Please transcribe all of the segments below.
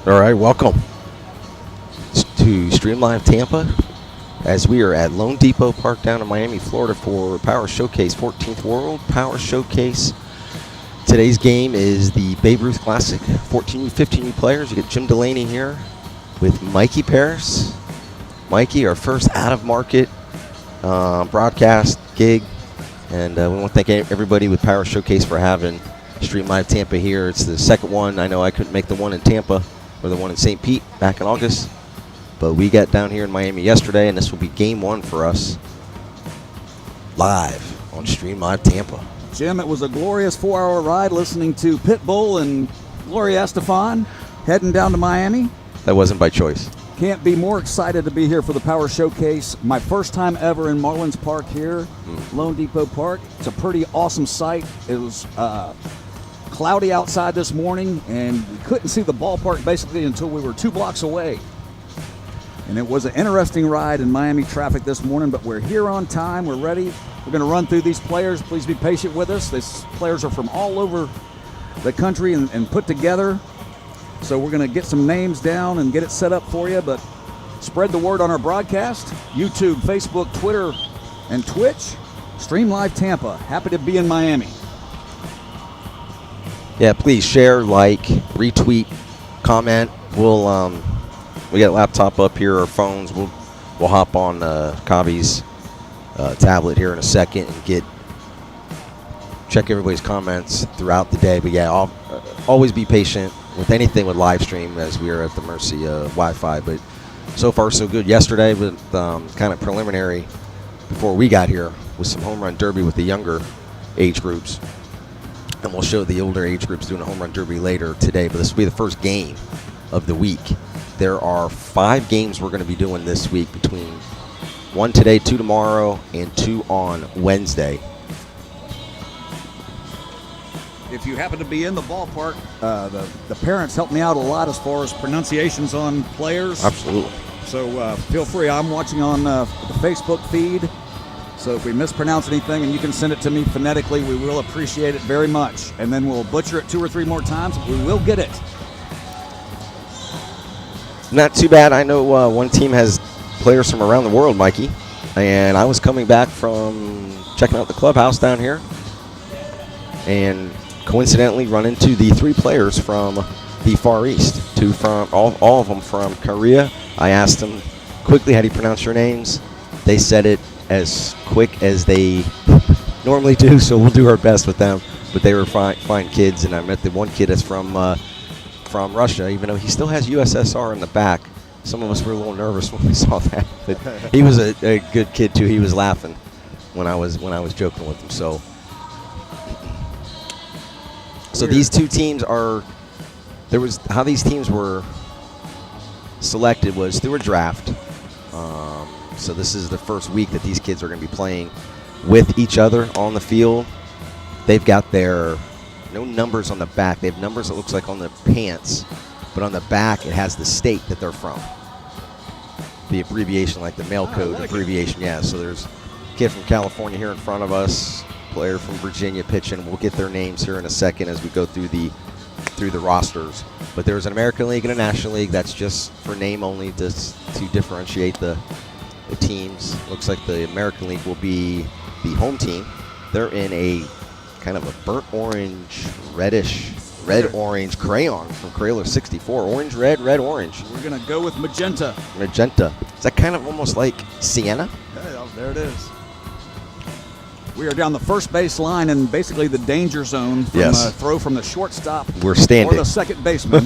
All right, welcome to Stream Live Tampa as we are at LoanDepot Park down in Miami, Florida for Power Showcase, 14th World Power Showcase. Today's game is the Babe Ruth Classic. 14U, 15U players. You get Jim Delaney here with Mikey Paris. Mikey, our first out-of-market broadcast gig. And we want to thank everybody with Power Showcase for having Stream Live Tampa here. It's the second one. I know I couldn't make the one in Tampa or the one in St. Pete back in August, but we got down here in Miami yesterday, and this will be game one for us live on Stream Live Tampa. Jim, it was a glorious 4-hour ride listening to Pitbull and Gloria Estefan heading down to Miami. That wasn't by choice. Can't be more excited to be here for the Power Showcase. My first time ever in Marlins Park here, LoanDepot Park. It's a pretty awesome sight. It was cloudy outside this morning, and we couldn't see the ballpark basically until we were 2 blocks away. And it was an interesting ride in Miami traffic this morning, but we're here on time. We're ready. We're going to run through these players. Please be patient with us. These players are from all over the country and put together. So we're going to get some names down and get it set up for you, but spread the word on our broadcast. YouTube, Facebook, Twitter, and Twitch. Stream Live Tampa. Happy to be in Miami. Yeah, please share, like, retweet, comment. We got a laptop up here, our phones. We'll hop on Kavi's tablet here in a second and check everybody's comments throughout the day. But yeah, always be patient with anything with live stream, as we are at the mercy of Wi-Fi. But so far so good. Yesterday with kind of preliminary before we got here with some home run derby with the younger age groups, and we'll show the older age groups doing a home run derby later today. But this will be the first game of the week. There are 5 games we're going to be doing this week, between 1 today, 2 tomorrow, and 2 on Wednesday. If you happen to be in the ballpark, the parents help me out a lot as far as pronunciations on players. Absolutely. So feel free. I'm watching on the Facebook feed. So if we mispronounce anything and you can send it to me phonetically, we will appreciate it very much. And then we'll butcher it 2 or 3 more times. We will get it. Not too bad. I know one team has players from around the world, Mikey. And I was coming back from checking out the clubhouse down here, and coincidentally run into the 3 players from the Far East. 2 from all of them from Korea. I asked them quickly, how do you pronounce your names? They said it as quick as they normally do, so we'll do our best with them. But they were fine kids, and I met the one kid that's from Russia, even though he still has USSR in the back. Some of us were a little nervous when we saw that, but he was a good kid too. He was laughing when I was joking with him. So these 2 teams how these teams were selected was through a draft. So this is the first week that these kids are going to be playing with each other on the field. They've got their no numbers on the back. They have numbers, it looks like, on the pants, but on the back it has the state that they're from. The abbreviation, like the mail code abbreviation. Yeah, so there's a kid from California here in front of us, player from Virginia pitching. We'll get their names here in a second as we go through the rosters. But there's an American League and a National League. That's just for name only, to differentiate the teams. Looks like the American League will be the home team. They're in a kind of a burnt orange, red-orange crayon from Crayola 64. Orange, red, orange. We're going to go with magenta. Magenta. Is that kind of almost like sienna? Yeah, there it is. We are down the first base line in basically the danger zone from a throw from the shortstop. We're standing. Or the second baseman.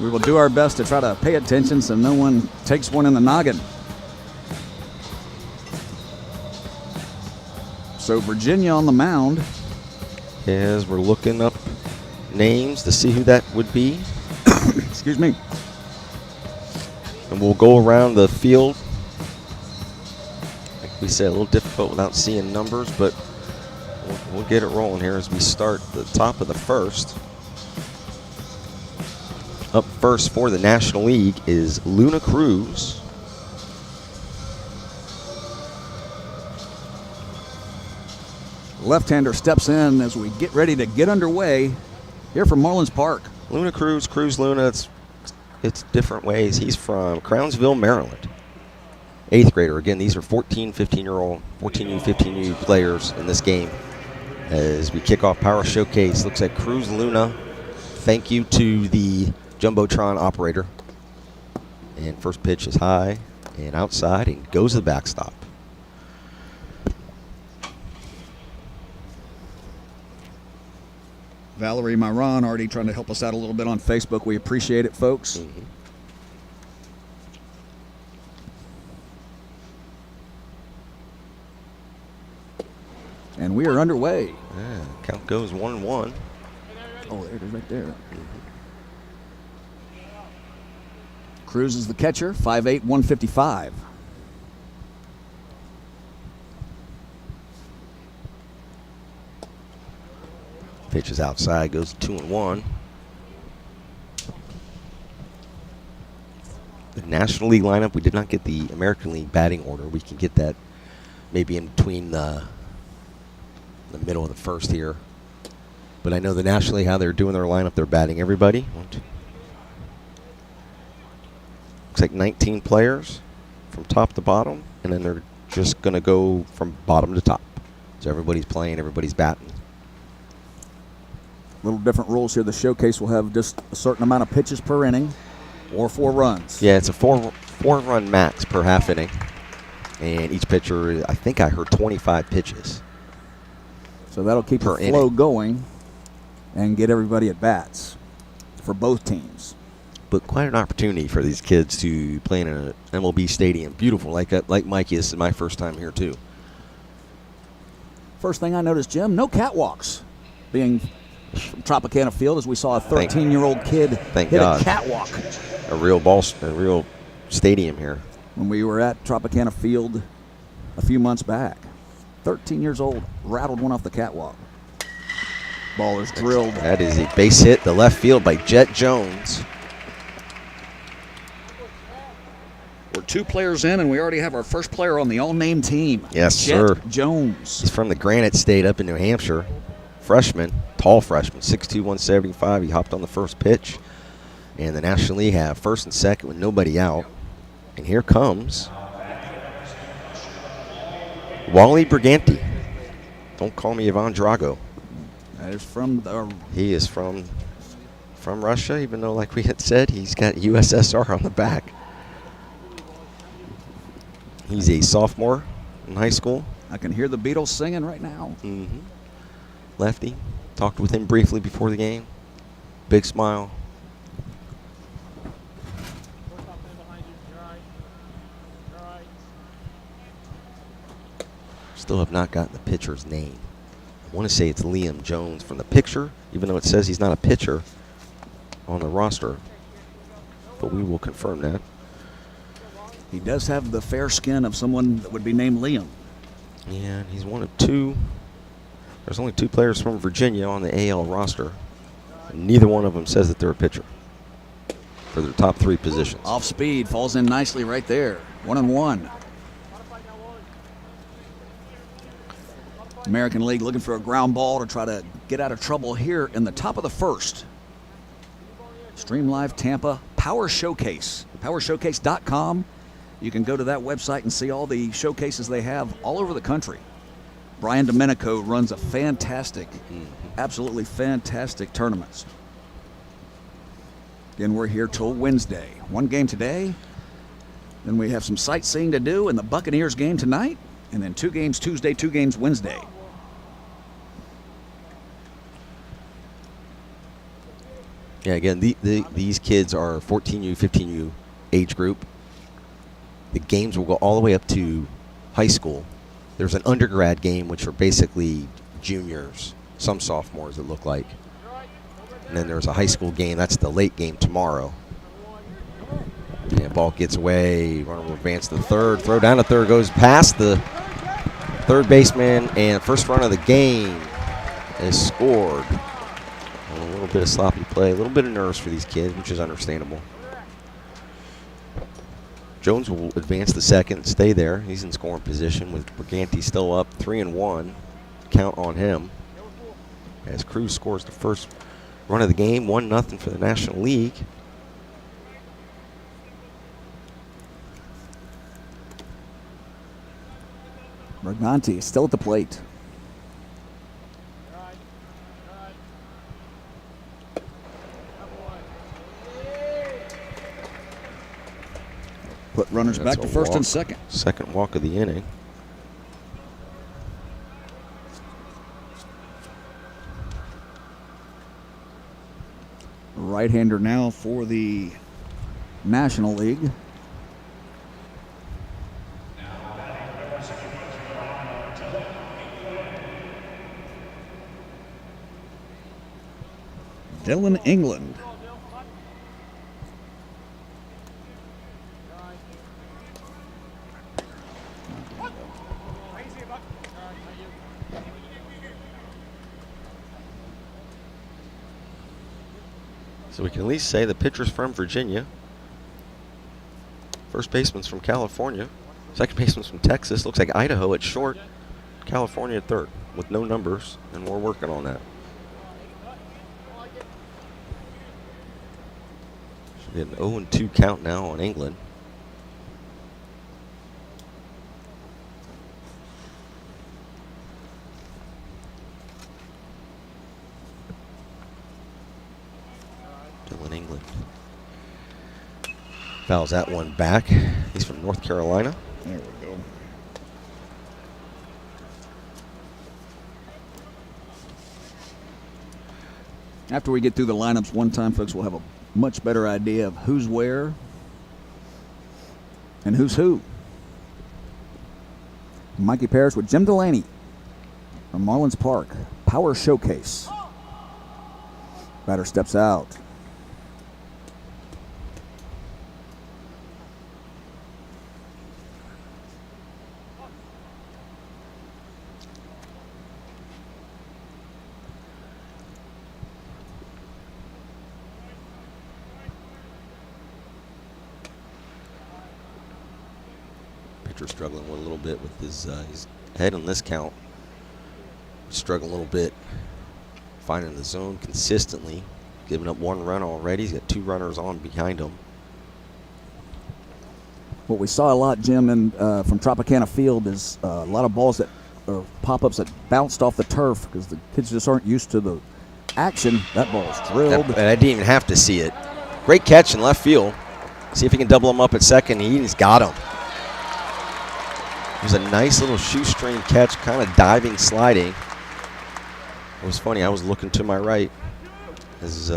We will do our best to try to pay attention so no one takes one in the noggin. So Virginia on the mound. As we're looking up names to see who that would be. Excuse me. And we'll go around the field. Like we said, a little difficult without seeing numbers, but we'll get it rolling here as we start the top of the first. Up first for the National League is Luna Cruz. Left-hander steps in as we get ready to get underway here from Marlins Park. Luna Cruz, Luna, it's different ways. He's from Crownsville, Maryland. 8th grader. Again, these are 14, 15-year-old, 14U, 15U players in this game. As we kick off Power Showcase, looks like Cruz Luna. Thank you to the Jumbotron operator. And first pitch is high and outside and goes to the backstop. Valerie Myron already trying to help us out a little bit on Facebook. We appreciate it, folks. Mm-hmm. And we are underway. Yeah, count goes 1-1. Oh, there it is right there. Cruz is the catcher, 5'8", 155. Pitch is outside, goes 2-1. The National League lineup, we did not get the American League batting order. We can get that maybe in between the middle of the first here. But I know the National League, how they're doing their lineup, they're batting everybody. Looks like 19 players from top to bottom, and then they're just going to go from bottom to top. So everybody's playing, everybody's batting. Little different rules here. The showcase will have just a certain amount of pitches per inning or 4 runs. Yeah, it's a four-run max per half inning. And each pitcher, I think I heard 25 pitches. So that'll keep the per flow inning. going and get everybody at bats for both teams. But quite an opportunity for these kids to play in an MLB stadium. Beautiful, like Mikey. This is my first time here too. First thing I noticed, Jim, no catwalks being from Tropicana Field, as we saw a 13-year-old kid hit God. a catwalk. A real stadium here. When we were at Tropicana Field a few months back. 13 years old, rattled one off the catwalk. Ball is drilled. That is a base hit to left field by Jet Jones. We're 2 players in, and we already have our first player on the all-name team. Yes, Jet sir. Jones. He's from the Granite State up in New Hampshire. Freshman, tall freshman, 6'2", 175. He hopped on the first pitch. And the National League have first and second with nobody out. And here comes Wally Briganti. Don't call me Ivan Drago. That is from the... He is from Russia, even though, like we had said, he's got USSR on the back. He's a sophomore in high school. I can hear the Beatles singing right now. Mm-hmm. Lefty. Talked with him briefly before the game. Big smile. Still have not gotten the pitcher's name. I want to say it's Liam Jones from the picture, even though it says he's not a pitcher on the roster. But we will confirm that. He does have the fair skin of someone that would be named Liam. Yeah, and he's one of 2. There's only 2 players from Virginia on the AL roster. And neither one of them says that they're a pitcher for their top 3 positions. Off speed, falls in nicely right there. 1-1. American League looking for a ground ball to try to get out of trouble here in the top of the first. Stream Live Tampa Power Showcase. PowerShowcase.com. You can go to that website and see all the showcases they have all over the country. Brian Domenico runs a fantastic, absolutely fantastic tournaments. Again, we're here till Wednesday. 1 game today. Then we have some sightseeing to do in the Buccaneers game tonight. And then 2 games Tuesday, 2 games Wednesday. Yeah, again, these kids are 14U, 15U age group. The games will go all the way up to high school. There's an undergrad game, which are basically juniors, some sophomores it look like. And then there's a high school game. That's the late game tomorrow. Yeah, ball gets away. Runner will advance to third. Throw down to third. Goes past the third baseman. And first run of the game is scored. And a little bit of sloppy play. A little bit of nerves for these kids, which is understandable. Jones will advance to second and stay there. He's in scoring position with Briganti still up 3-1. Count on him. As Cruz scores the first run of the game, 1-0 for the National League. Briganti still at the plate. Put runners back to first and second. Second walk of the inning. Right-hander now for the National League. Dylan England. So we can at least say the pitcher's from Virginia. First baseman's from California. Second baseman's from Texas. Looks like Idaho at short. California at third with no numbers, and we're working on that. Should be an 0-2 count now on England. Dylan England fouls that one back. He's from North Carolina. There we go. After we get through the lineups one time, folks, we'll have a much better idea of who's where and who's who. Mikey Parrish with Jim Delaney from Marlins Park. Power Showcase. Batter steps out. Struggling a little bit with his head on this count. Struggling a little bit finding the zone consistently. Giving up one run already. He's got 2 runners on behind him. What we saw a lot, Jim, from Tropicana Field is a lot of balls that are pop-ups that bounced off the turf because the kids just aren't used to the action. That ball's drilled. And I didn't even have to see it. Great catch in left field. See if he can double him up at second. He's got him. It was a nice little shoestring catch, kind of diving, sliding. It was funny. I was looking to my right as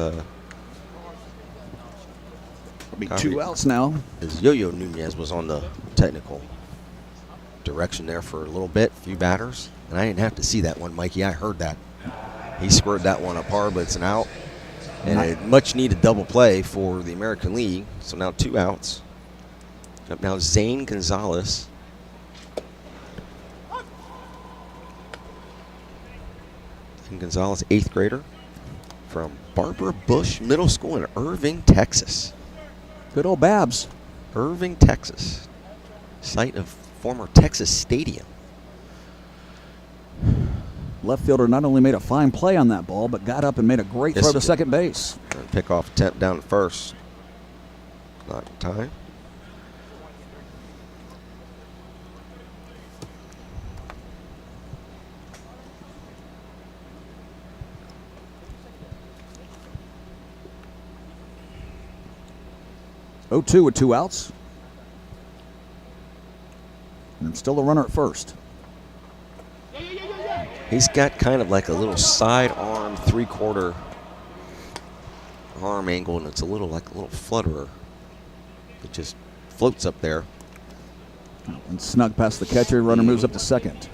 be 2 outs now. As Yo-Yo Nunez was on the technical direction there for a little bit, a few batters. And I didn't have to see that one, Mikey. I heard that. He squared that one up hard, but it's an out. And a much-needed double play for the American League. So now 2 outs. Up now Zane Gonzalez. Gonzalez, 8th grader from Barbara Bush Middle School in Irving, Texas. Good old Babs. Irving, Texas. Site of former Texas Stadium. Left fielder not only made a fine play on that ball, but got up and made a great throw to second base. And pick off attempt down to first. Not in time. Oh, 2 with 2 outs. And still a runner at first. He's got kind of like a little side arm, 3/4 arm angle, and it's a little like a little flutterer. It just floats up there. And snug past the catcher. Runner moves up to second.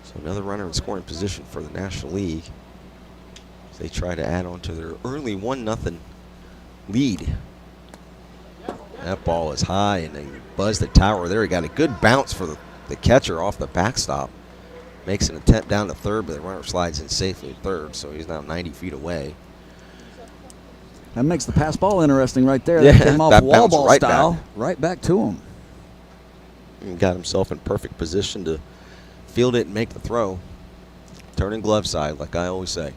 So another runner in scoring position for the National League. They try to add on to their early 1-0 lead. That ball is high, and they buzzed the tower there. He got a good bounce for the catcher off the backstop. Makes an attempt down to third, but the runner slides in safely at third, so he's now 90 feet away. That makes the pass ball interesting right there. Yeah, that came off that wall bounced ball right style. back. Right back to him. And got himself in perfect position to field it and make the throw. Turning glove side, like I always say.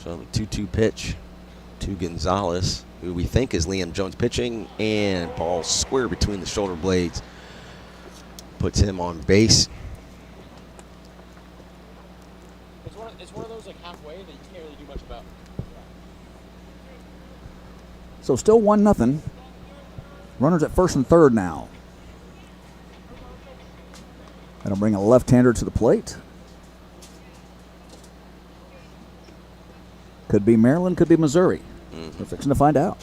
So the 2-2 pitch to Gonzalez, who we think is Liam Jones pitching, and ball square between the shoulder blades. Puts him on base. It's one of those like halfway that you can't really do much about. So still 1-0. Runners at first and third now. That'll bring a left-hander to the plate. Could be Maryland, could be Missouri. We're fixing to find out.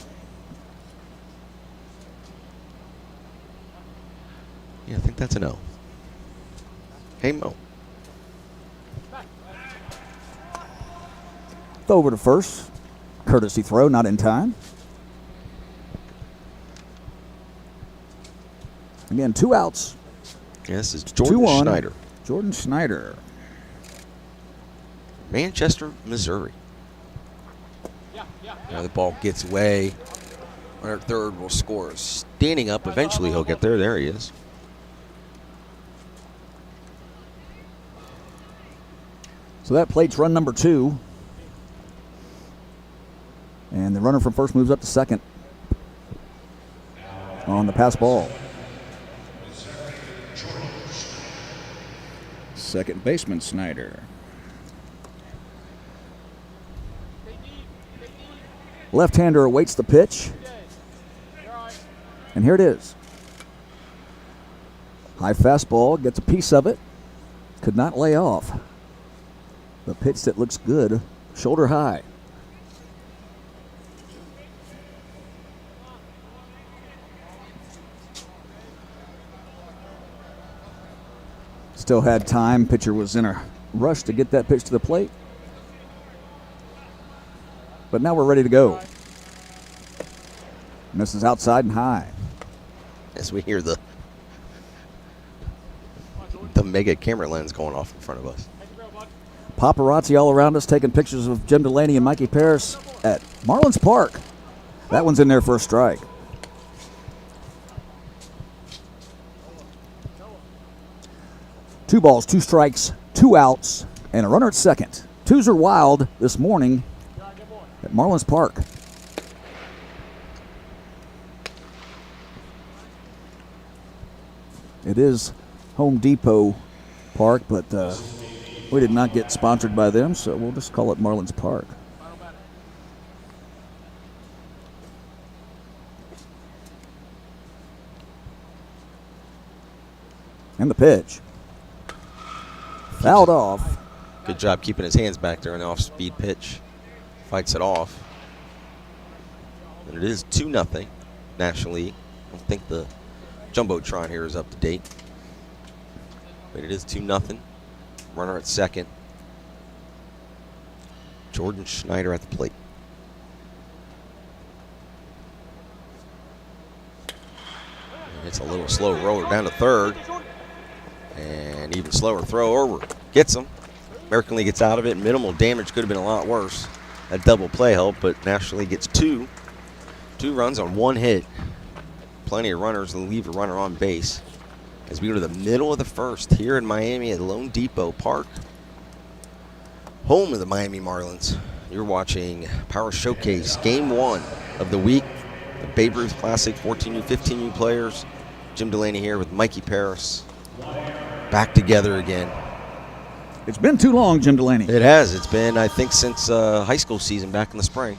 Yeah, I think that's a no. Hey, Mo. Throw over to first. Courtesy throw, not in time. Again, 2 outs. Yeah, this is Jordan 2-1. Schneider. Jordan Schneider. Manchester, Missouri. Now the ball gets away. Runner at third will score. Standing up. Eventually he'll get there. There he is. So that plates run number 2. And the runner from first moves up to second on the pass ball. Second baseman Snyder. Left-hander awaits the pitch. And here it is. High fastball, gets a piece of it. Could not lay off. The pitch that looks good, shoulder high. Still had time. Pitcher was in a rush to get that pitch to the plate. But now we're ready to go. And this is outside and high. As we hear the mega camera lens going off in front of us. Paparazzi all around us taking pictures of Jim Delaney and Mikey Paris at Marlins Park. That one's in there for a strike. Two balls, 2 strikes, 2 outs, and a runner at second. Twos are wild this morning at Marlins Park. It is Home Depot Park, but we did not get sponsored by them, so we'll just call it Marlins Park. And the pitch. Fouled off. Good job keeping his hands back there on the off-speed pitch. Fights it off. And it is 2-0 National League. I don't think the Jumbotron here is up to date. But it is 2-0. Runner at second. Jordan Schneider at the plate. And it's a little slow roller down to third. And even slower throw over. Gets him. American League gets out of it. Minimal damage. Could have been a lot worse. That double play helped, but National League gets 2 runs on 1 hit. Plenty of runners to leave a runner on base. As we go to the middle of the first here in Miami at LoanDepot Park. Home of the Miami Marlins. You're watching Power Showcase Game 1 of the week. The Babe Ruth Classic, 14U, 15U players. Jim Delaney here with Mikey Paris. Back together again. It's been too long, Jim Delaney. It has. It's been, I think, since high school season back in the spring.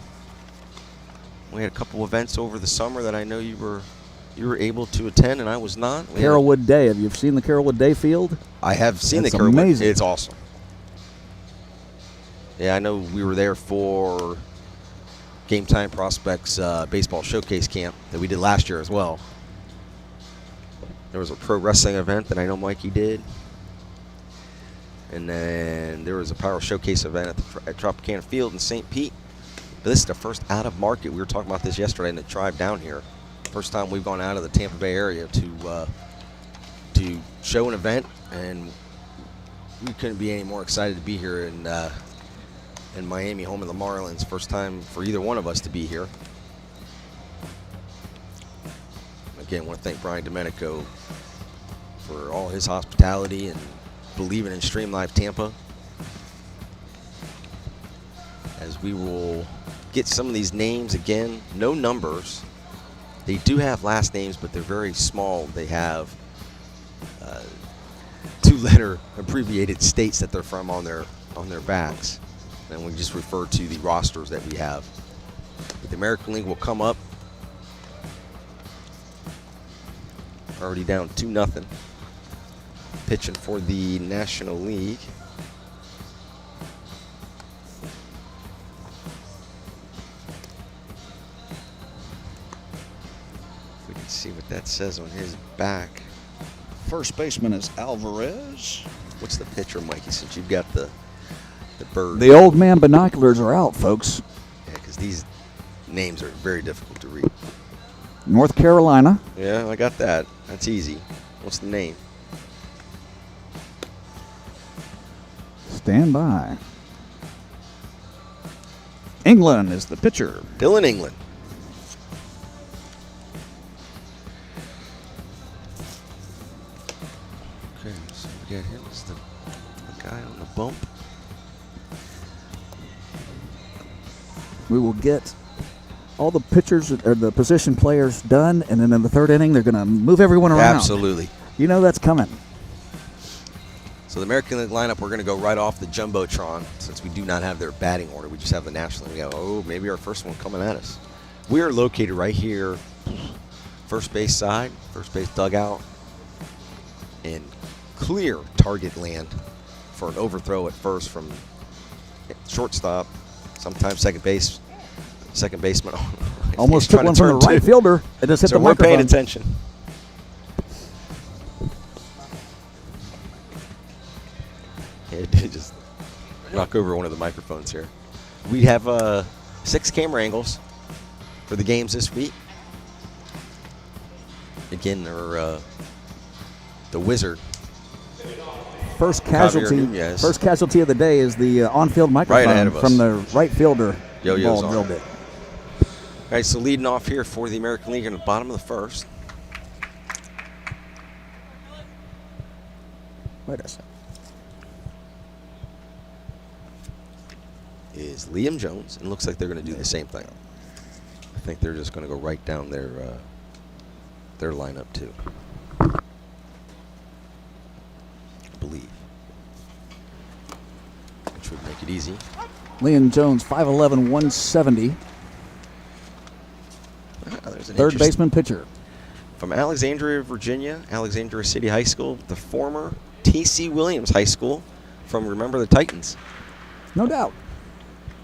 We had a couple events over the summer that I know you were able to attend, and I was not. Carrollwood Day. Have you seen the Carrollwood Day field? I have seen That's the Carrollwood. amazing. It's awesome. Yeah, I know we were there for Game Time Prospects Baseball Showcase Camp that we did last year as well. There was a pro wrestling event that I know Mikey did. And then there was a Power Showcase event at Tropicana Field in St. Pete. But this is the first out of market. We were talking about this yesterday in the drive down here. First time we've gone out of the Tampa Bay area to show an event, and we couldn't be any more excited to be here in Miami, home of the Marlins. First time for either one of us to be here. Again, I want to thank Brian Domenico for all his hospitality and believing in Stream Live Tampa. As we will get some of these names again, no numbers. They do have last names, but they're very small. They have 2-letter abbreviated states that they're from on their backs, and we just refer to the rosters that we have. But the American League will come up. Already down 2-0. Pitching for the National League. If we can see what that says on his back. First baseman is Alvarez. What's the pitcher, Mikey, since you've got the bird? The old man binoculars are out, folks. Yeah, because these names are very difficult to read. North Carolina. Yeah, I got that. That's easy. What's the name? Stand by. England is the pitcher. Dylan England. Okay, so we got him as the guy on the bump. We will get all the pitchers or the position players done, and then in the third inning, they're going to move everyone around. Absolutely. You know that's coming. So the American League lineup, we're going to go right off the Jumbotron since we do not have their batting order. We just have the National League. We go, oh, maybe our first one coming at us. We are located right here, first base side, first base dugout, in clear target land for an overthrow at first from shortstop, sometimes second baseman. Almost took one from the right fielder. It just hit the we're microphone. paying attention. It did just knock over one of the microphones here. We have 6 camera angles for the games this week. Again, they're the Wizard. First casualty of the day is the on-field microphone Right ahead of us. from the right fielder. Yo-yo's ball on. drilled it. All right, so leading off here for the American League in the bottom of the first. Wait a second. Is Liam Jones, and looks like they're going to do the same thing. I think they're just going to go right down their lineup too. I believe, which would make it easy. Liam Jones, 5'11", 170. There's an Third interest- baseman pitcher. From Alexandria, Virginia, Alexandria City High School, the former T.C. Williams High School from, remember, the Titans. No doubt.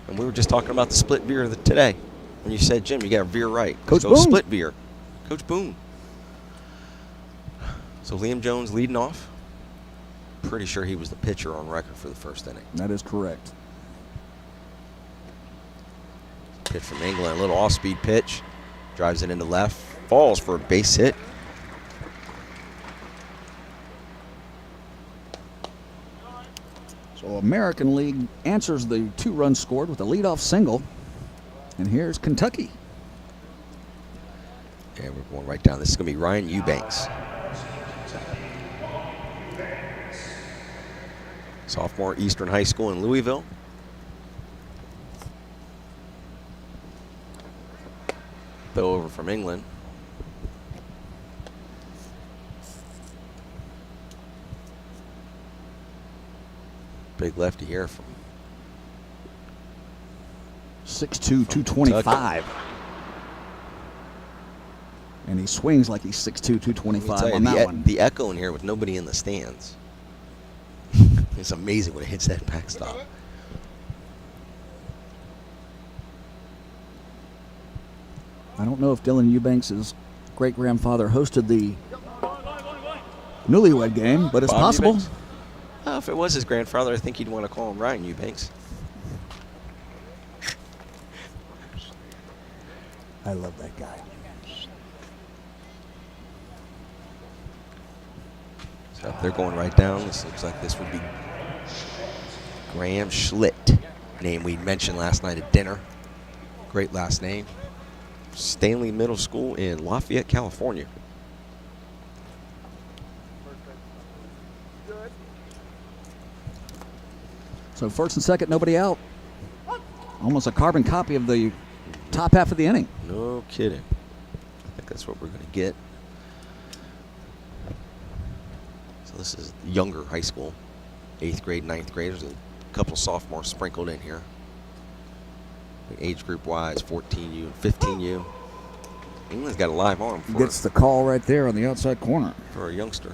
And we were just talking about the split veer today. When you said, Jim, you got to veer right. Coach Go Boone. Split veer. Coach Boone. So Liam Jones leading off. Pretty sure he was the pitcher on record for the first inning. That is correct. Pitch from England, a little off-speed pitch. Drives it into left. Falls for a base hit. So American League answers the 2 runs scored with a leadoff single. And here's Kentucky. And we're going right down. This is going to be Ryan Eubanks. Sophomore, Eastern High School in Louisville. Throw over from England. Big lefty here from 6'2", 225. And he swings like he's 6'2", 225 on that one. The echo in here with nobody in the stands. It's amazing when it hits that backstop. I don't know if Dylan Eubanks' great-grandfather hosted the newlywed game, but it's Bob possible. Eubanks? If it was his grandfather, I think he'd want to call him Ryan Eubanks. I love that guy. So they're going right down. This looks like this would be Graham Schlitt, name we mentioned last night at dinner. Great last name. Stanley Middle School in Lafayette, California. So first and second, nobody out. Almost a carbon copy of the top half of the inning. No kidding. I think that's what we're going to get. So this is younger high school. 8th grade, 9th grade. There's a couple sophomores sprinkled in here. Age group wise, 14U and 15U. England's got a live arm Gets the call right there on the outside corner. for a youngster.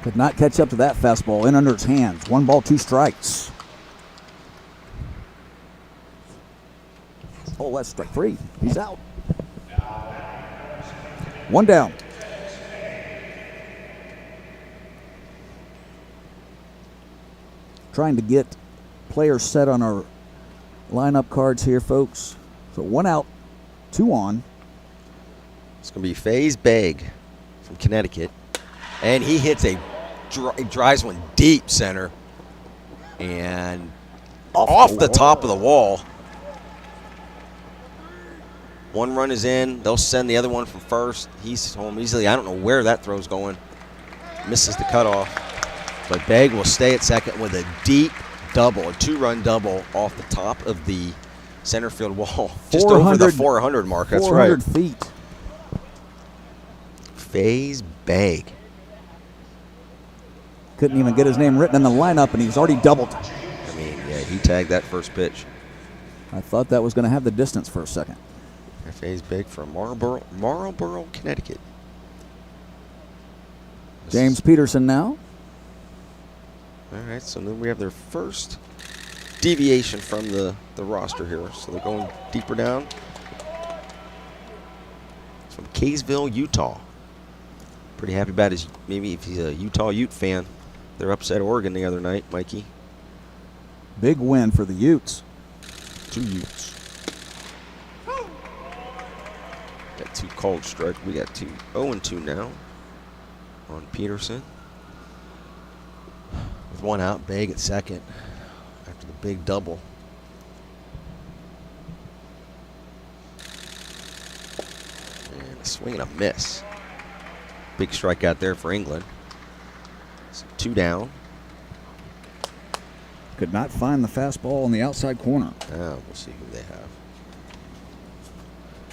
Could not catch up to that fastball in under his hands. 1 ball, 2 strikes. Oh, that's strike 3. He's out. 1 down. Trying to get players set on our lineup cards here, folks. So 1 out, 2 on. It's going to be FaZe Begg from Connecticut. And he hits he drives one deep center. And off the top of the wall. 1 run is in. They'll send the other one from first. He's home easily. I don't know where that throw's going. Misses the cutoff. But Begg will stay at second with a deep double, a 2-run double off the top of the center field wall. Just over the 400 mark. That's 400 right. feet. FaZe Begg. Couldn't even get his name written in the lineup, and he's already doubled. I mean, yeah, he tagged that first pitch. I thought that was going to have the distance for a second. FaZe Begg from Marlborough, Connecticut. James Peterson now. All right, so then we have their first deviation from the roster here. So they're going deeper down. It's from Kaysville, Utah. Pretty happy about his, maybe if he's a Utah Ute fan. They're upset Oregon the other night, Mikey. Big win for the Utes. 2 Utes. Got 2 called strike. We got 0-2 now on Peterson. With 1 out, Begg at second after the big double. And a swing and a miss. Big strikeout there for England. So 2 down. Could not find the fastball in the outside corner. Now we'll see who they have.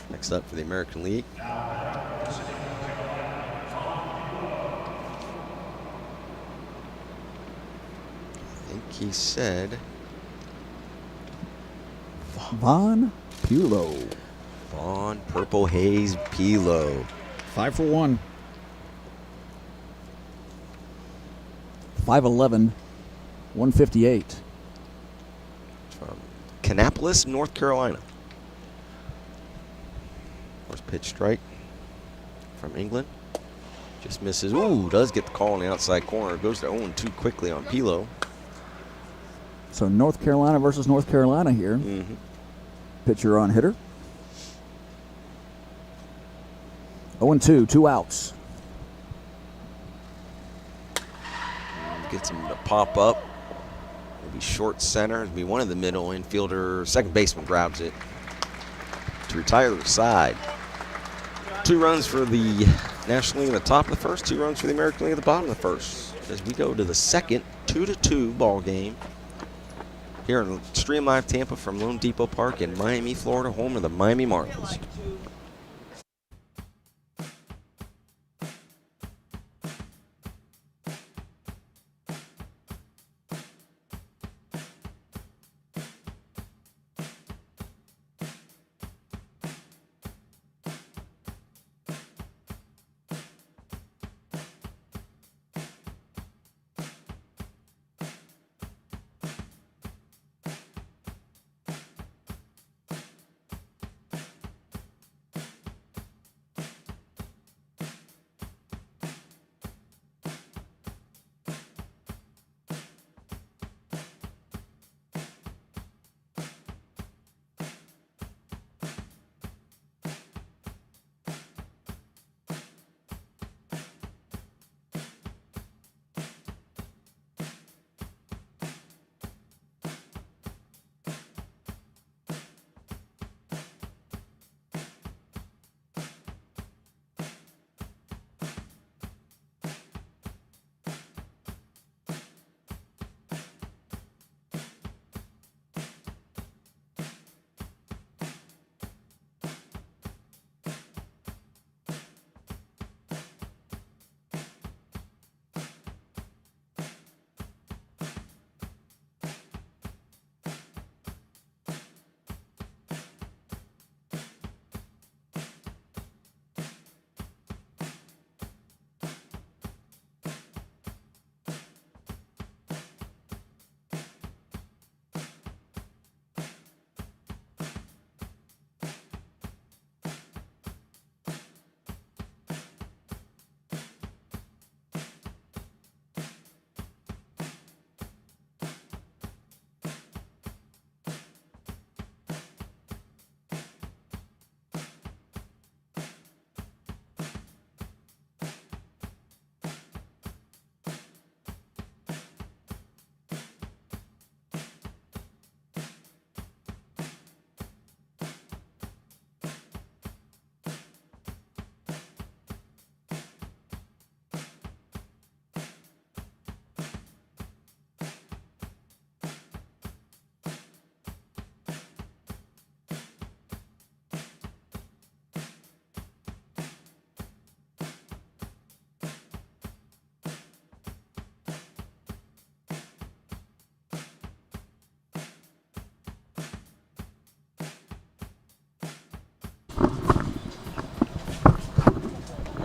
Next up for the American League. I think he said Von Pulo. Vaughn Purple Haze Pilo. 5 for 1. 5'11", 158. From Kannapolis, North Carolina. First pitch strike from England. Just misses. Ooh, does get the call on the outside corner. Goes to 0-2 quickly on Pilo. So North Carolina versus North Carolina here. Mm-hmm. Pitcher on hitter. 0-2, 2 outs. Gets him to pop up. Maybe short center. It'll be one of the middle infielder. Second baseman grabs it to retire the side. 2 runs for the National League at the top of the first. 2 runs for the American League at the bottom of the first. As we go to the second 2-2 ball game here in Stream Live Tampa from LoanDepot Park in Miami, Florida, home of the Miami Marlins.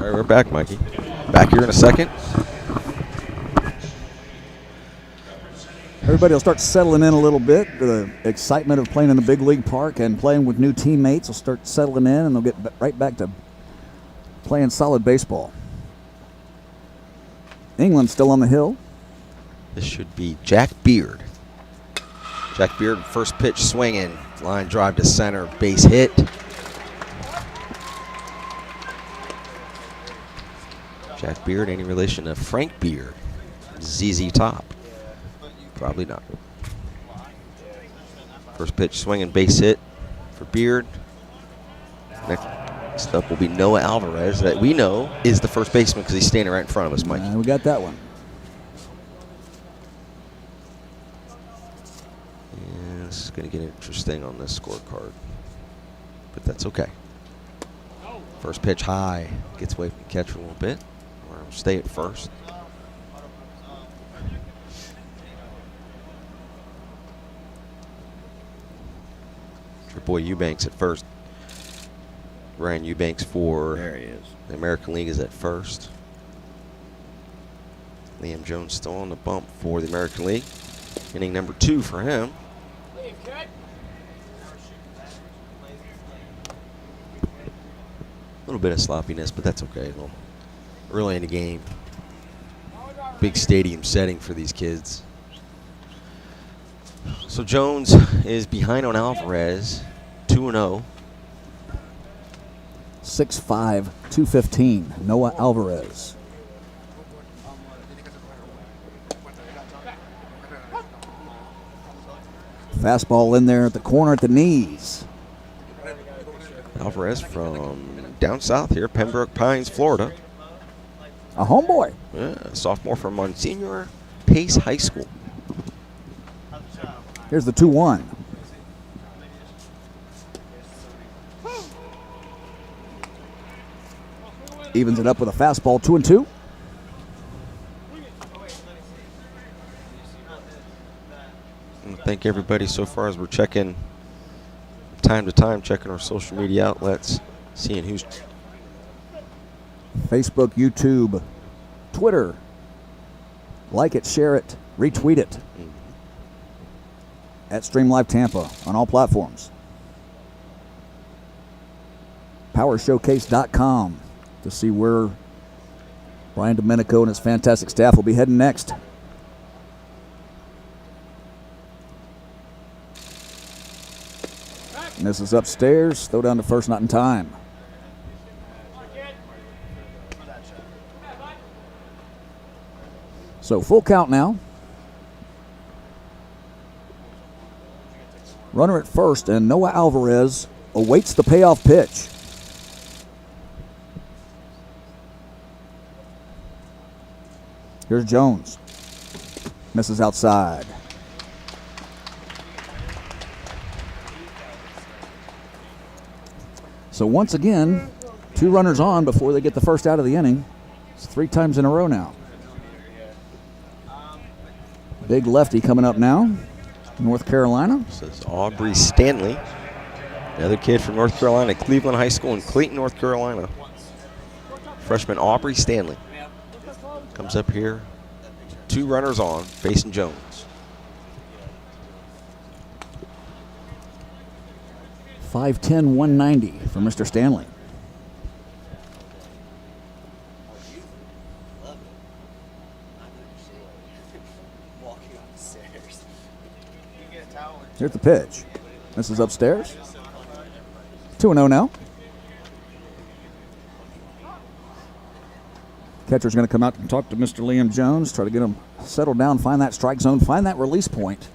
All right, we're back, Mikey. Back here in a second. Everybody will start settling in a little bit. The excitement of playing in a big league park and playing with new teammates will start settling in, and they'll get right back to playing solid baseball. England still on the hill. This should be Jack Beard. Jack Beard, first pitch swinging. Line drive to center, base hit. Jack Beard, any relation to Frank Beard? ZZ Top? Probably not. First pitch swinging, base hit for Beard. Next up will be Noah Alvarez, that we know is the first baseman because he's standing right in front of us, Mike. We got that one. Yeah, this is going to get interesting on this scorecard, but that's okay. First pitch high, gets away from the catcher a little bit. We'll stay at first. Your boy Eubanks at first. Ryan Eubanks for there he is. The American League is at first. Liam Jones still on the bump for the American League. Inning number 2 for him. A little bit of sloppiness, but that's okay. Well, early in the game. Big stadium setting for these kids. So Jones is behind on Alvarez, 2-0. 6'5", 215, Noah Alvarez. Fastball in there at the corner at the knees. Alvarez from down south here, Pembroke Pines, Florida. A homeboy. Yeah, sophomore from Monsignor Pace High School. Here's the 2-1. Evens it up with a fastball, 2-2. Thank everybody so far as we're checking time to time, checking our social media outlets, seeing who's Facebook, YouTube, Twitter. Like it, share it, retweet it. At Stream Live Tampa on all platforms. PowerShowcase.com to see where Brian Domenico and his fantastic staff will be heading next. And this is upstairs. Throw down to first, not in time. So full count now. Runner at first, and Noah Alvarez awaits the payoff pitch. Here's Jones. Misses outside. So once again, 2 runners on before they get the first out of the inning. It's 3 times in a row now. Big lefty coming up now. North Carolina. This is Aubrey Stanley, another kid from North Carolina, Cleveland High School in Clayton, North Carolina. Freshman Aubrey Stanley comes up here. 2 runners on, facing Jones. 5'10", 190 for Mr. Stanley. Here's the pitch. This is upstairs. 2-0 now. Catcher's going to come out and talk to Mr. Liam Jones, try to get him settled down, find that strike zone, find that release point.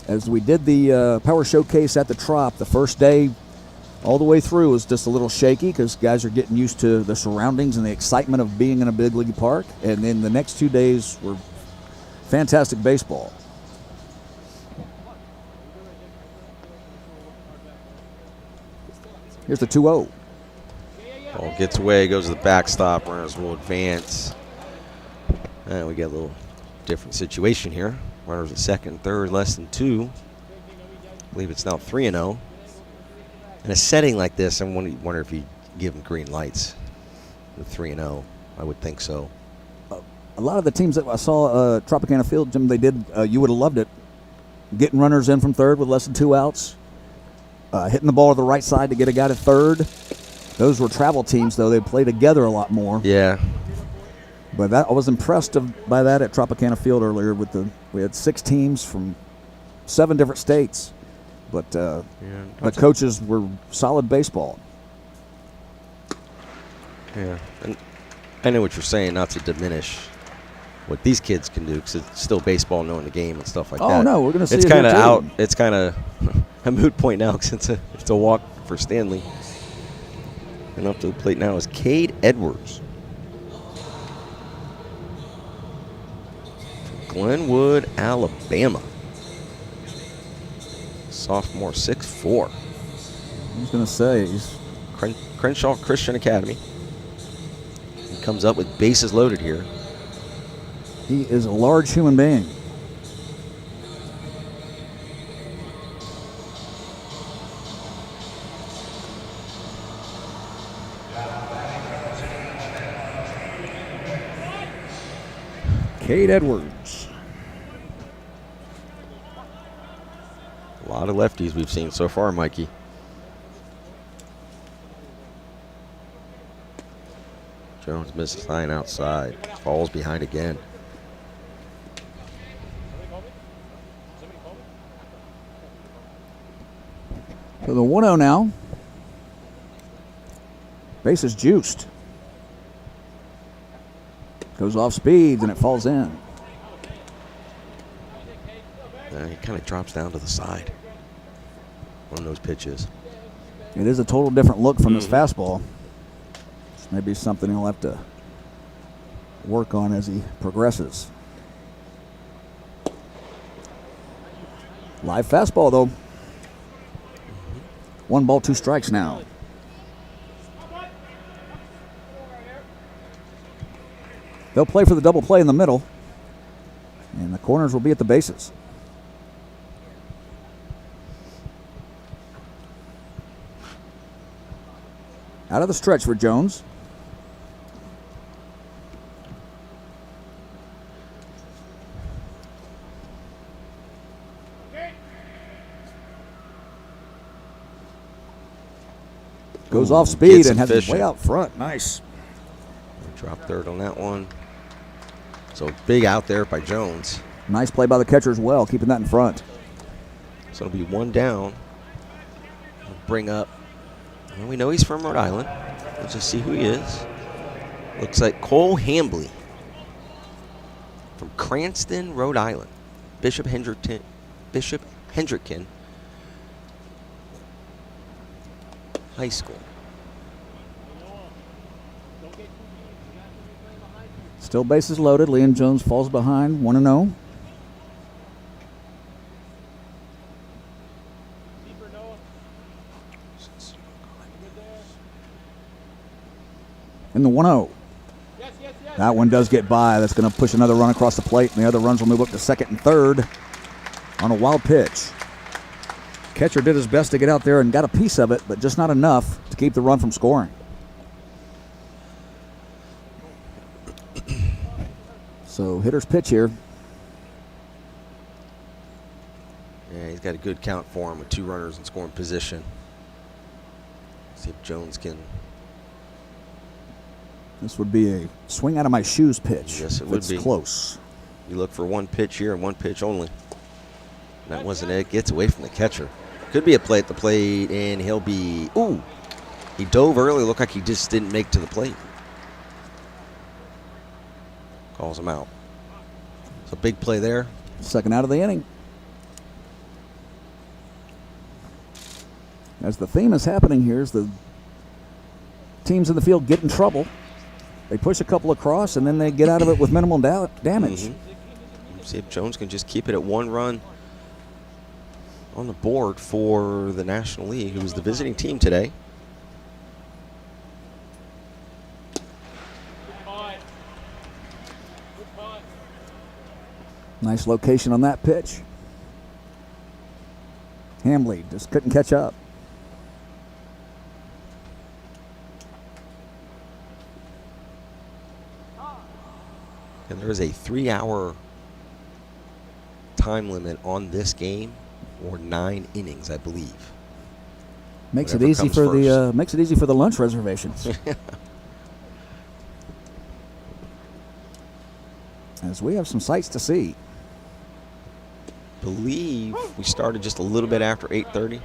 As we did the Power Showcase at the Trop, the first day all the way through was just a little shaky because guys are getting used to the surroundings and the excitement of being in a big league park. And then the next 2 days were fantastic baseball. Here's the 2-0. Ball gets away, goes to the backstop. Runners will advance. And we get a little different situation here. Runners at second, third, less than 2. I believe it's now 3-0. In a setting like this, I wonder if you give them green lights with 3-0. I would think so. A lot of the teams that I saw Tropicana Field, Jim, they did. You would have loved it. Getting runners in from third with less than 2 outs. Hitting the ball to the right side to get a guy to third. Those were travel teams, though. They play together a lot more. Yeah. But I was impressed by that at Tropicana Field earlier. We had 6 teams from 7 different states, but the coaches were solid baseball. Yeah, and I know what you're saying, not to diminish what these kids can do, because it's still baseball, knowing the game and stuff like that. Oh no, we're going to see. It's it kind of here, too. out. It's kind of a moot point now, because it's a walk for Stanley. And up to the plate now is Cade Edwards. Glenwood, Alabama. Sophomore, 6'4". I was going to say, he's Crenshaw Christian Academy. He comes up with bases loaded here. he is a large human being. Cade Edwards. A lot of lefties we've seen so far, Mikey. Jones misses line outside. Falls behind again. So the 1-0 now. Base is juiced. Goes off speed and it falls in. He kind of drops down to the side. One of those pitches. It is a total different look from this fastball. It's maybe something he'll have to work on as he progresses. Live fastball, though. 1 ball, 2 strikes now. They'll play for the double play in the middle, and the corners will be at the bases. Out of the stretch for Jones. Goes off speed Gets and has it efficient. way out front. Nice. Drop third on that one. So big out there by Jones. Nice play by the catcher as well, keeping that in front. So it'll be 1 down. We'll bring up, well, we know he's from Rhode Island. Let's just see who he is. Looks like Cole Hambley from Cranston, Rhode Island. Bishop Hendrickson High School. Still bases loaded. Liam Jones falls behind 1-0. In the 1-0. That one does get by. That's going to push another run across the plate, and the other runs will move up to second and third on a wild pitch. Catcher did his best to get out there and got a piece of it, but just not enough to keep the run from scoring. So hitter's pitch here. Yeah, he's got a good count for him with 2 runners in scoring position. See if Jones can. This would be a swing out of my shoes pitch. Yes, it if would it's be. Close. You look for 1 pitch here and 1 pitch only. That wasn't it. Gets away from the catcher. Could be a play at the plate, and he'll be. Ooh. He dove early. Looked like he just didn't make to the plate. Calls him out. It's a big play there. Second out of the inning. As the theme is happening here is the teams in the field get in trouble. They push a couple across, and then they get out of it with minimal damage. See if Jones can just keep it at 1 run on the board for the National League, who was the visiting team today. Nice location on that pitch. Hambley just couldn't catch up. And there is a 3-hour time limit on this game, or 9 innings, I believe. Makes it Whatever easy comes for first. makes it easy for the lunch reservations. As we have some sights to see. Believe we started just a little bit after 8:30.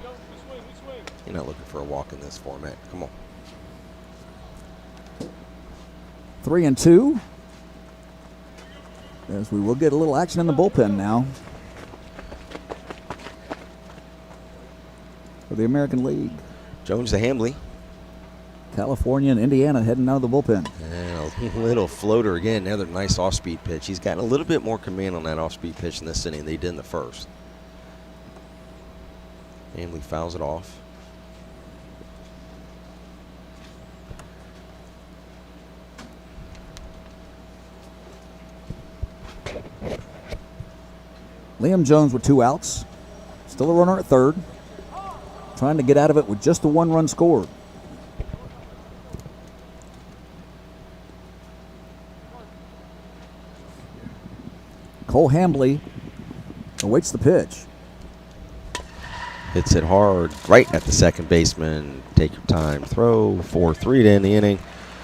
You're not looking for a walk in this format. Come on. 3-2. As we will get a little action in the bullpen now for the American League. Jones to Hambley. California and Indiana heading out of the bullpen. And a little floater again. Another nice off-speed pitch. He's gotten a little bit more command on that off-speed pitch in this inning than he did in the first. Hambley fouls it off. Liam Jones with 2 outs. Still a runner at third. Trying to get out of it with just the 1 run scored. Cole Hambley awaits the pitch. Hits it hard right at the second baseman. Take your time. Throw 4-3 to end the inning.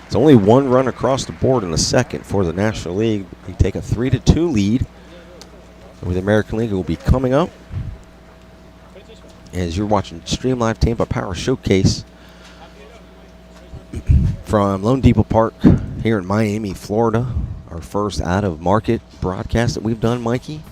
It's only 1 run across the board in the second for the National League. They take a 3-2 lead. With the American League, it will be coming up as you're watching Stream Live Tampa Power Showcase from LoanDepot Park here in Miami, Florida. Our first out-of-market broadcast that we've done, Mikey.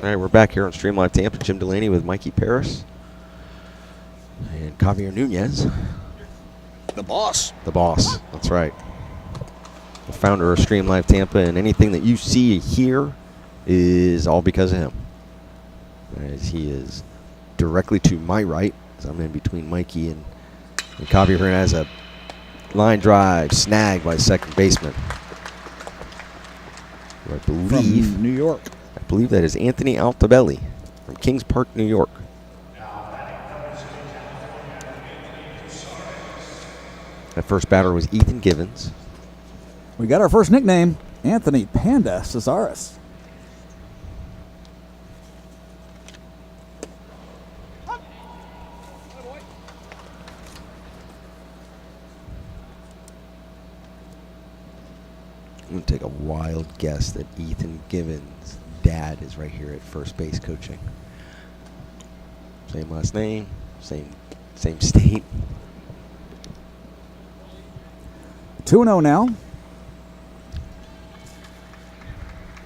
All right, we're back here on Stream Live Tampa. Jim Delaney with Mikey Paris and Javier Nunez. The boss. The boss, that's right. The founder of Stream Live Tampa, and anything that you see here is all because of him. As he is directly to my right, as I'm in between Mikey and Javier, and has a line drive snagged by the second baseman. I believe From New York. I believe that is Anthony Altabelli from Kings Park, New York. That first batter was Ethan Givens. We got our first nickname, Anthony Panda Cesaris. to take a wild guess that Ethan Gibbons' dad is right here at first base coaching. Same last name, same state. 2-0 now.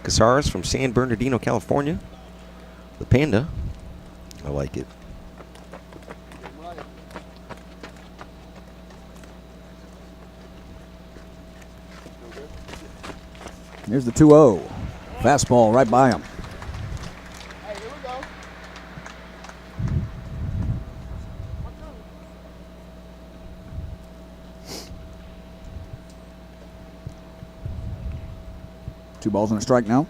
Casares from San Bernardino, California. The Panda. I like it. Here's the 2-0. Fastball right by him. Hey, here we go. 2 balls and a strike now.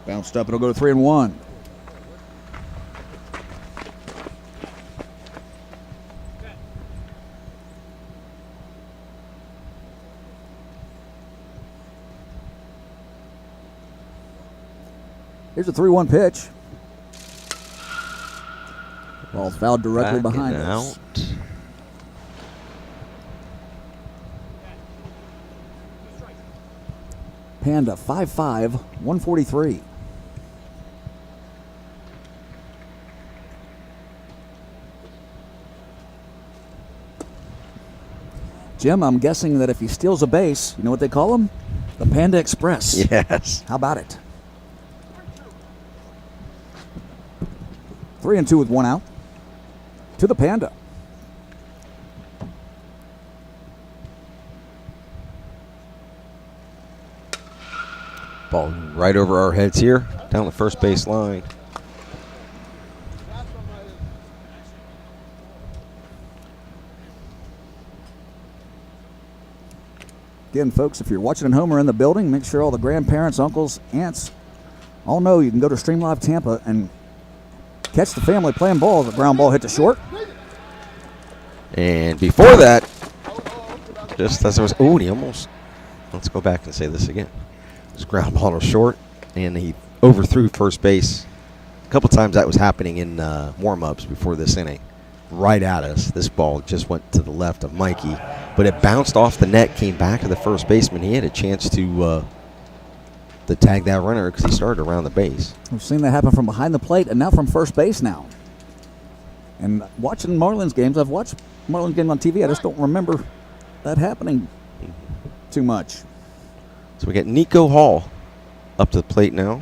Bounced up. It'll go to 3-1. Here's a 3-1 pitch. Ball fouled directly Back behind and us. out. Panda 5-5, 143. Jim, I'm guessing that if he steals a base, you know what they call him? The Panda Express. Yes. How about it? 3-2 with 1 out. To the Panda. Ball right over our heads here, down the first base line. Again, folks, if you're watching at home or in the building, make sure all the grandparents, uncles, aunts all know you can go to Stream Live Tampa and catch the family playing ball. The ground ball hit to short. And before that, just as I was, he almost, let's go back and say this again. His ground ball to short, and he overthrew first base. A couple times that was happening in warm-ups before this inning. Right at us. This ball just went to the left of Mikey, but it bounced off the net, came back to the first baseman. He had a chance to tag that runner because he started around the base. We've seen that happen from behind the plate and now from first base now. And watching Marlins games, I've watched Marlins games on TV. I just don't remember that happening too much. So we got Nico Hall up to the plate now.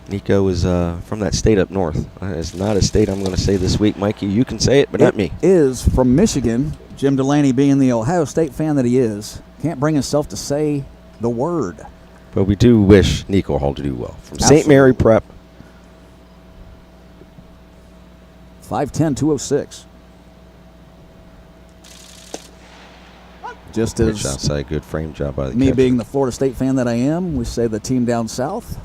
Nico is from that state up north. It's not a state I'm going to say this week, Mikey. You can say it, but not me. Is from Michigan. Jim Delaney, being the Ohio State fan that he is, can't bring himself to say the word. But we do wish Nico Hall to do well. From St. Absolutely. Mary Prep. 5'10", 206. Just Pitch as outside, good frame job by the me catcher. being the Florida State fan that I am, we say the team down south.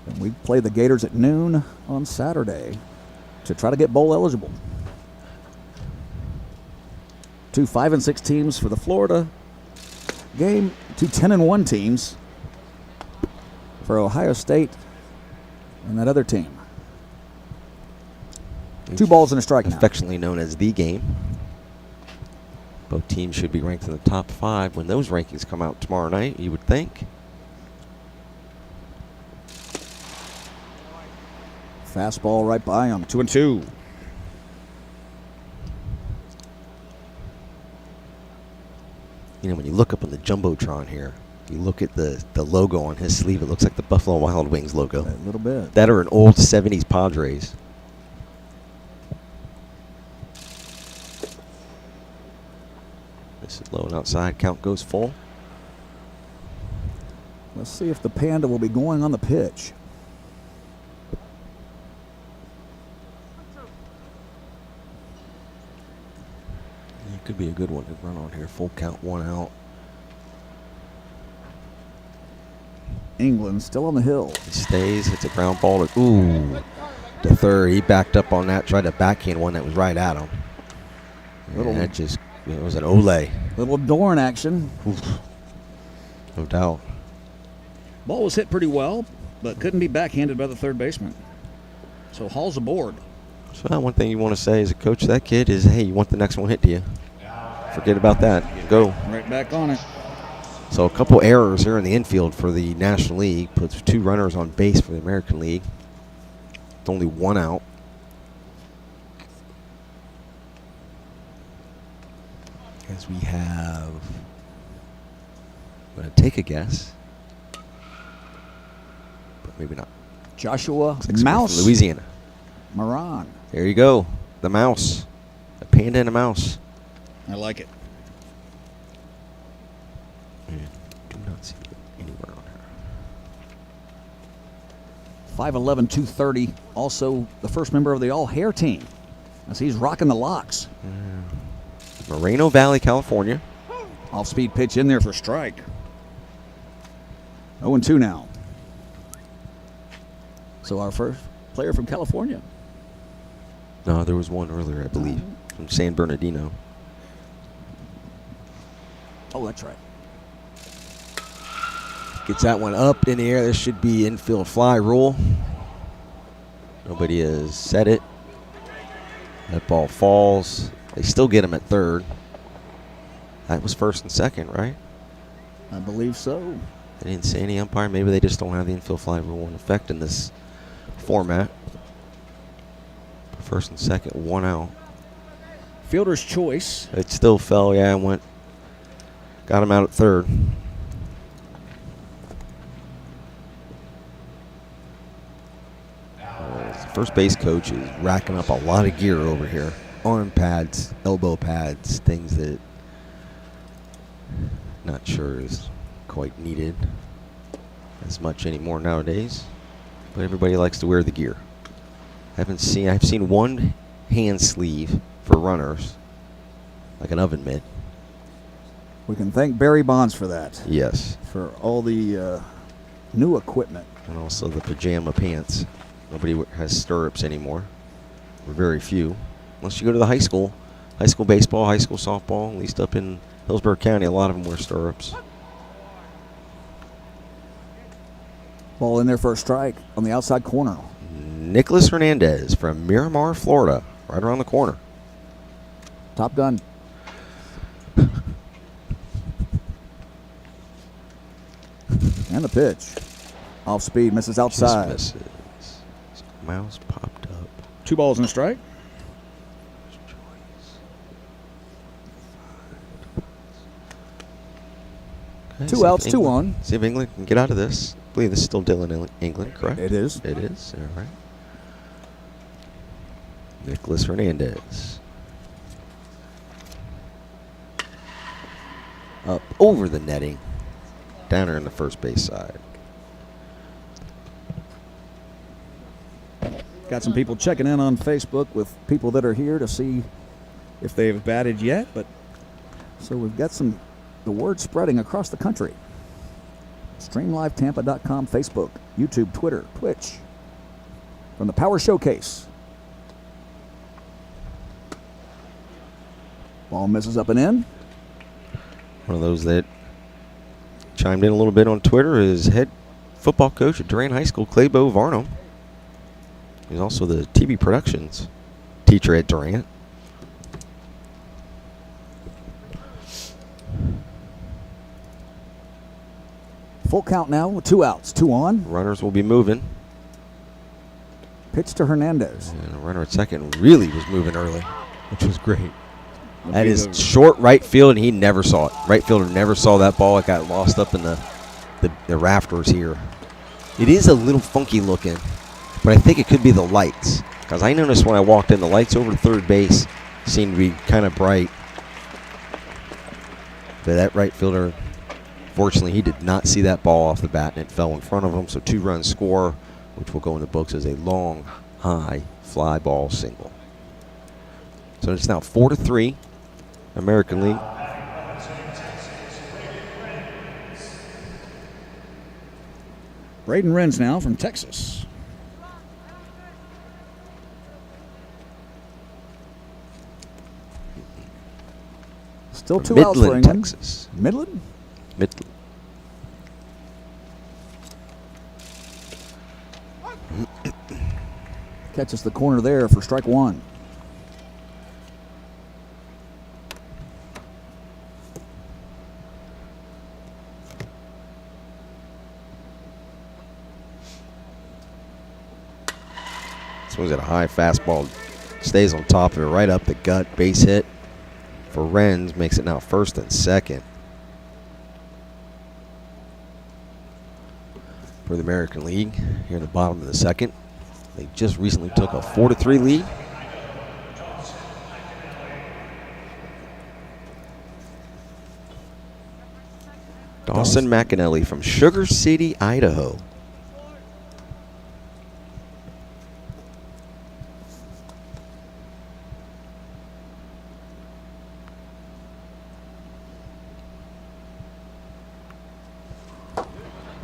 And we play the Gators at noon on Saturday to try to get bowl eligible. 2 5-6 teams for the Florida game. 2 10-1 teams for Ohio State and that other team. 2 balls and a strike now. Affectionately known as the game. Both teams should be ranked in the top 5 when those rankings come out tomorrow night, you would think. Fastball right by him. 2-2. You know, when you look up on the Jumbotron here, you look at the logo on his sleeve, it looks like the Buffalo Wild Wings logo. A little bit. That are an old 70s Padres. This is low and outside. Count goes full. Let's see if the Panda will be going on the pitch. It could be a good one to run on here. Full count, 1 out. England still on the hill. He stays. It's a ground ball to third. He backed up on that, tried to backhand one that was right at him. Little- And that just, it was an Olay. Little Dorn action. Oof. No doubt. Ball was hit pretty well, but couldn't be backhanded by the third baseman. So Hall's aboard. So one thing you want to say as a coach to that kid is, hey, you want the next one hit to you. Forget about that. Go. Right back on it. So a couple errors here in the infield for the National League. Puts 2 runners on base for the American League. With only 1 out. As we have, I'm going to take a guess, but maybe not. Joshua From Mouse Louisiana. Moran. There you go. The mouse. A panda and a mouse. I like it. Do not see it anywhere on here. 5'11", 230. Also the first member of the all-hair team, as he's rocking the locks. Moreno Valley, California. Off-speed pitch in there for strike. 0-2 now. So our first player from California. No, there was one earlier, I believe, from San Bernardino. Oh, that's right. Gets that one up in the air. This should be infield fly rule. Nobody has set it. That ball falls. They still get him at third. That was first and second, right? I believe so. They didn't say any umpire. Maybe they just don't have the infield fly rule in effect in this format. First and second, 1 out. Fielder's choice. It still fell, yeah, and got him out at third. The first base coach is racking up a lot of gear over here. Arm pads, elbow pads, things that not sure is quite needed as much anymore nowadays. But everybody likes to wear the gear. I've seen one hand sleeve for runners, like an oven mitt. We can thank Barry Bonds for that. Yes. For all the new equipment. And also the pajama pants. Nobody has stirrups anymore. Or very few. Unless you go to the high school baseball, high school softball, at least up in Hillsborough County, a lot of them wear stirrups. Ball in there for a strike on the outside corner. Nicholas Hernandez from Miramar, Florida, right around the corner. Top gun. And the pitch. Off speed, misses outside. Just misses. Mouse popped up. 2 balls and a strike. Okay, 2 outs, 2 on. See if England can get out of this. I believe this is still Dylan England, correct? It is. It is. All right. Nicholas Hernandez. Up over the netting. Downer in the first base side. Got some people checking in on Facebook with people that are here to see if they've batted yet. But so we've got the word spreading across the country. StreamLiveTampa.com, Facebook, YouTube, Twitter, Twitch. From the Power Showcase. Ball misses up and in. One of those that chimed in a little bit on Twitter is head football coach at Durant High School, Claybo Varnum. He's also the TV productions teacher at Durant. Full count now with 2 outs, 2 on. Runners will be moving. Pitch to Hernandez. And a runner at second really was moving early, which was great. That is short right field, and he never saw it. Right fielder never saw that ball. It got lost up in the rafters here. It is a little funky looking, but I think it could be the lights. Because I noticed when I walked in, the lights over to third base seemed to be kind of bright. But that right fielder, fortunately, he did not see that ball off the bat, and it fell in front of him. So 2-run score, which will go in the books as a long, high fly ball single. So it's now 4-3, American League. Braden Renz now from Texas. Still 2 outs for Midland, England. Texas. Midland? Midland. Catches the corner there for strike one. Swings at a high fastball, stays on top of it, right up the gut, base hit for Renz, makes it now first and second. For the American League, here in the bottom of the second. They just recently took a 4-3 lead. Dawson McAnally from Sugar City, Idaho.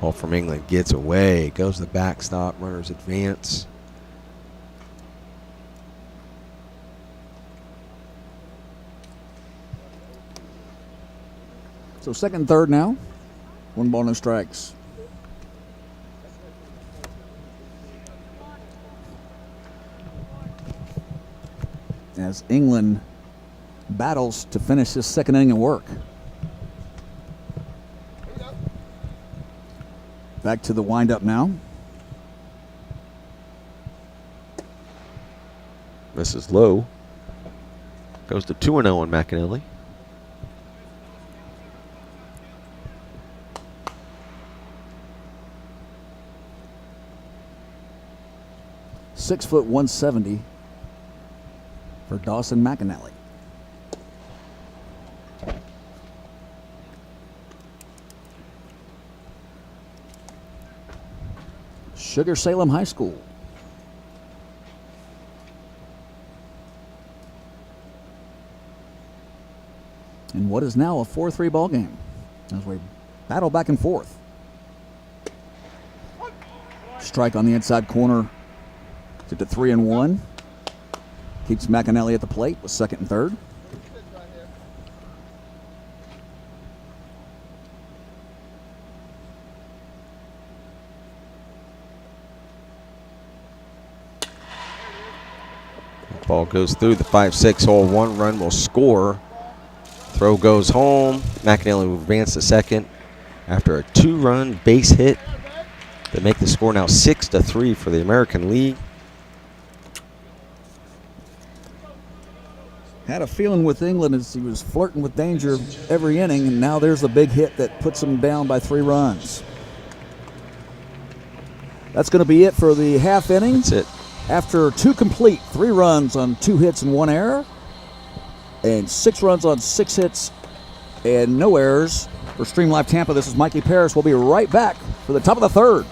Ball from England gets away, goes to the backstop, runners advance. So second and third now. 1 ball, no strikes. As England battles to finish this second inning of work. Back to the windup now. This is low. Goes to 2-0 on McAnally. Six foot 170 for Dawson McAnally. Sugar Salem High School. In what is now a 4-3 ball game as we battle back and forth. Strike on the inside corner to 3-1. Keeps McAnally at the plate with second and third. Ball goes through the 5-6 hole. 1 run will score. Throw goes home. McAnally will advance to second after a 2-run base hit to make the score now 6-3 for the American League. Had a feeling with England as he was flirting with danger every inning, and now there's the big hit that puts him down by 3 runs. That's going to be it for the half inning. That's it. After 2 complete, 3 runs on 2 hits and 1 error, and 6 runs on 6 hits and no errors for Stream Live Tampa. This is Mikey Paris. We'll be right back for the top of the third.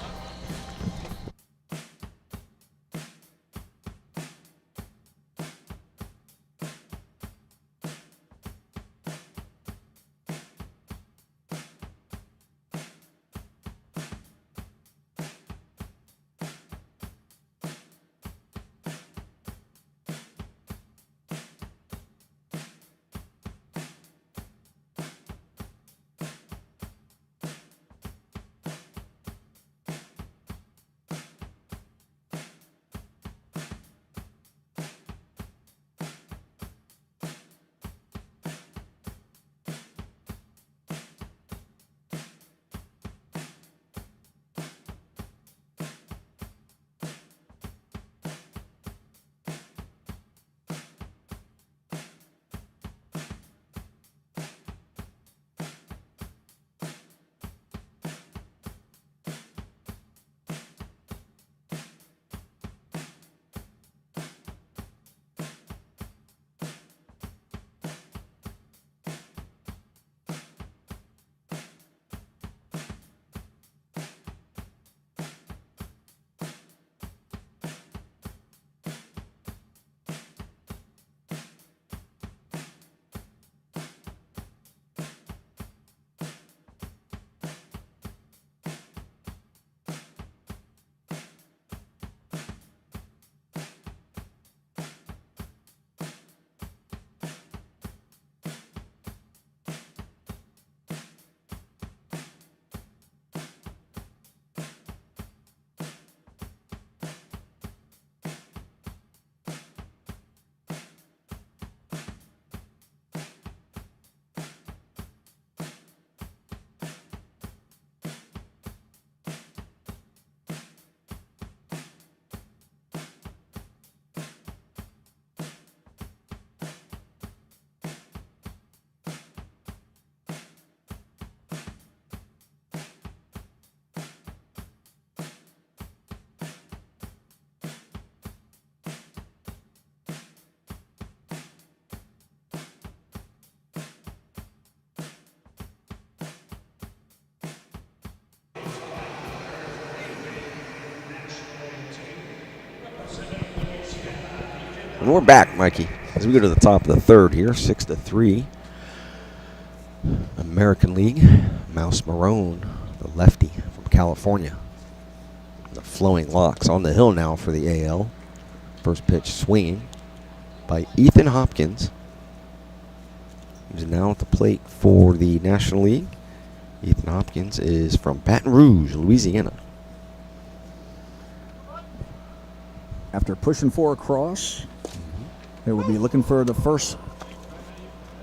And we're back, Mikey, as we go to the top of the third here, 6-3. American League, Mouse Marone, the lefty from California. The flowing locks on the hill now for the AL. First pitch swinging by Ethan Hopkins. He's now at the plate for the National League. Ethan Hopkins is from Baton Rouge, Louisiana. After pushing for a cross, they will be looking for the first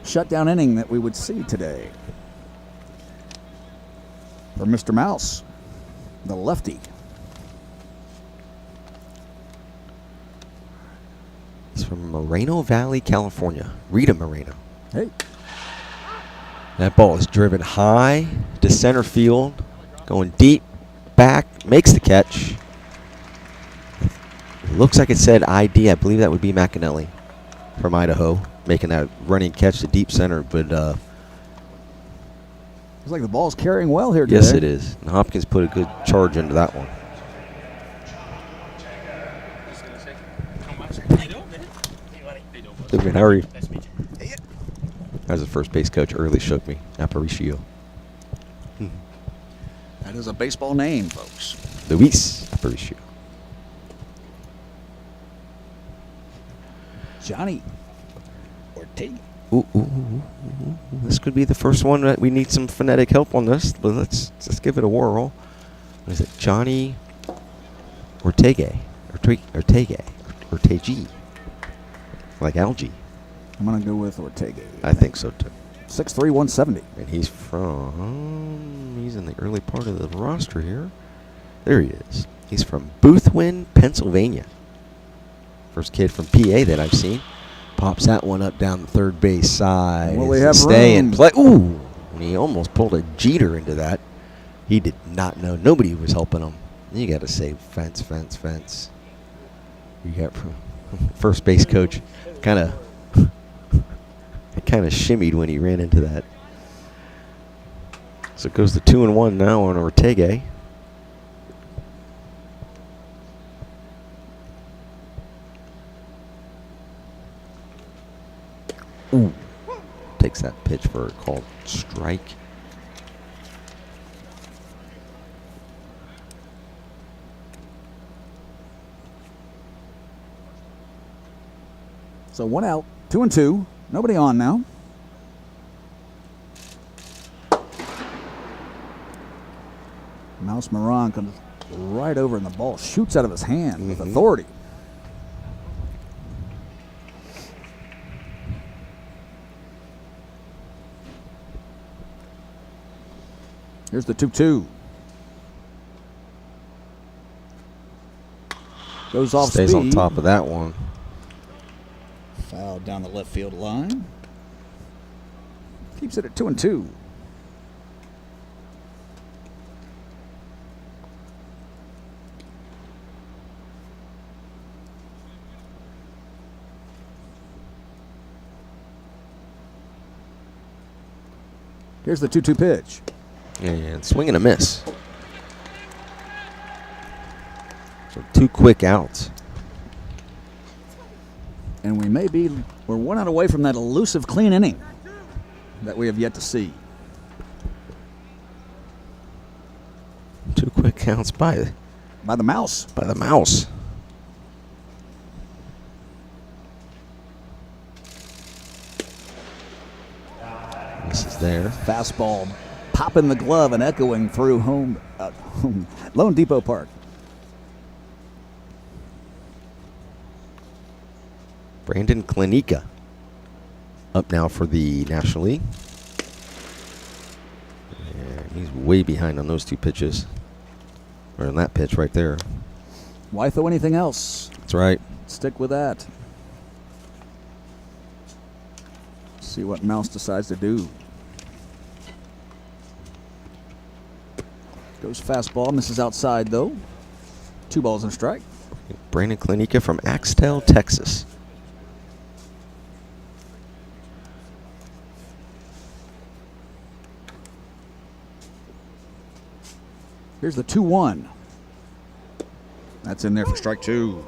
shutdown inning that we would see today. For Mr. Mouse, the lefty. He's from Moreno Valley, California. Rita Moreno. Hey. That ball is driven high to center field, going deep, back, makes the catch. Looks like it said ID. I believe that would be McAnally from Idaho, making that running catch to deep center. But Looks like the ball's carrying well here today. yes, it is. And Hopkins put a good charge into that one. How are you? As the first base coach, early shook me. Aparicio. That is a baseball name, folks. Luis Aparicio. Johnny Ortega. This could be the first one that we need some phonetic help on this, but let's give it a whirl. What is it? Johnny Ortega. Ortega. Like algae. I'm going to go with Ortega. I think so too. 6'3", 170. And he's in the early part of the roster here. There he is. He's from Boothwyn, Pennsylvania. First kid from PA that I've seen. Pops that one up down the third base side. Will they have stay room? and play? Ooh! And he almost pulled a Jeter into that. He did not know. Nobody was helping him. You got to say fence. You got first base coach kind of shimmied when he ran into that. So it goes to 2-1 now on Ortega. Ooh. Takes that pitch for a called strike. So 1 out, 2-2. Nobody on now. Mouse Moran comes right over and the ball shoots out of his hand with authority. Here's the 2-2. Goes off Stays speed. on top of that one. Foul down the left field line. Keeps it at 2-2. Here's the 2-2 pitch. And swing and a miss. So 2 quick outs. And we're 1 out away from that elusive clean inning that we have yet to see. 2 quick counts by the Mouse. This is there. Fastball popping the glove and echoing through home LoanDepot Park. Brandon Klinika up now for the National League. And he's way behind on those 2 pitches. Or on that pitch right there. Why throw anything else? That's right. Stick with that. See what Mouse decides to do. Goes fastball, misses outside though. 2 balls and a strike. Brandon Klinika from Axtell, Texas. Here's the 2-1. That's in there for strike 2.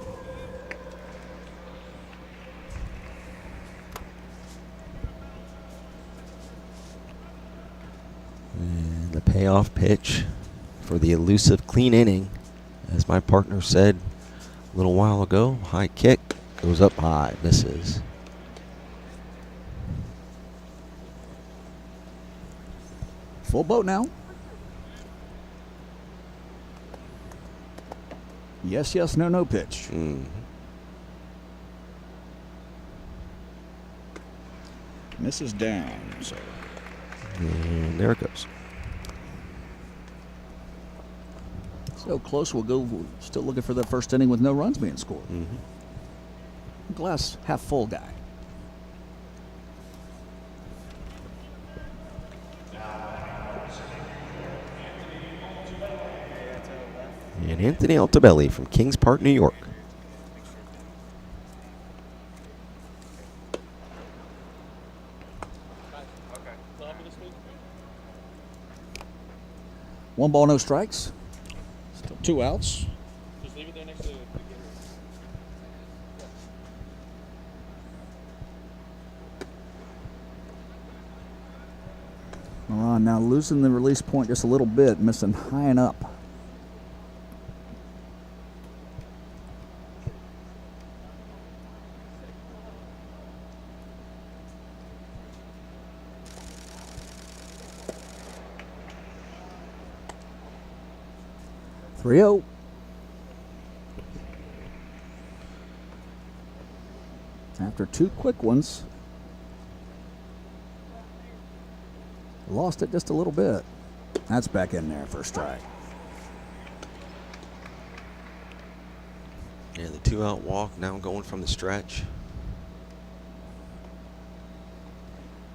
And the payoff pitch for the elusive clean inning. As my partner said a little while ago, high kick goes up high, misses. Full boat now. Yes, yes, no, no pitch. Misses down. So. And there it goes. So close, we'll go. Still looking for the first inning with no runs being scored. Glass half full guy. And Anthony Altobelli from Kings Park, New York. One ball, no strikes. Still 2 outs. Just leave it there next to the Moran now losing the release point just a little bit, missing high and up. Rio. After 2 quick ones. Lost it just a little bit. That's back in there for a strike. Yeah, the 2-out walk now going from the stretch.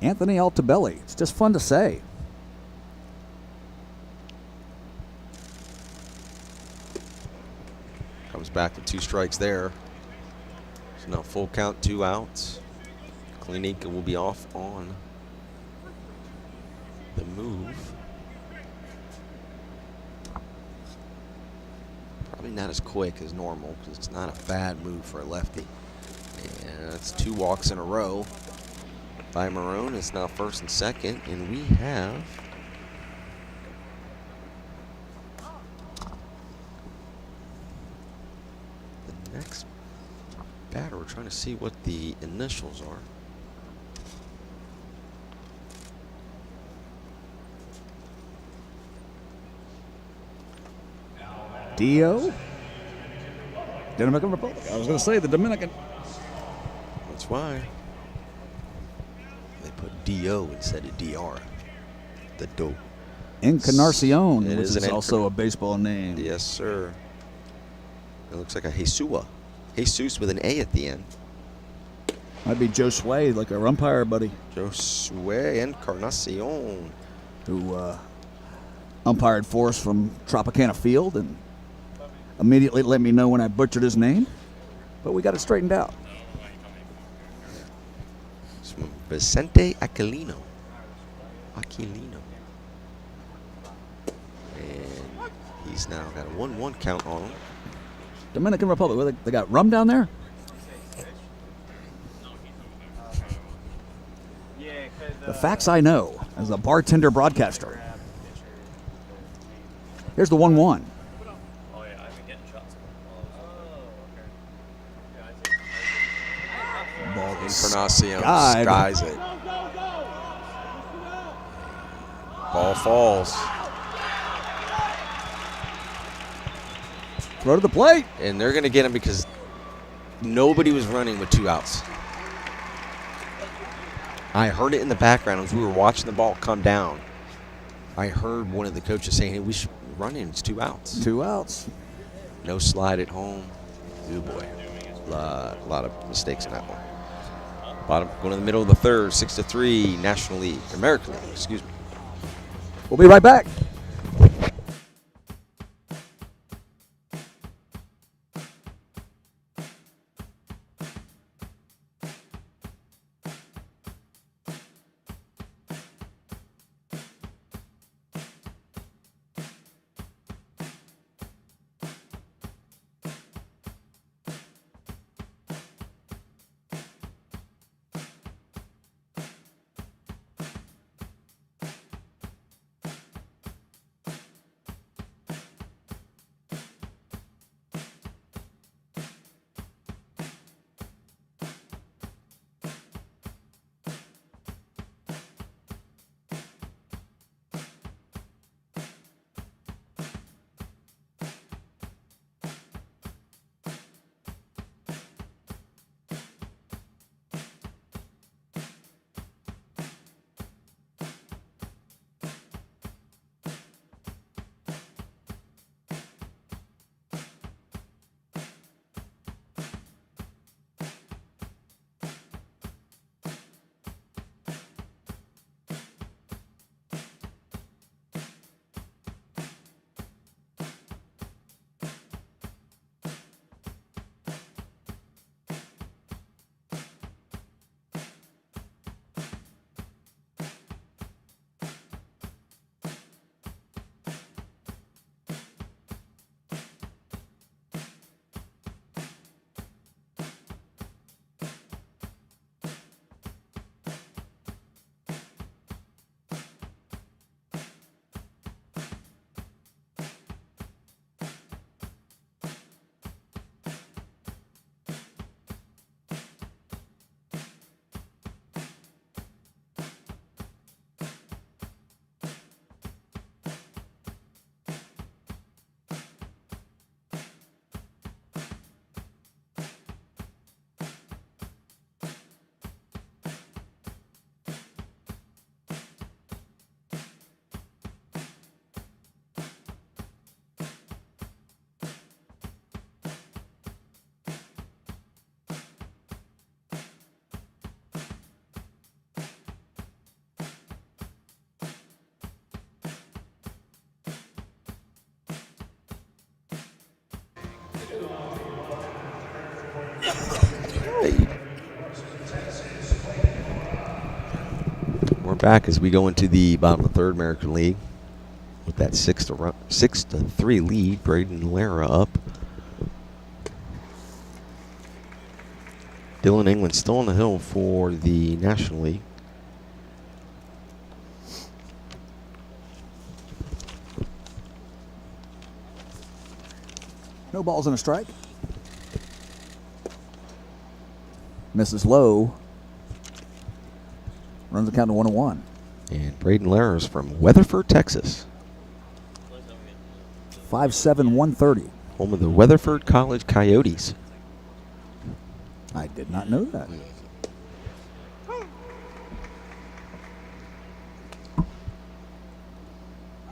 Anthony Altobelli. It's just fun to say. Comes back to 2 strikes there. So now full count, 2 outs. Klinika will be off on the move. Probably not as quick as normal because it's not a bad move for a lefty. And that's 2 walks in a row by Marone. It's now first and second, and we have the next batter. We're trying to see what the initials are. Dio. Dominican Republic. I was going to say the Dominican. That's why they put D-O instead of D-R. The dope. Encarnacion, It which is is an also a baseball name. Yes, sir. It looks like a Jesua. Jesus with an A at the end. Might be Joe Sway, like our umpire buddy, Josue Encarnacion. who umpired for us from Tropicana Field and immediately let me know when I butchered his name. But we got it straightened out. It's from Vicente Aquilino. And he's now got a 1-1 count on him. Dominican Republic, where they got rum down there? The facts I know as a bartender broadcaster. Here's the 1-1. Oh yeah, I've been getting shots. Ball Encarnacion skied. skies it. Ball falls. Throw to the plate. And they're going to get him because nobody was running with 2 outs. I heard it in the background as we were watching the ball come down. I heard one of the coaches saying, hey, we should run in. It's 2 outs. 2 outs. No slide at home. Oh, boy. A lot of mistakes in that one. Bottom, going in the middle of the third, 6-3, National League. American League, excuse me. We'll be right back. back as we go into the bottom of the third American League with that 6-3 lead. Braden Lara up. Dylan England still on the hill for the National League. No balls and a strike. Misses low. Runs the count to 1-1. And Braden Lara is from Weatherford, Texas. 5'7", 130. Home of the Weatherford College Coyotes. I did not know that.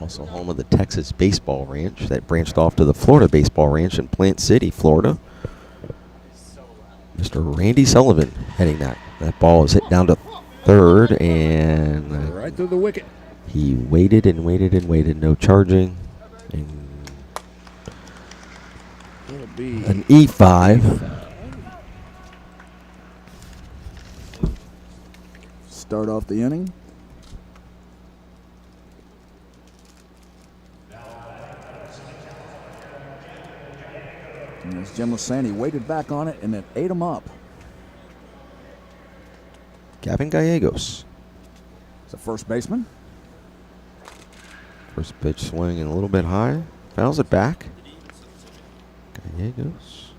Also home of the Texas Baseball Ranch that branched off to the Florida Baseball Ranch in Plant City, Florida. Mr. Randy Sullivan heading that. That ball is hit down to third, and Right through the wicket. he waited and waited and waited. No charging. And It'll be an E5. start off the inning. And as Jim was saying, he waited back on it and it ate him up. Gavin Gallegos. It's a first baseman. First pitch swing and a little bit high. Fouls it back. Gallegos.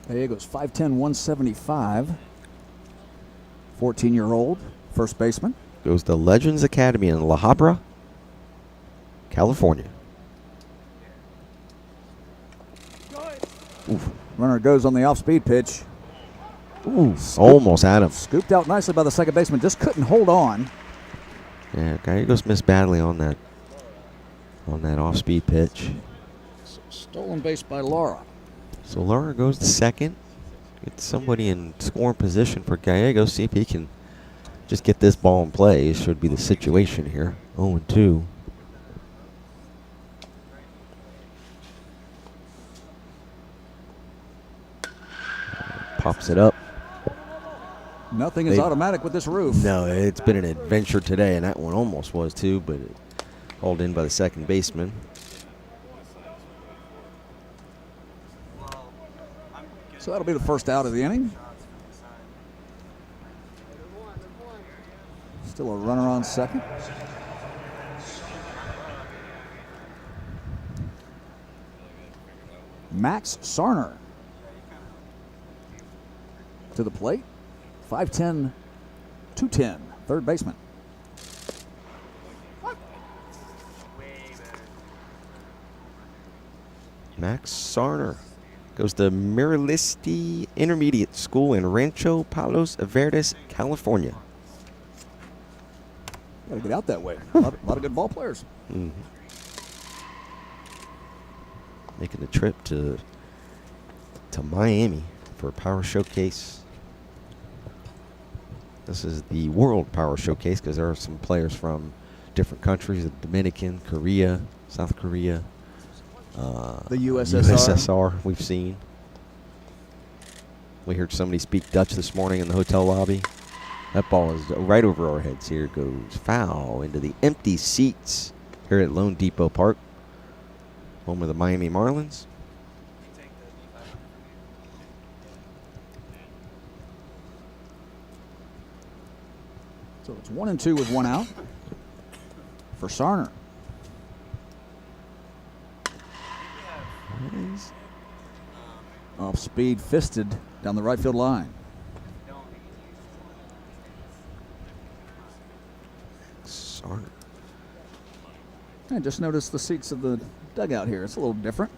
Gallegos 5'10", 175. 14-year-old first baseman. Goes to Legends Academy in La Habra, California. Oof. Runner goes on the off-speed pitch. Ooh, almost had him. Scooped out nicely by the second baseman. Just couldn't hold on. Yeah, Gallegos missed badly on that off-speed pitch. Stolen base by Laura. So Lara goes to second. Get somebody in scoring position for Gallegos. See if he can just get this ball in play. Should be the situation here. 0-2. Pops it up. Nothing is automatic with this roof. No, it's been an adventure today, and that one almost was too, but it hauled in by the second baseman. So that'll be the first out of the inning. Still a runner on second. Max Sarner to the plate. 5'10", 210, third baseman. Max Sarner goes to Miralisti Intermediate School in Rancho Palos Verdes, California. Got to get out that way. A lot of good ball players. Mm-hmm. Making the trip to Miami for a Power Showcase. This is the World Power Showcase because there are some players from different countries: the Dominican, Korea, South Korea, the USSR. We've seen. We heard somebody speak Dutch this morning in the hotel lobby. That ball is right over our heads. Here goes foul into the empty seats here at LoanDepot Park, home of the Miami Marlins. So it's 1-2 with one out for Sarner. Off speed, fisted down the right field line. Sarner. And just notice the seats of the dugout here. It's a little different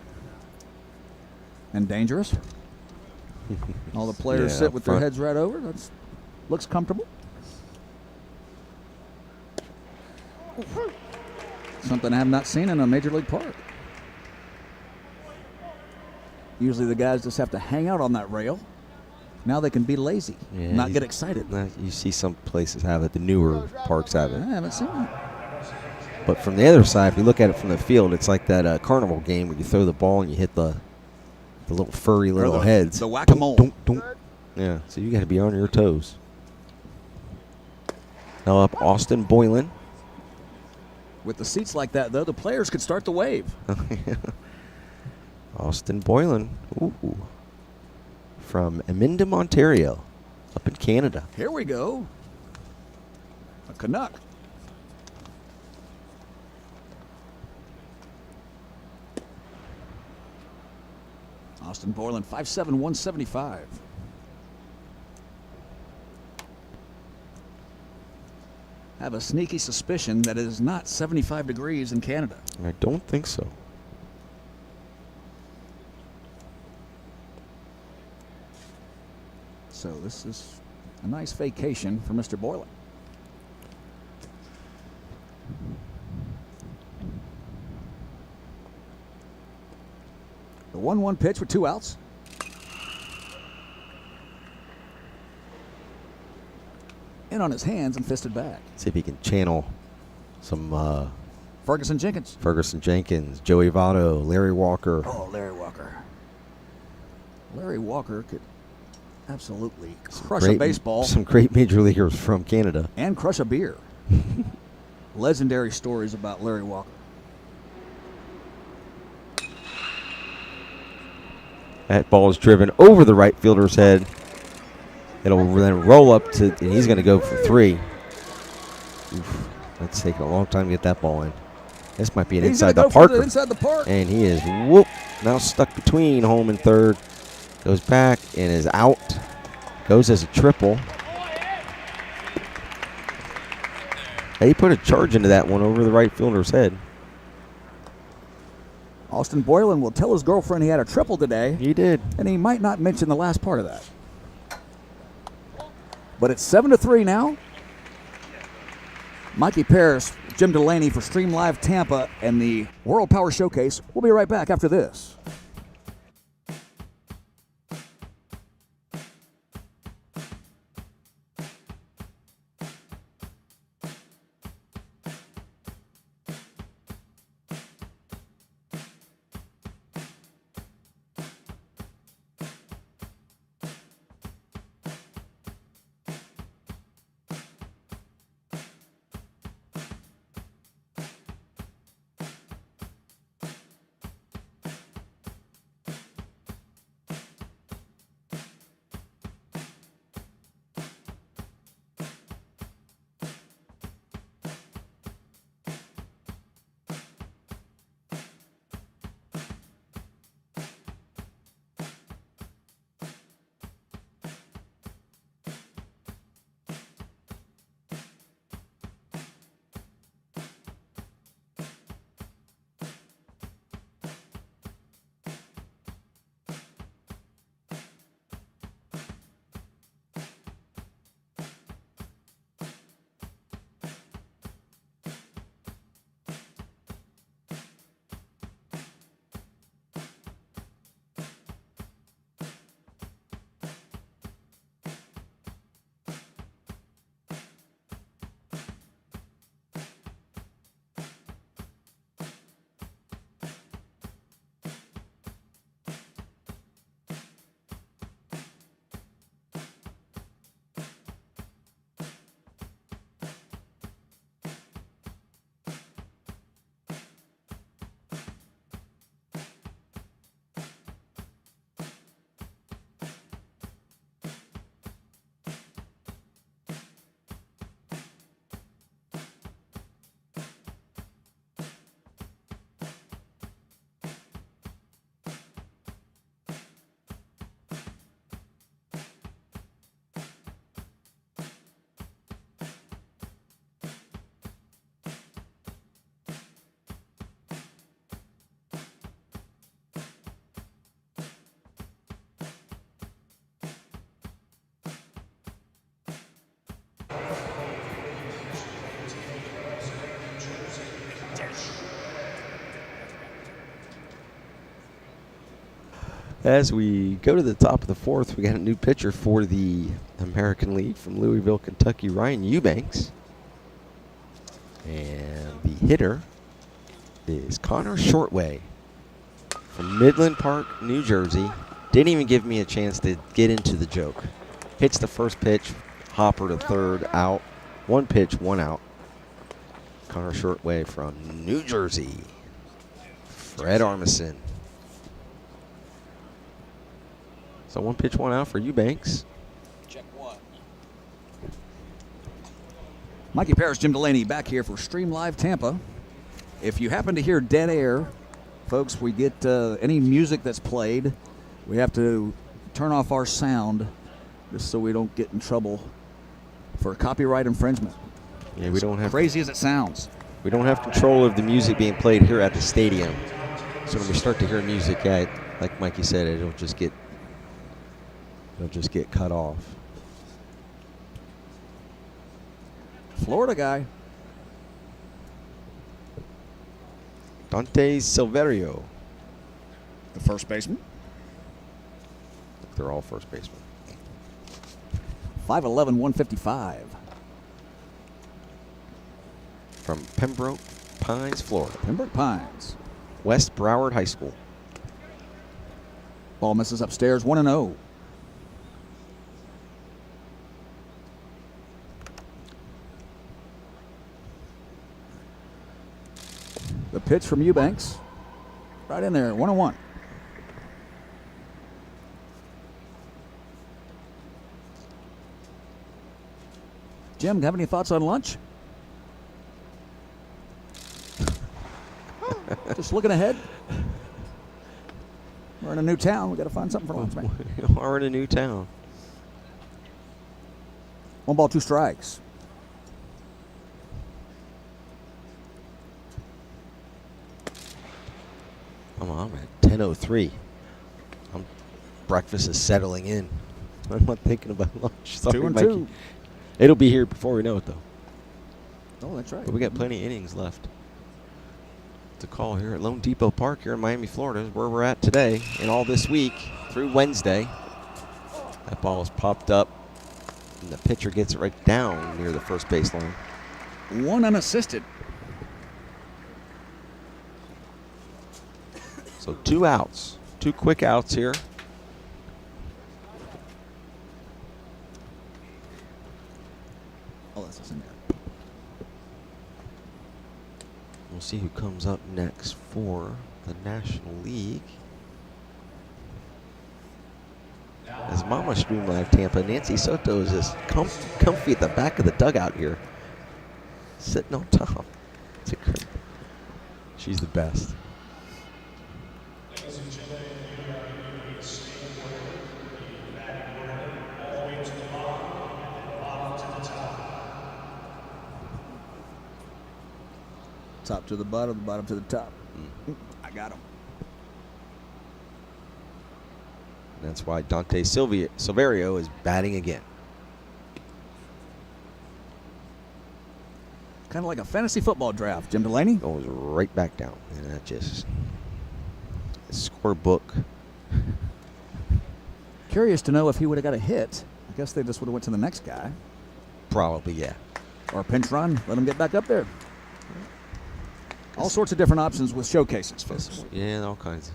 and dangerous. All the players sit with their heads right over. That looks comfortable. Something I have not seen in a major league park. Usually the guys just have to hang out on that rail. Now they can be lazy, not get excited. You see some places have it. The newer parks have it. I haven't seen it. But from the other side, if you look at it from the field, it's like that carnival game where you throw the ball and you hit the little furry little heads. The whack-a-mole. Dunk, dunk, dunk. Yeah, so you got to be on your toes. Now up Austin Boylan. With the seats like that, though, the players could start the wave. Austin Boylan, ooh, from Emindom, Ontario, up in Canada. Here we go. A Canuck. Austin Boylan, 5'7", 175. Have a sneaky suspicion that it is not 75 degrees in Canada. I don't think so. So this is a nice vacation for Mr. Boylan. The 1-1 pitch with 2 outs. In on his hands and fisted back. See if he can channel some Ferguson Jenkins. Ferguson Jenkins, Joey Votto, Larry Walker. Oh, Larry Walker. Larry Walker could absolutely crush a baseball. Some great major leaguers from Canada. And crush a beer. Legendary stories about Larry Walker. That ball is driven over the right fielder's head. It'll then roll up to, and he's going to go for 3. Oof, that's taking a long time to get that ball in. This might be an inside the park. Inside the park. And he is, whoop, now stuck between home and third. Goes back and is out. Goes as a triple. He put a charge into that one over the right fielder's head. Austin Boylan will tell his girlfriend he had a triple today. He did. And he might not mention the last part of that. But it's 7-3 now. Mikey Paris, Jim Delaney for Stream Live Tampa and the World Power Showcase. We'll be right back after this. As we go to the top of the 4th, we got a new pitcher for the American League from Louisville, Kentucky, Ryan Eubanks. And the hitter is Connor Shortway from Midland Park, New Jersey. Didn't even give me a chance to get into the joke. Hits the first pitch, hopper to third, out. 1 pitch, 1 out. Connor Shortway from New Jersey. Fred Armisen. So 1 pitch, 1 out for Eubanks. Check one. Mikey Parrish, Jim Delaney back here for Stream Live Tampa. If you happen to hear dead air, folks, we get any music that's played, we have to turn off our sound just so we don't get in trouble for copyright infringement. Yeah, we don't have crazy as it sounds. We don't have control of the music being played here at the stadium. So when we start to hear music, yeah, like Mikey said, it'll just get cut off. Florida guy. Dante Silverio. The first baseman. They're all first basemen. 5'11", 155. From Pembroke Pines, Florida. Pembroke Pines. West Broward High School. Ball misses upstairs, 1-0. The pitch from Eubanks. Right in there, 1-1. Jim, have any thoughts on lunch? Just looking ahead. We're in a new town. We got to find something for lunch, man. We're in a new town. 1 ball, 2 strikes. I'm at 10:03. Breakfast is settling in. I'm not thinking about lunch. Sorry, 2-2. Mikey. It'll be here before we know it, though. Oh, that's right. But we got plenty of innings left to call here at LoanDepot Park here in Miami, Florida, is where we're at today and all this week through Wednesday. That ball is popped up, and the pitcher gets it right down near the first baseline. 1 unassisted. So 2 outs, 2 quick outs here. Oh, that's in there. We'll see who comes up next for the National League. As Mama Stream Live Tampa, Nancy Soto is just comfy at the back of the dugout here, sitting on top. She's the best. Top to the bottom to the top. I got him. That's why Dante Silverio is batting again. Kind of like a fantasy football draft, Jim Delaney. Goes right back down. And that just scorebook. Curious to know if he would have got a hit. I guess they just would have went to the next guy. Probably, yeah. Or a pinch run. Let him get back up there. All sorts of different options with showcases, folks. Yeah, all kinds.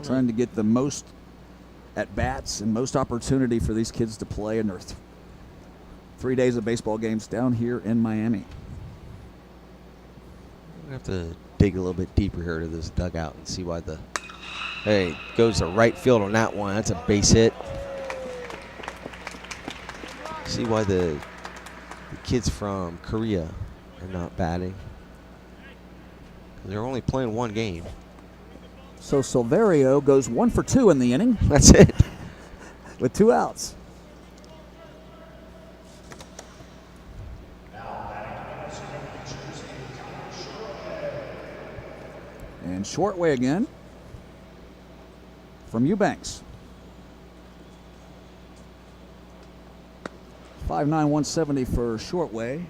Trying to get the most at-bats and most opportunity for these kids to play in their 3 days of baseball games down here in Miami. We have to dig a little bit deeper here to this dugout and see why hey, goes to right field on that one. That's a base hit. See why the kids from Korea are not batting. They're only playing 1 game. So Silverio goes 1 for 2 in the inning. That's it. With 2 outs. And Shortway again from Eubanks. 5'9", 170 for Shortway,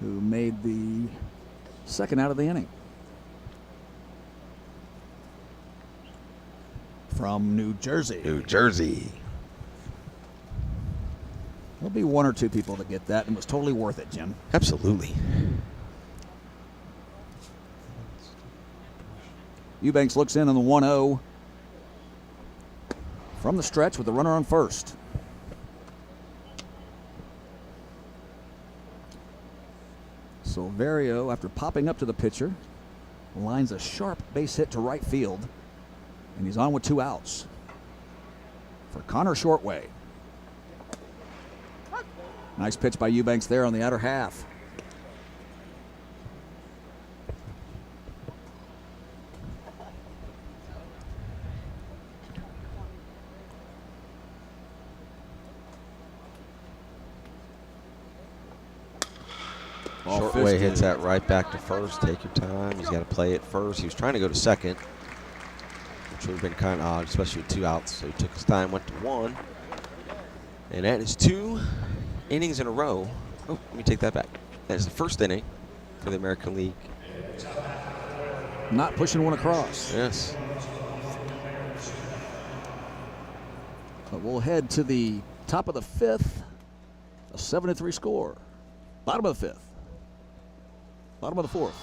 who made the second out of the inning. From New Jersey. New Jersey. There'll be 1 or 2 people that get that, and it was totally worth it, Jim. Absolutely. Eubanks looks in on the 1-0 from the stretch with the runner on first. Silverio, after popping up to the pitcher, lines a sharp base hit to right field, and he's on with 2 outs for Connor Shortway. Nice pitch by Eubanks there on the outer half. Shortway hits that right back to first. Take your time. He's got to play it first. He was trying to go to second, which would have been kind of odd, especially with 2 outs. So he took his time, went to 1. And that is 2 innings in a row. Oh, let me take that back. That is the first inning for the American League. Not pushing one across. Yes. But we'll head to the top of the 5th. A 7-3 score. Bottom of the 5th. Bottom of the 4th.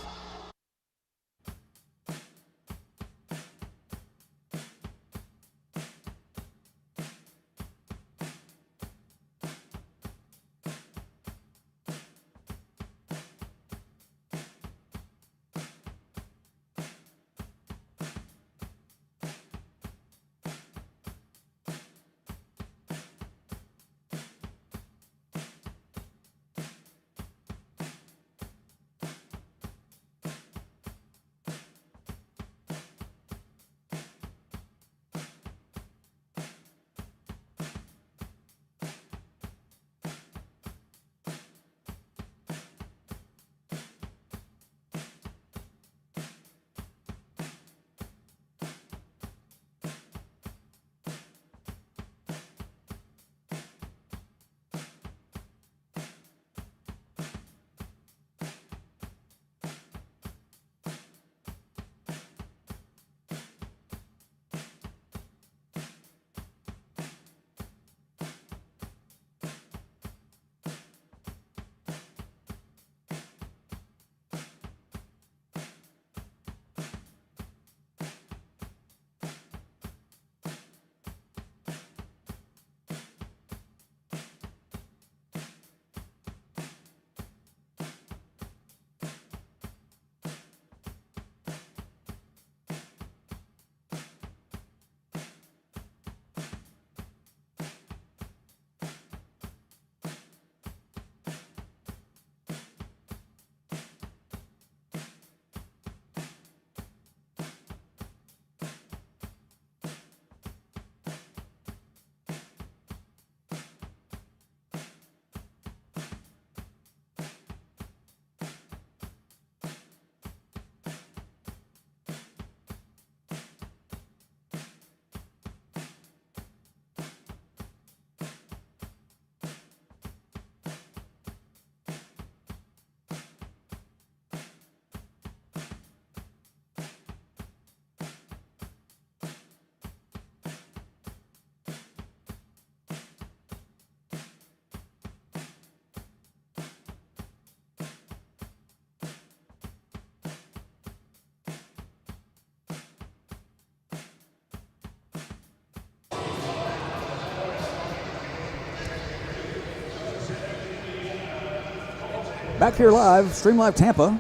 Back here live, Stream Live Tampa.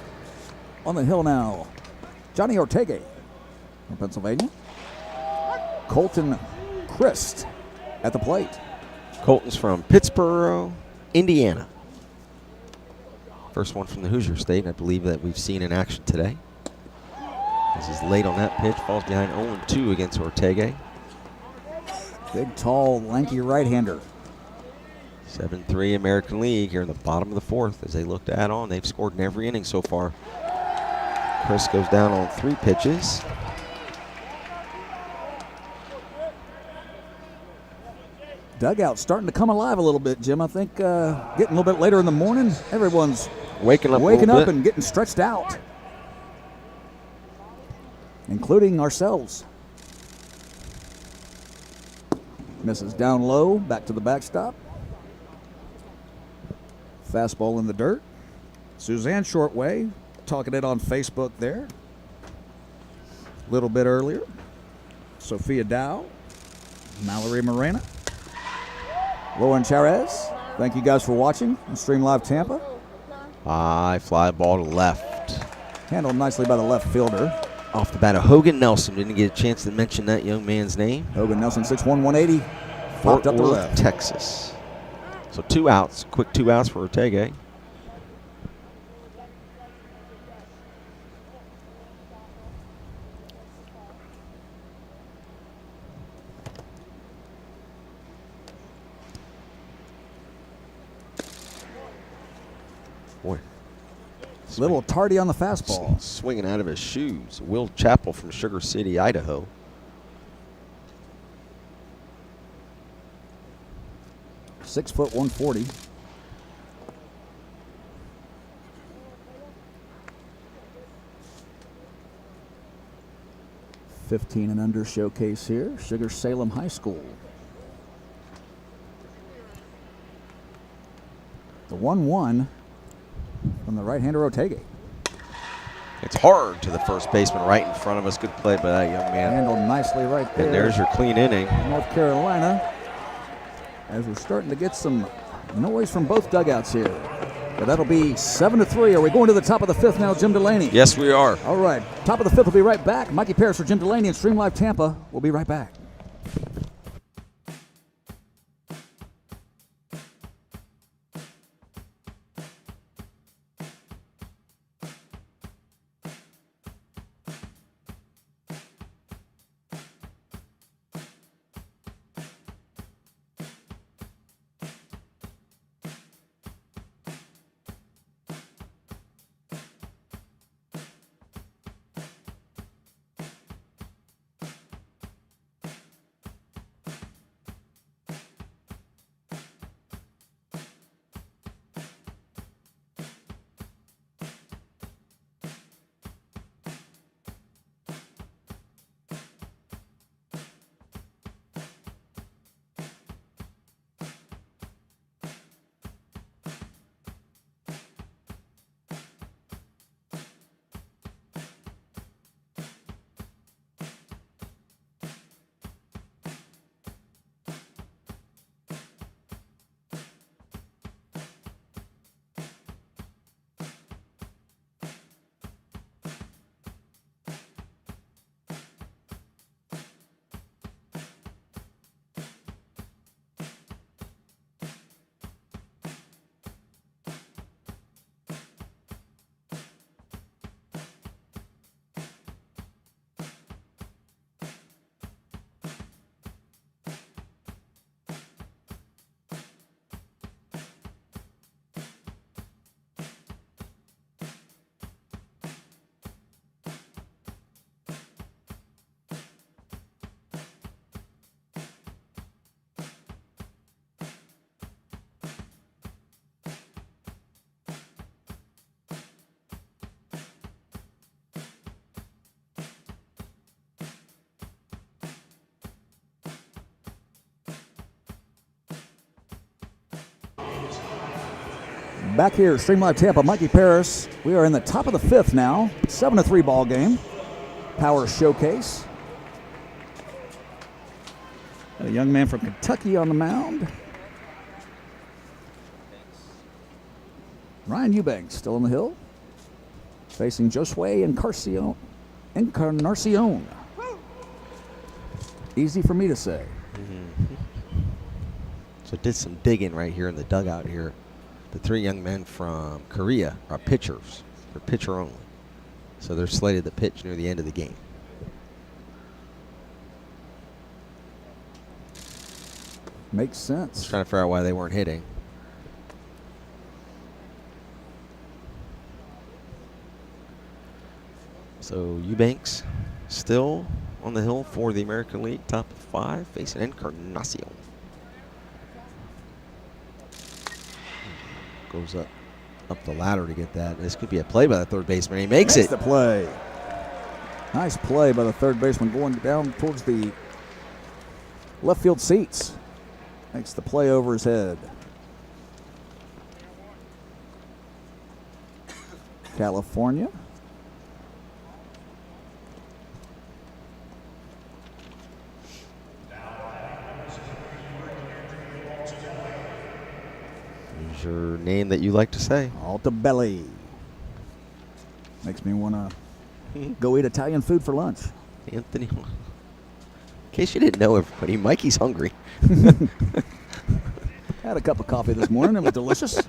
On the hill now, Johnny Ortega from Pennsylvania. Colton Christ at the plate. Colton's from Pittsburgh, Indiana. First one from the Hoosier State, I believe, that we've seen in action today. As he's late on that pitch, falls behind 0-2 against Ortega. Big, tall, lanky right-hander. 7-3 American League here in the bottom of the 4th as they look to add on. They've scored in every inning so far. Chris goes down on 3 pitches. Dugout starting to come alive a little bit, Jim. I think getting a little bit later in the morning, everyone's waking up and getting stretched out, including ourselves. Misses down low, back to the backstop. Fastball in the dirt. Suzanne Shortway talking it on Facebook there. A little bit earlier. Sophia Dow. Mallory Morena. Lauren Charez. Thank you guys for watching on Stream Live Tampa. High fly ball to left. Handled nicely by the left fielder. Off the bat of Hogan Nelson. Didn't get a chance to mention that young man's name. Hogan Nelson, 6'1", 180. Fort Popped up to Worth, left. Texas. So 2 outs. Quick 2 outs for Ortega. Boy. Little tardy on the fastball. Swinging out of his shoes. Will Chappell from Sugar City, Idaho. Six foot 140. $15 and under showcase here. Sugar Salem High School. The 1-1 from the right-hander Ortega. It's hard to the first baseman right in front of us. Good play by that young man. Handled nicely right there. And there's your clean inning. North Carolina. As we're starting to get some noise from both dugouts here. But that'll be 7-3. Are we going to the top of the fifth now, Jim Delaney? Yes, we are. All right. Top of the fifth will be right back. Mikey Paris for Jim Delaney and Stream Live Tampa. We'll be right back. Back here, Stream Live Tampa, Mikey Paris. We are in the top of the fifth now. 7-3 ball game. Power Showcase. A young man from Kentucky on the mound. Ryan Eubanks still on the hill. Facing Josue Encarnacion. Easy for me to say. So did some digging right here in the dugout here. The 3 young men from Korea are pitchers. They're pitcher only. So they're slated to pitch near the end of the game. Makes sense. Just trying to figure out why they weren't hitting. So Eubanks still on the hill for the American League, top of 5, facing Encarnacion. Goes up the ladder to get that. This could be a play by the third baseman. He makes it. The play. Nice play by the third baseman going down towards the left field seats. Makes the play over his head. California. Here's your name that you like to say. Altabelli. Makes me want to go eat Italian food for lunch. Anthony. In case you didn't know, everybody, Mikey's hungry. Had a cup of coffee this morning. It was delicious.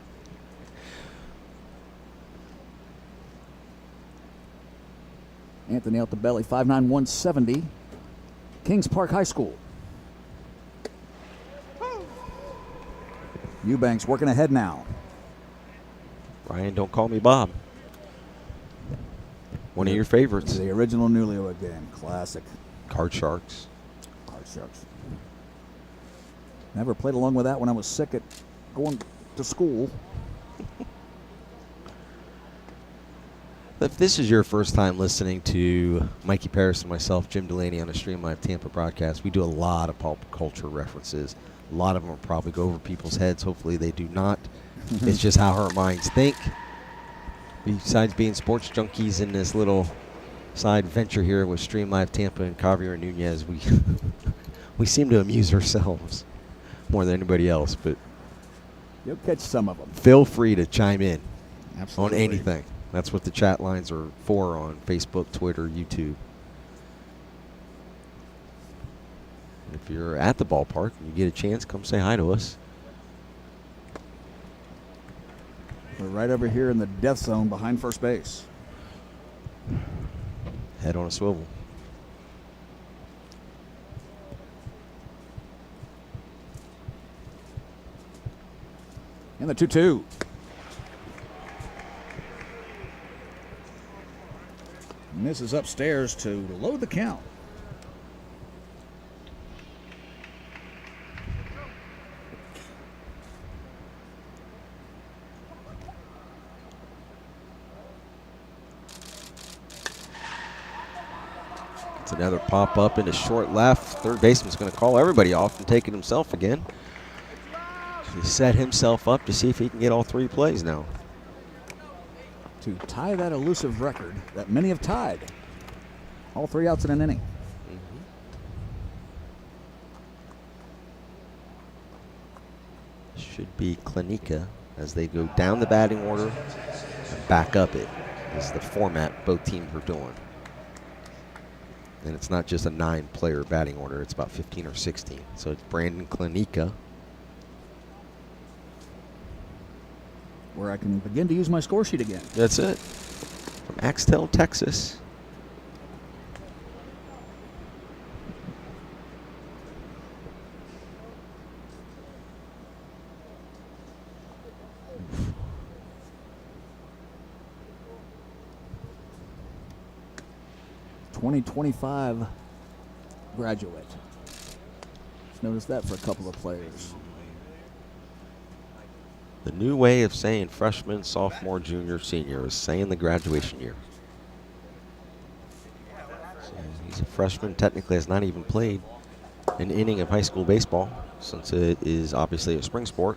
Anthony Altabelli, 5'9", 170. Kings Park High School. Eubanks working ahead now. Ryan, don't call me Bob. One of your favorites. The original Newlywed Game. Classic. Card Sharks. Card Sharks. Never played along with that when I was sick at going to school. If this is your first time listening to Mikey Paris and myself, Jim Delaney, on a Stream Live Tampa broadcast, we do a lot of pop culture references. A lot of them will probably go over people's heads. Hopefully they do not. It's just how our minds think. Besides being sports junkies in this little side venture here with Stream Live Tampa and Javier Nunez, we seem to amuse ourselves more than anybody else. But you'll catch some of them. Feel free to chime in. Absolutely. On anything. That's what the chat lines are for on Facebook, Twitter, YouTube. If you're at the ballpark and you get a chance, come say hi to us. We're right over here in the death zone behind first base. Head on a swivel. And the 2-2. Misses upstairs to load the count. It's another pop up into short left. Third baseman's going to call everybody off and take it himself again. He set himself up to see if he can get all three plays now. To tie that elusive record that many have tied. All three outs in an inning. Should be Klinika as they go down the batting order and back up it. This is the format both teams are doing. And it's not just a 9-player batting order, it's about 15 or 16. So it's Brandon Klinika. Where I can begin to use my score sheet again. That's it. From Axtell, Texas. .2025 graduate. Just noticed that for a couple of players. The new way of saying freshman, sophomore, junior, senior is saying the graduation year. So he's a freshman, technically has not even played an inning of high school baseball since it is obviously a spring sport.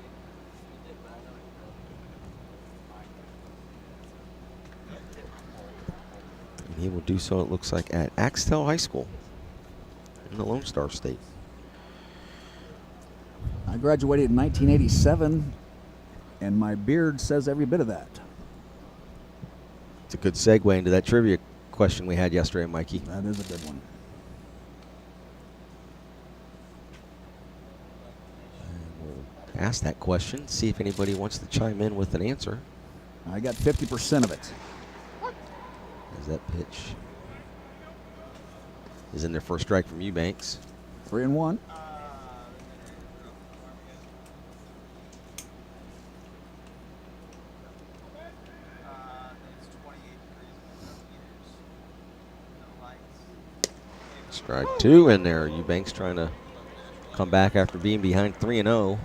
And he will do so, it looks like, at Axtell High School in the Lone Star State. I graduated in 1987. And my beard says every bit of that. It's a good segue into that trivia question we had yesterday, Mikey. That is a good one. We'll ask that question, see if anybody wants to chime in with an answer. I got 50% of it. As that pitch is in there for a strike from Eubanks. 3-1. Strike two in there. Eubanks trying to come back after being behind 3-0.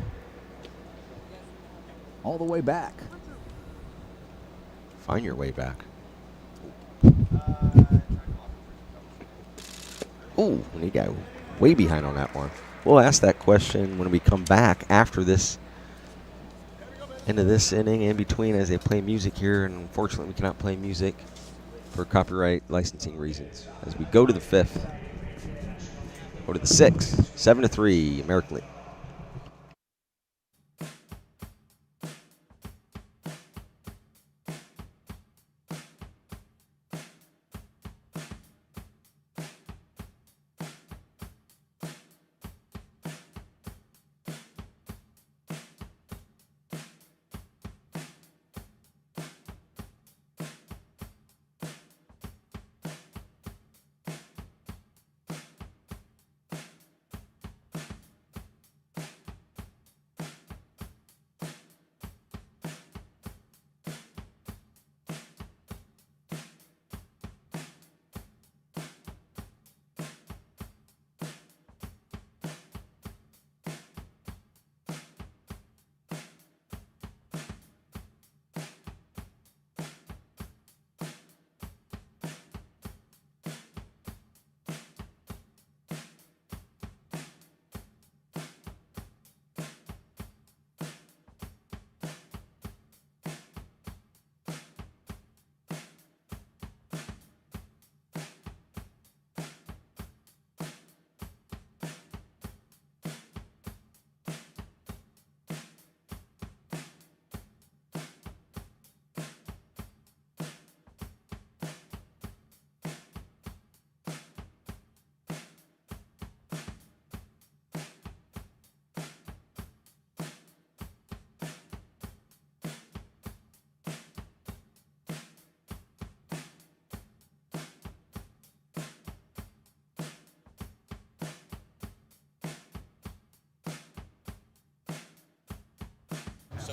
All the way back. Find your way back. Oh, and he got way behind on that one. We'll ask that question when we come back after this, into this inning, in between as they play music here. And unfortunately, we cannot play music for copyright licensing reasons. As we go to the fifth, go to the sixth, 7-3, American League.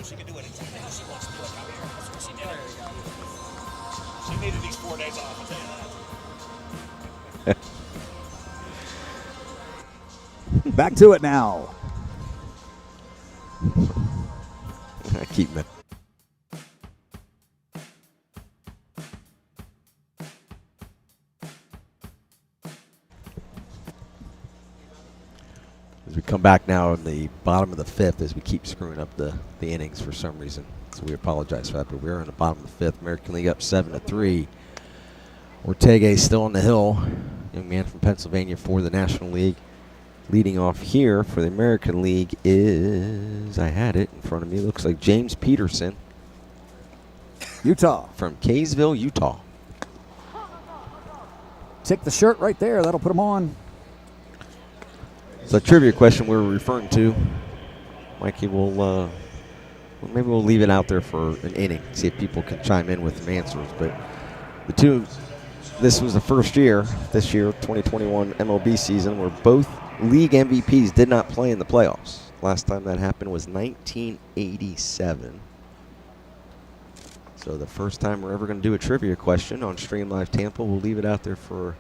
she can do anything. Now she wants to do it out here. That's what she did. She needed these 4 days off, I'll tell you that. Back to it now. I keep it. As we come back now in the bottom of the 5th, as we keep screwing up the innings for some reason. So we apologize for that, but we're in the bottom of the 5th. American League up 7-3. Ortega still on the hill. Young man from Pennsylvania for the National League. Leading off here for the American League is, I had it in front of me, looks like James Peterson. Utah. From Kaysville, Utah. Take the shirt right there. That'll put him on. So, trivia question we were referring to. Mikey, maybe we'll leave it out there for an inning, see if people can chime in with some answers. But this was the first year, this year, 2021 MLB season, where both league MVPs did not play in the playoffs. Last time that happened was 1987. So the first time we're ever going to do a trivia question on Stream Live Tampa, we'll leave it out there for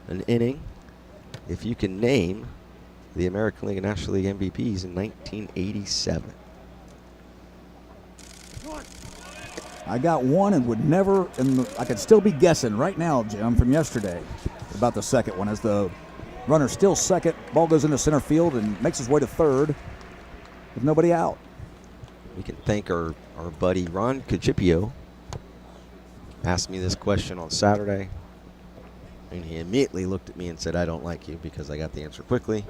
an inning. If you can name the American League and National League MVPs in 1987. I got one and would never, and I could still be guessing right now, Jim, from yesterday about the second one. As the runner still second, ball goes into center field and makes his way to third with nobody out. We can thank our buddy Ron Cachipio. Asked me this question on Saturday, and he immediately looked at me and said, I don't like you, because I got the answer quickly.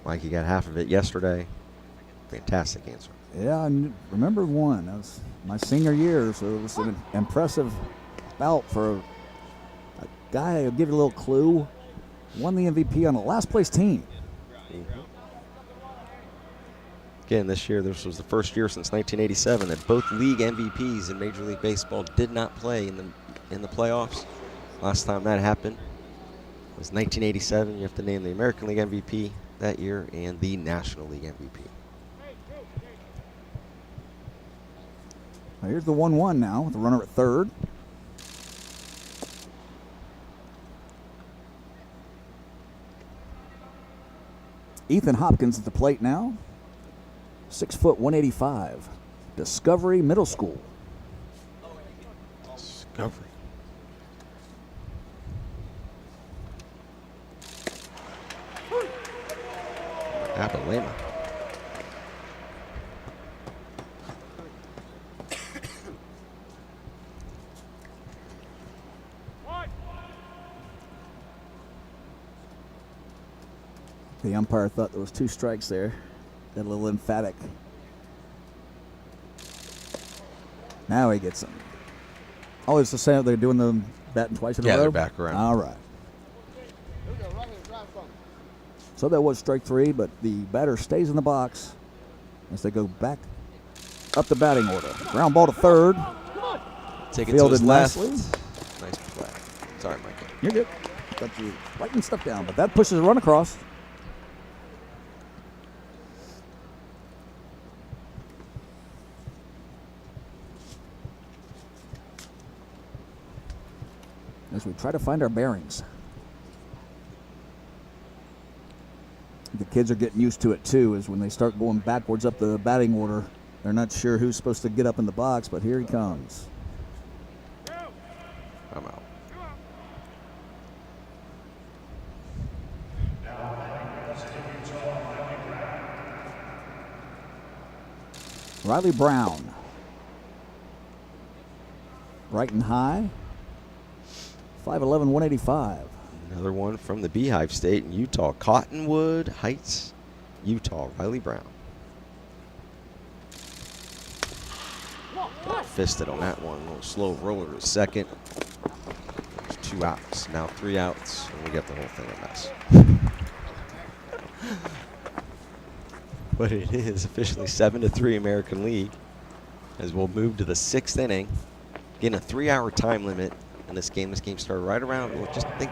Mikey got half of it yesterday. Fantastic answer. Yeah, I remember one. That was my senior year, so it was an impressive bout for a guy. I'll give you a little clue. Won the MVP on a last-place team. Mm-hmm. Again, this year, this was the first year since 1987 that both league MVPs in Major League Baseball did not play in the playoffs. Last time that happened was 1987. You have to name the American League MVP that year and the National League MVP. Now here's the 1-1 now with the runner at third. Ethan Hopkins at the plate now. 6 foot 185. Discovery Middle School. Discovery. Appalama. The umpire thought there was 2 strikes there. Got a little emphatic. Now he gets them. Oh, it's the same. They're doing the batting twice in a row? Yeah, they're back around. All right. So that was strike 3, but the batter stays in the box as they go back up the batting order. Ground ball to third. Take it to his left. Nicely. Nice play. Sorry, Michael. You're good. Got you writing stuff down, but that pushes a run across. As we try to find our bearings. The kids are getting used to it too, is when they start going backwards up the batting order, they're not sure who's supposed to get up in the box, but here he comes. I'm out. Riley Brown. Right and high. 5'11", 185. Another one from the Beehive State in Utah. Cottonwood Heights, Utah. Riley Brown. Got fisted on that one. A little slow roller to second. There's 2 outs. Now 3 outs, and we get the whole thing a mess. But it is officially 7-3 American League as we'll move to the 6th inning. Again, a 3-hour time limit in this game. This game started right around,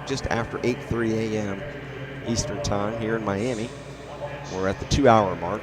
just after 8:30 a.m. Eastern time here in Miami. We're at the 2-hour mark.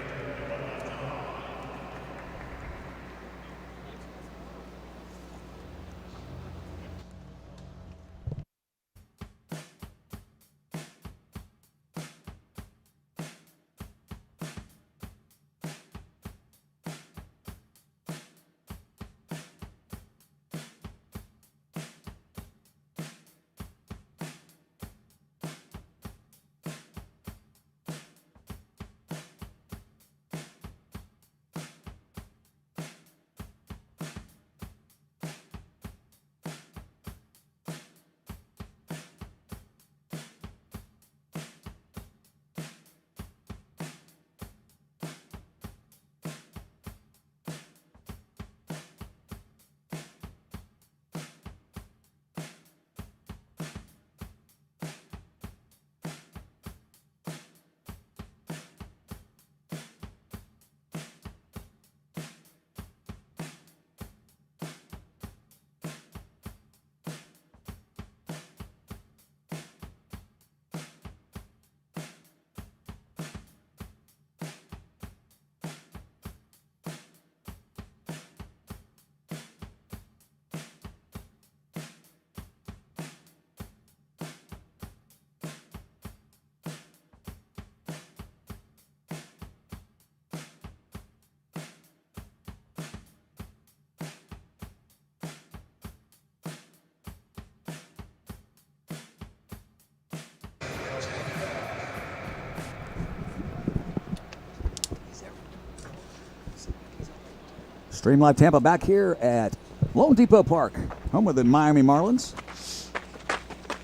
Stream Live Tampa back here at LoanDepot Park, home of the Miami Marlins.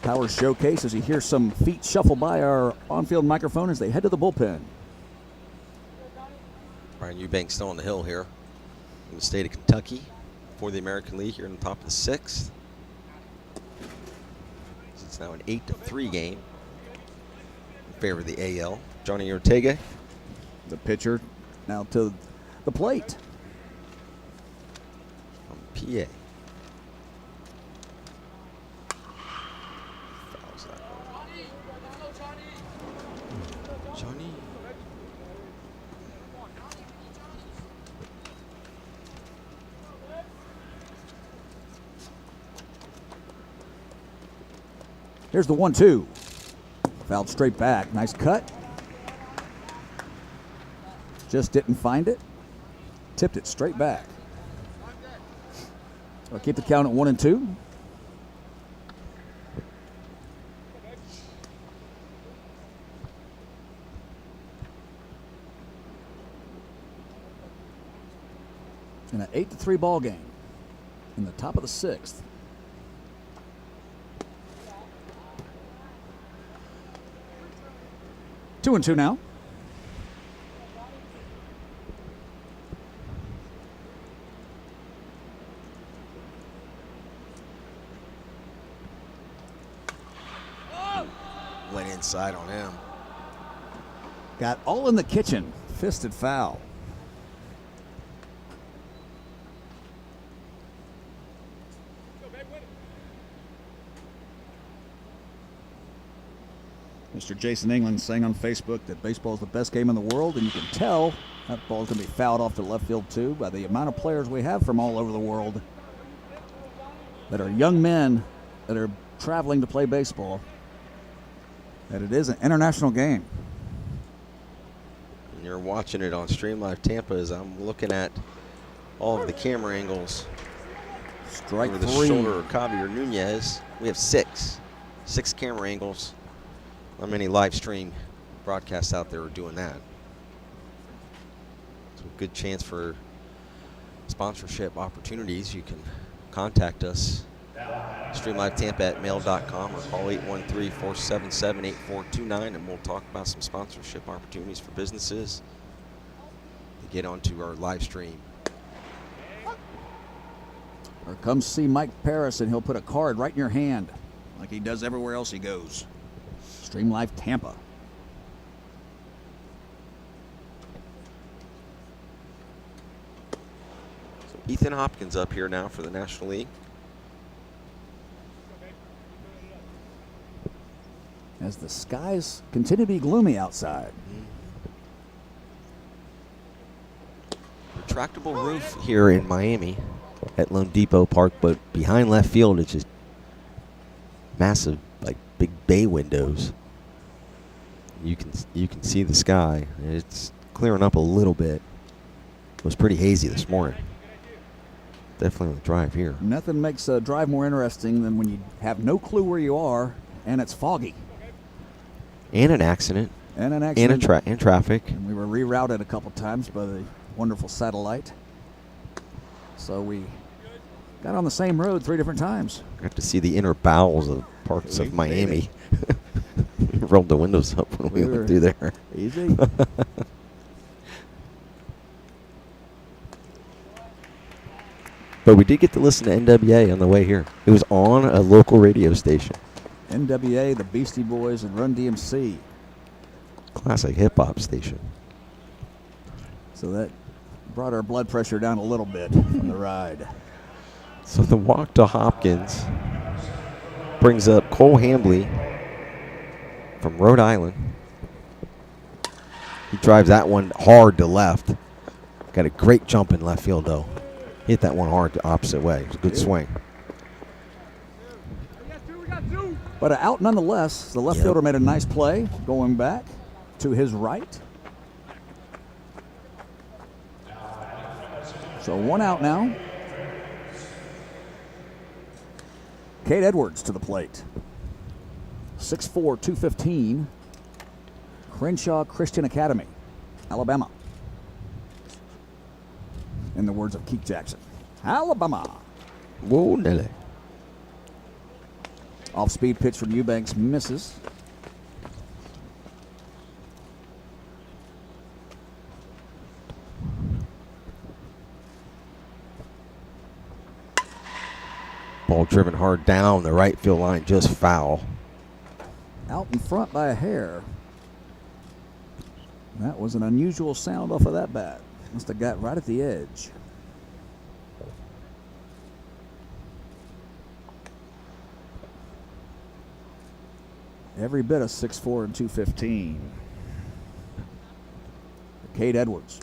Power Showcase as you hear some feet shuffle by our on-field microphone as they head to the bullpen. Brian Eubanks still on the hill here in the state of Kentucky for the American League here in the top of the 6th. It's now an 8-3 game in favor of the AL. Johnny Ortega, the pitcher, now to the plate. From PA. Fouls that one. Johnny. Here's the 1-2. Fouled straight back. Nice cut. Just didn't find it. Tipped it straight back. I'll keep the count at 1-2. In an 8-3 ball game in the top of the 6th. 2-2 now. Went inside on him. Got all in the kitchen. Fisted foul. Mr. Jason England saying on Facebook that baseball is the best game in the world, and you can tell that ball's going to be fouled off to left field too by the amount of players we have from all over the world that are young men that are traveling to play baseball, that it is an international game. And you're watching it on Stream Live Tampa as I'm looking at all of the camera angles. Strike over the three. shoulder of Javier Nunez. We have six camera angles. Not many live stream broadcasts out there are doing that. So a good chance for sponsorship opportunities. You can contact us, streamlivetampa@mail.com, or call 813-477-8429, and we'll talk about some sponsorship opportunities for businesses to get onto our live stream. Or come see Mike Paris and he'll put a card right in your hand like he does everywhere else he goes. Stream Live Tampa. So Ethan Hopkins up here now for the National League. As the skies continue to be gloomy outside. Retractable roof here in Miami at LoanDepot Park, but behind left field it's just massive, like big bay windows. You can see the sky. It's clearing up a little bit. It was pretty hazy this morning. Definitely on the drive here. Nothing makes a drive more interesting than when you have no clue where you are and it's foggy. And an accident. And an accident. And traffic. And we were rerouted a couple times by the wonderful satellite. So we got on the same road 3 different times. Got to see the inner bowels of parts of Miami. We rolled the windows up when we went through there. Easy. But we did get to listen to NWA on the way here. It was on a local radio station. NWA, the Beastie Boys, and Run DMC. Classic hip-hop station. So that brought our blood pressure down a little bit on the ride. So the walk to Hopkins brings up Cole Hambley from Rhode Island. He drives that one hard to left. Got a great jump in left field, though. Hit that one hard the opposite way. It was a good swing. But out nonetheless. The left fielder made a nice play going back to his right. So 1 out now. Cade Edwards to the plate. 6'4", 215. Crenshaw Christian Academy, Alabama. in the words of Keith Jackson. Alabama. Whoa, Nelly. Off-speed pitch from Eubanks misses. Ball driven hard down the right field line, just foul. Out in front by a hair. That was an unusual sound off of that bat. Must have got right at the edge. Every bit of 6'4" and 215. Cade Edwards.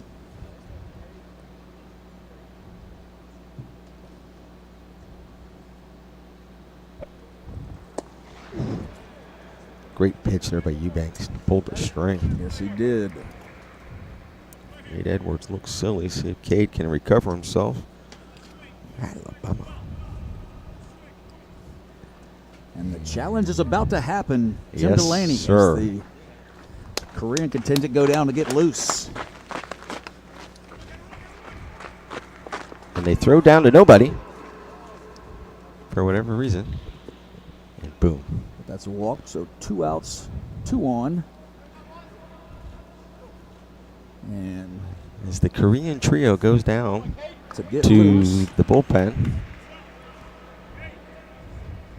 Great pitch there by Eubanks. Pulled the string. Yes, he did. Cade Edwards looks silly. See if Cade can recover himself. Alabama. And the challenge is about to happen. Jim Yes, Delaney sir. as the Korean contingent go down to get loose. And they throw down to nobody for whatever reason. And boom. That's a walk, so 2 outs, 2 on. And As the Korean trio goes down to get to loose. the bullpen.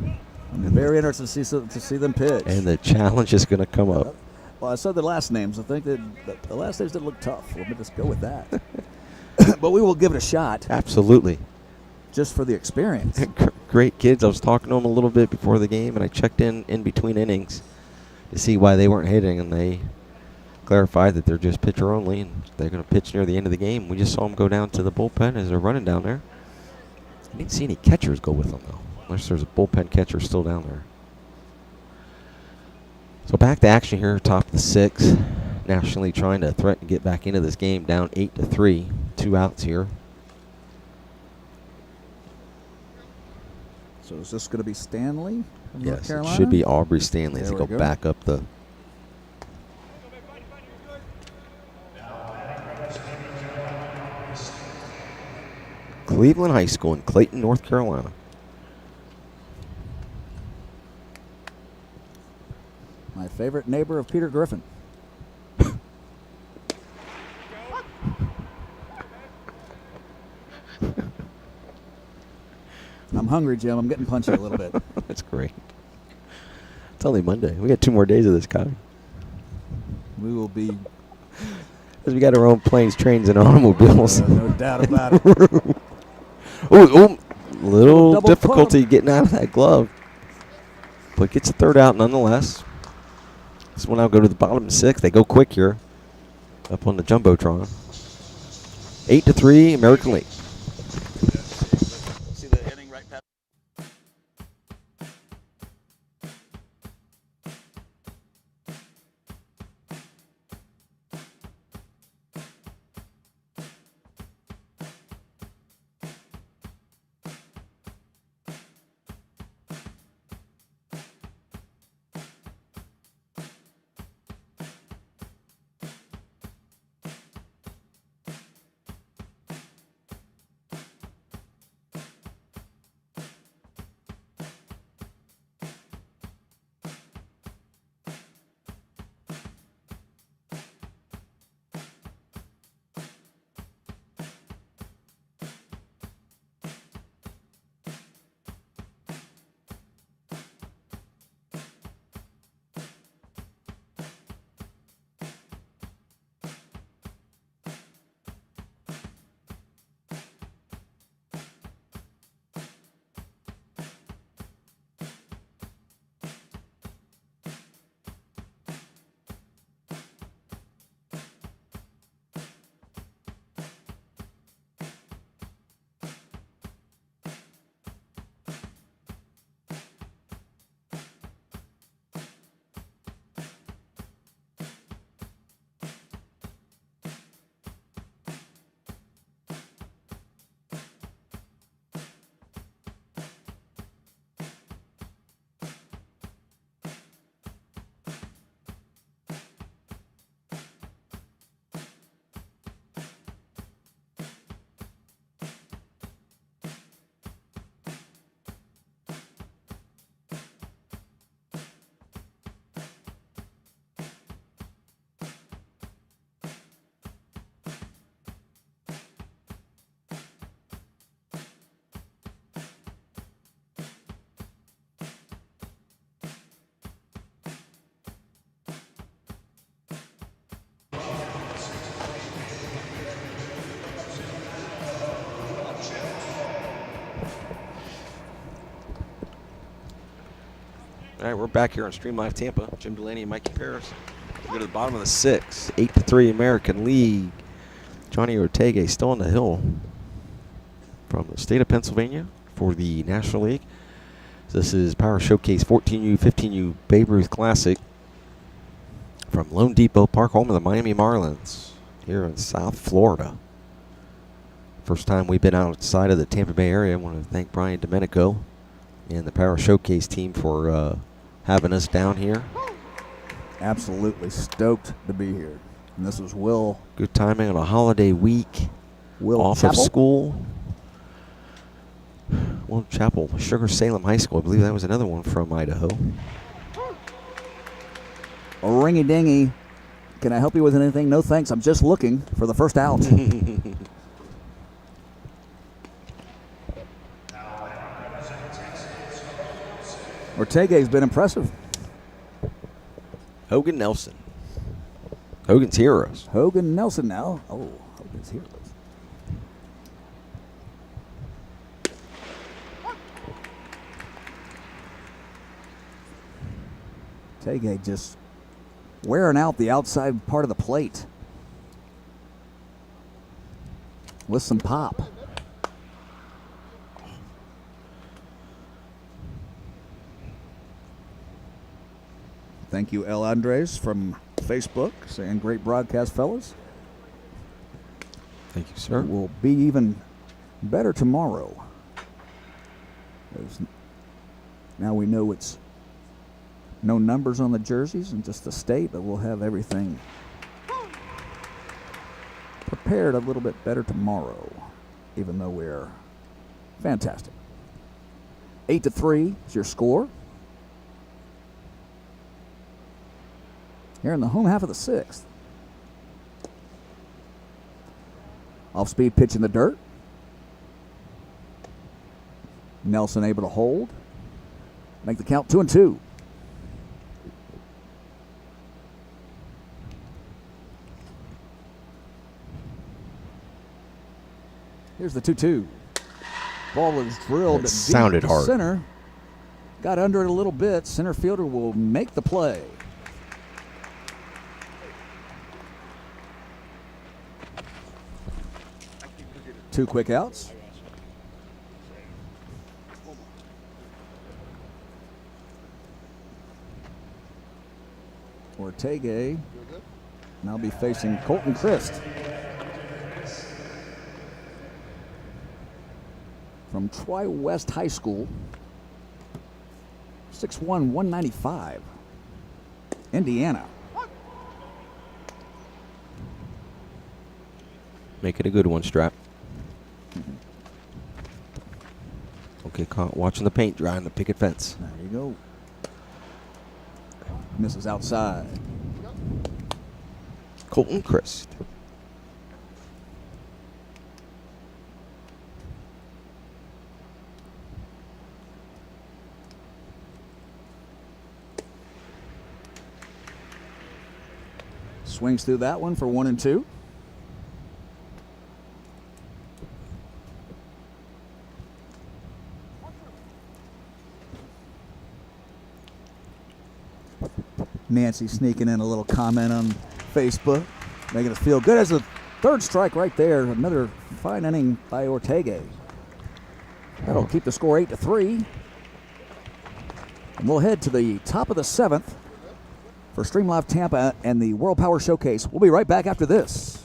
I'm very interested to see them pitch. And the challenge is going to come up. Well, I said the last names. I think that the last names didn't look tough. Let me just go with that. But we will give it a shot Absolutely. just for the experience. Great kids. I was talking to them a little bit before the game, and I checked in between innings to see why they weren't hitting, and they clarified that they're just pitcher only, and they're going to pitch near the end of the game. We just saw them go down to the bullpen as they're running down there. I didn't see any catchers go with them, though, unless there's a bullpen catcher still down there. So back to action here, top of the 6th. Nationally trying to threaten to get back into this game, down 8-3. 2 outs here. So is this going to be Stanley from North Yes, it Carolina? should be Aubrey Stanley as There they we go go. back up the. Cleveland High School in Clayton, North Carolina. My favorite neighbor of Peter Griffin. I'm hungry, Jim. I'm getting punchy a little bit. That's great. It's only Monday. We got 2 more days of this, Kyle. We will be, Because we got our own planes, trains, and automobiles. no doubt about it. Ooh, little Double difficulty pump. getting out of that glove. But gets a 3rd out nonetheless. This one now go to the bottom 6. They go quick here. Up on the Jumbotron. 8-3, American League. See the inning right past. All right, we're back here on Stream Live Tampa. Jim Delaney and Mikey Paris. We go to the bottom of the 6th. 8-3 American League. Johnny Ortega still on the hill from the state of Pennsylvania for the National League. This is Power Showcase 14U, 15U Babe Ruth Classic from LoanDepot Park, home of the Miami Marlins here in South Florida. First time we've been outside of the Tampa Bay area. I want to thank Brian Domenico and the Power Showcase team for having us down here. Absolutely stoked to be here. And this was Will. Good timing on a holiday week. Will off Chappell? of school. Will Chapel, Sugar Salem High School. I believe that was another one from Idaho. A ringy dingy. Can I help you with anything? No thanks. I'm just looking for the first out. Ortega's been impressive. Hogan Nelson. Hogan's Heroes. Hogan Nelson now. Oh, Hogan's Heroes. Ortega just wearing out the outside part of the plate with some pop. Thank you, El Andres from Facebook, saying great broadcast, fellas. Thank you, sir. Will be even better tomorrow. Now we know it's no numbers on the jerseys and just the state, but we'll have everything prepared a little bit better tomorrow, even though we're fantastic. 8-3 is your score. Here in the home half of the 6th. Off-speed pitch in the dirt. Nelson able to hold. Make the count 2-2. Here's the 2-2. Ball is drilled deep sounded to hard. center. Got under it a little bit. Center fielder will make the play. Two quick outs. Ortega now be facing Colton Christ from Tri-West High School. 6'1", 195. Indiana. Make it a good one, Strap. Okay, caught watching the paint dry on the picket fence. There you go. Misses outside. Colton Christ. Swings through that one for 1-2. Nancy sneaking in a little comment on Facebook, making us feel good. As a third strike right there, another fine inning by Ortega. That'll keep the score 8-3. And we'll head to the top of the 7th for Stream Live Tampa and the World Power Showcase. We'll be right back after this.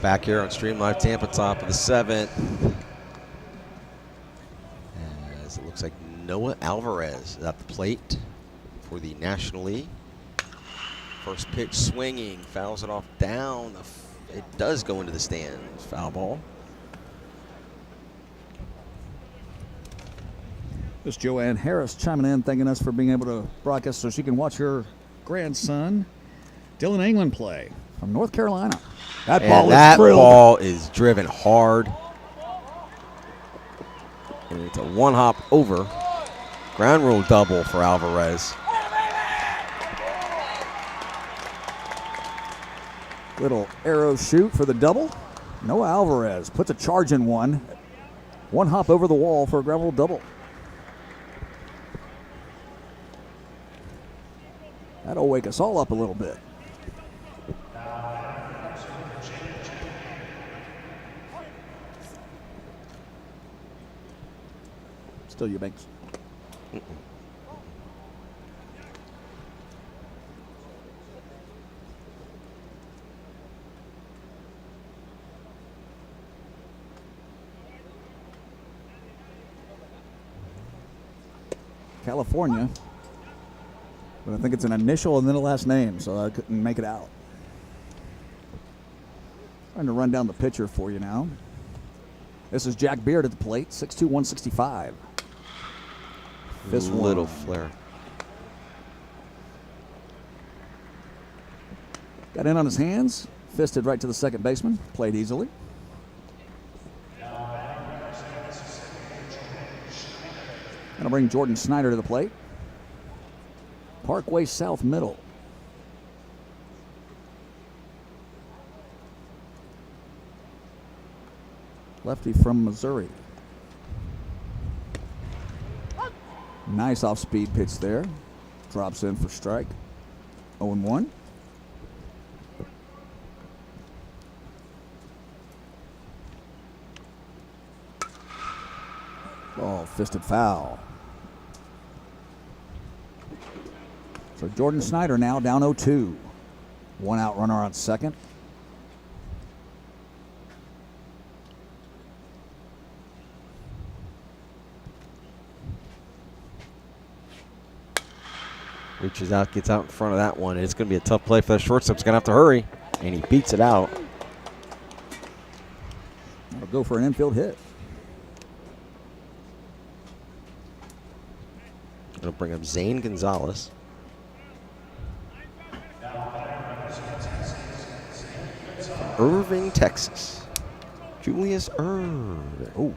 Back here on Stream Live Tampa, top of the 7th. As it looks like Noah Alvarez is at the plate for the National League. First pitch swinging, fouls it off down. It does go into the stands. Foul ball. This is Joanne Harris chiming in, thanking us for being able to broadcast so she can watch her grandson, Dylan England, play from North Carolina. That ball is driven hard. And it's a one-hop over. Ground rule double for Alvarez. Little arrow shoot for the double. Noah Alvarez puts a charge in one. One hop over the wall for a ground rule double. That'll wake us all up a little bit. Still Eubanks. California, but I think it's an initial and then a last name, so I couldn't make it out. Trying to run down the pitcher for you now. This is Jack Beard at the plate, 6'2", 165. Fist Little one. flare. Got in on his hands, fisted right to the second baseman, played easily. Gonna bring Jordan Snyder to the plate. Parkway South middle. Lefty from Missouri. Nice off-speed pitch there. Drops in for strike. 0-1. Ball fisted foul. So Jordan Snyder now down 0-2. One out runner on second. Reaches out, gets out in front of that one. It's going to be a tough play for the shortstop. He's going to have to hurry, and he beats it out. That'll go for an infield hit. It'll bring up Zane Gonzalez. Irving, Texas. Julius Irving. Oh.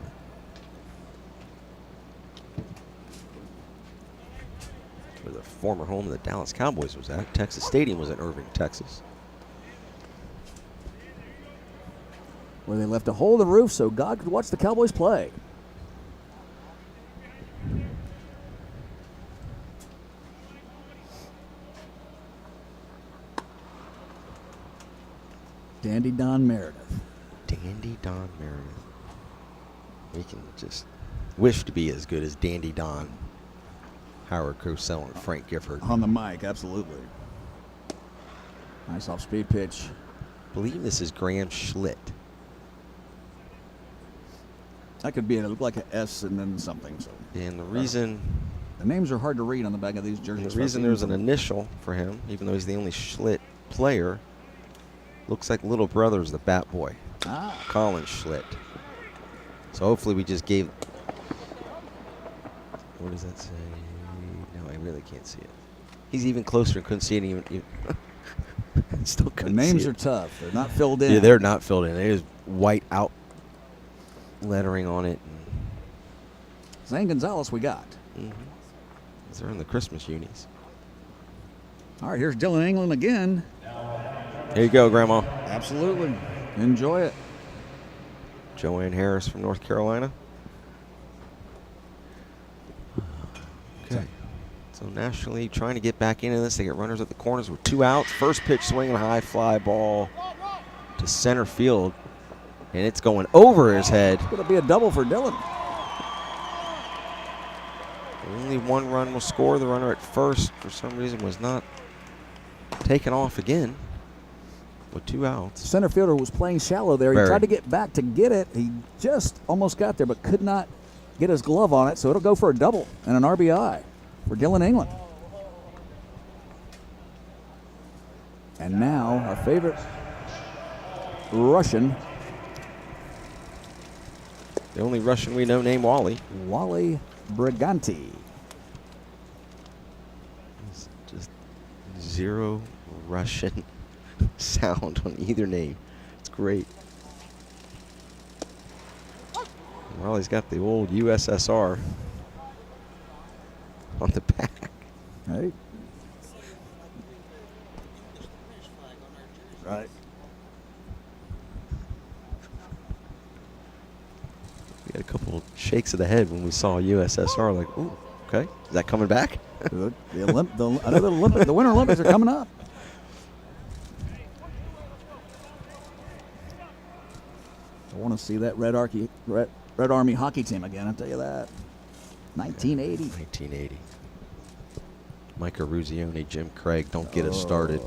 Where the former home of the Dallas Cowboys was at. Texas Stadium was in Irving, Texas. Where they left a hole in the roof so God could watch the Cowboys play. Dandy Don Meredith. Dandy Don Meredith. We can just wish to be as good as Dandy Don. Howard Cosell and Frank Gifford. On the mic, absolutely. Nice off-speed pitch. I believe this is Graham Schlitt. That could be it. It looked like an S and then something. So. And the reason... The names are hard to read on the back of these jerseys. The reason there's an initial for him, even though he's the only Schlitt player, looks like little brother's the bat boy. Colin Schlitt. So hopefully we just gave... What does that say? No, I really can't see it. He's even closer and couldn't see it even still couldn't see it. The names are tough. They're not filled in. Yeah, they're not filled in. There's white out lettering on it. Zane Gonzalez we got. They're in the Christmas unis. All right, here's Dylan England again. Here you go, Grandma. Absolutely. Enjoy it. Joanne Harris from North Carolina. Okay. So National League trying to get back into this. They get runners at the corners with 2 outs. First pitch swinging, high fly ball to center field. And it's going over his head. It's going to be a double for Dylan. Only 1 run will score. The runner at first, for some reason, was not taken off again. with 2 outs. Center fielder was playing shallow there. He Very. tried to get back to get it. He just almost got there, but could not get his glove on it. So it'll go for a double and an RBI for Dylan England. And now our favorite Russian, The only Russian we know named Wally. Wally Briganti. It's just zero Russian sound on either name. It's great. Wally's got the old USSR on the back. Right. Right. We had a couple of shakes of the head when we saw USSR. Like, ooh, okay, is that coming back? The Winter Olympics are coming up. I want to see that Red Army hockey team again, I'll tell you that. 1980. 1980. Micah Ruzioni, Jim Craig, don't get us started.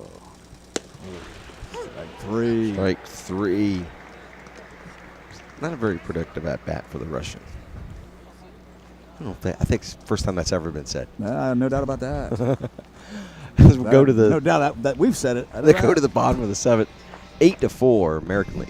Strike 3. Not a very productive at bat for the Russian. I think it's the first time that's ever been said. No doubt about that. We'll go to the no doubt that we've said it. They go to the bottom of the 7th. 8-4, American League.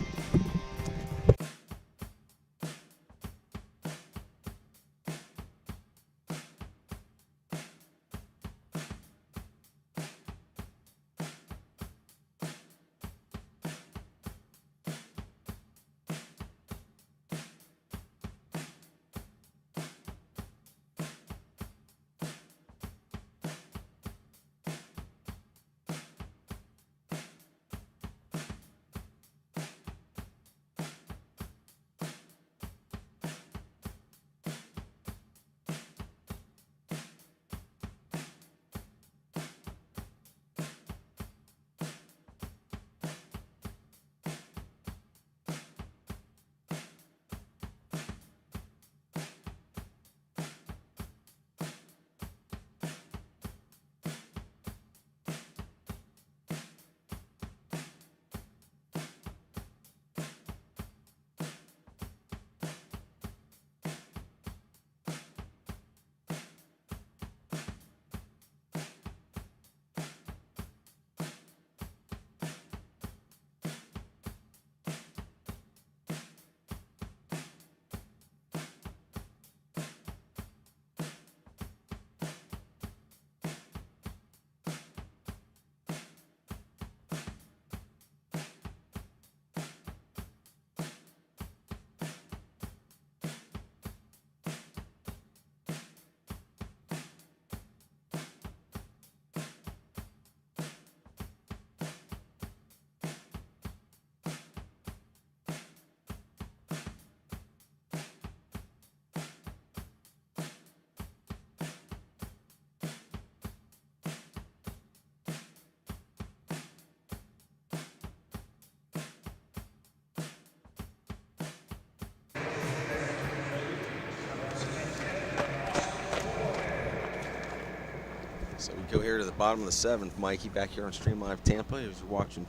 So we go here to the bottom of the 7th. Mikey back here on Stream Live Tampa. As you're watching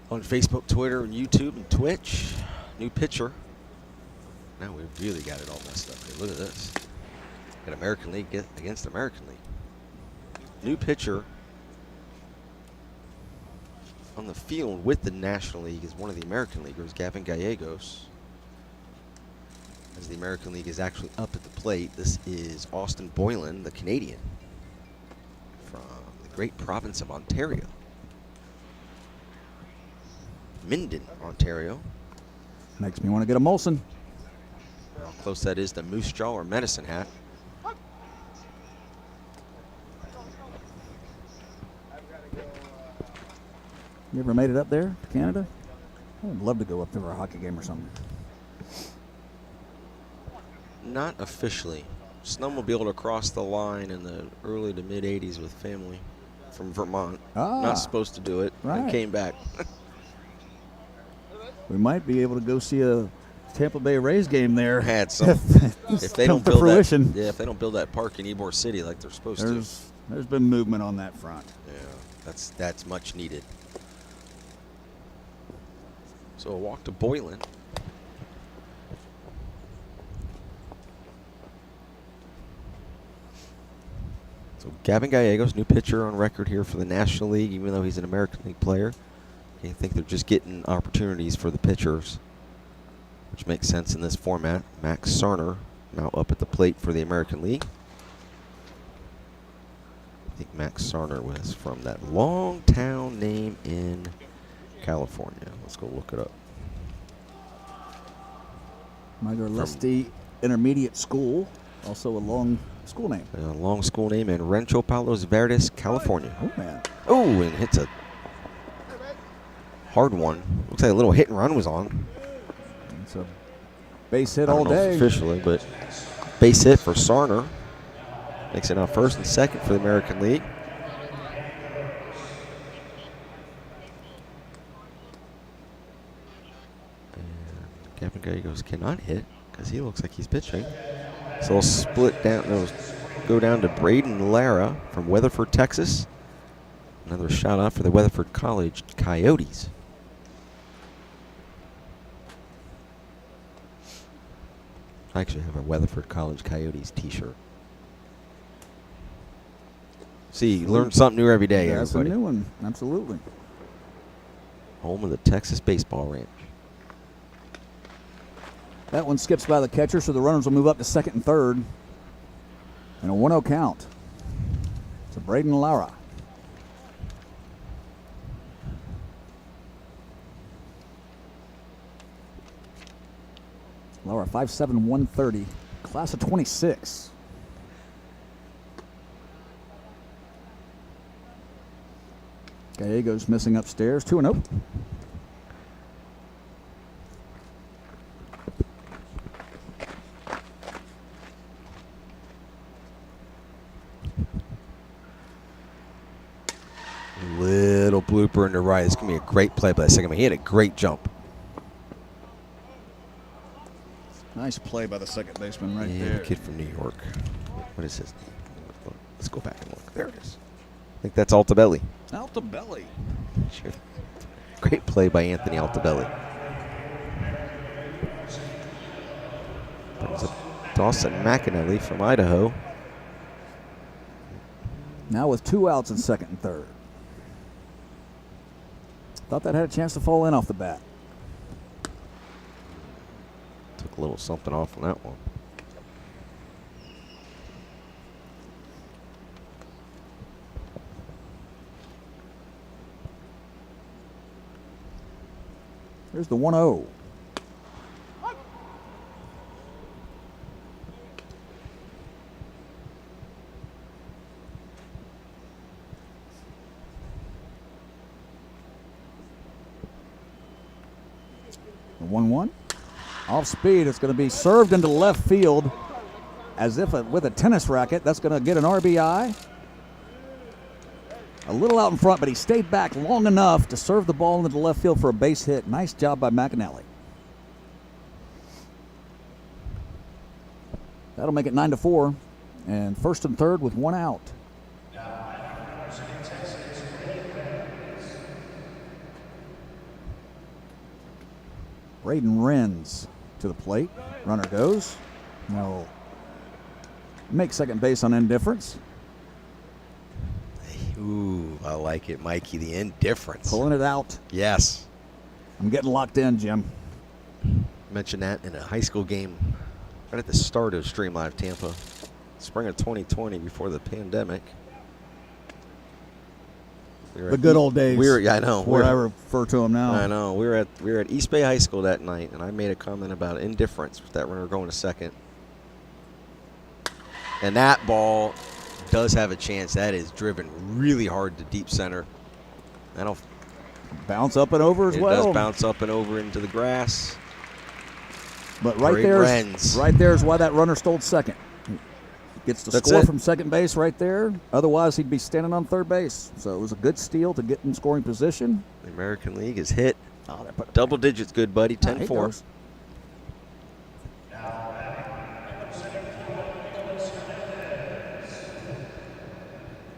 on Facebook, Twitter, and YouTube, and Twitch. New pitcher. Now we've really got it all messed up here. Look at this. Got American League against American League. New pitcher on the field with the National League is one of the American Leaguers, Gavin Gallegos. As the American League is actually up at the plate, this is Austin Boylan, the Canadian, from the great province of Ontario. Minden, Ontario. Makes me want to get a Molson. How close that is to Moose Jaw or Medicine Hat. You ever made it up there to Canada? I would love to go up there for a hockey game or something. Not officially. Snowmobiled across the line in the early to mid 80s with family from Vermont. Not supposed to do it. Right. And came back. We might be able to go see a Tampa Bay Rays game there. Had some. If they don't to build fruition. that, if they don't build that park in Ybor City like they're supposed to. There's been movement on that front. Yeah, that's much needed. So a walk to Boylan. So Gavin Gallegos, new pitcher on record here for the National League, even though he's an American League player. I think they're just getting opportunities for the pitchers, which makes sense in this format. Max Sarner now up at the plate for the American League. I think Max Sarner was from that long town name in California. Let's go look it up. Minor Leste Intermediate School, also a long school name. A long school name in Rancho Palos Verdes, California. Oh, man. Oh, and hits a hard one. Looks like a little hit and run was on. It's a base hit I all don't know day. officially, but base hit for Sarner. Makes it now first and second for the American League. And Gavin Gallegos cannot hit because he looks like he's pitching. So we'll split down. Go down to Braden Lara from Weatherford, Texas. Another shout out for the Weatherford College Coyotes. I actually have a Weatherford College Coyotes t-shirt. See, you learn something new every day, That's everybody. a new one. Absolutely. Home of the Texas Baseball Ranch. That one skips by the catcher, so the runners will move up to second and third. And a 1-0 count to Braden Lara. Lara, 5'7", 130, class of 26. Gallegos missing upstairs, 2-0. Little blooper in the right. It's going to be a great play by the second man. He had a great jump. Nice play by the second baseman right Yeah, there. the kid from New York. What is his name? Let's go back and look. There it is. I think that's Altabelli. Altabelli. Sure. Great play by Anthony Altabelli. Brings up Dawson McAnally from Idaho. Now with 2 outs in second and third. Thought that had a chance to fall in off the bat. Took a little something off on that one. Here's the 1-0. The 1-1. Off speed, it's going to be served into left field as if with a tennis racket. That's going to get an RBI. A little out in front, but he stayed back long enough to serve the ball into the left field for a base hit. Nice job by McAnally. That'll make it 9-4, and first and third with 1 out. Braden Renz to the plate. Runner goes. No. Make second base on indifference. Ooh, I like it, Mikey. The indifference. Pulling it out. Yes. I'm getting locked in, Jim. Mentioned that in a high school game right at the start of Stream Live Tampa, spring of 2020, before the pandemic. The good old days. I know. That's what I refer to them now. I know. We were at East Bay High School that night, and I made a comment about indifference with that runner going to second. And that ball does have a chance. That is driven really hard to deep center. That'll bounce up and over as well. It does bounce up and over into the grass. But right there is why that runner stole second. Gets the score from second base right there. Otherwise, he'd be standing on third base. So it was a good steal to get in scoring position. The American League is hit. Double digits, good buddy. 10-4.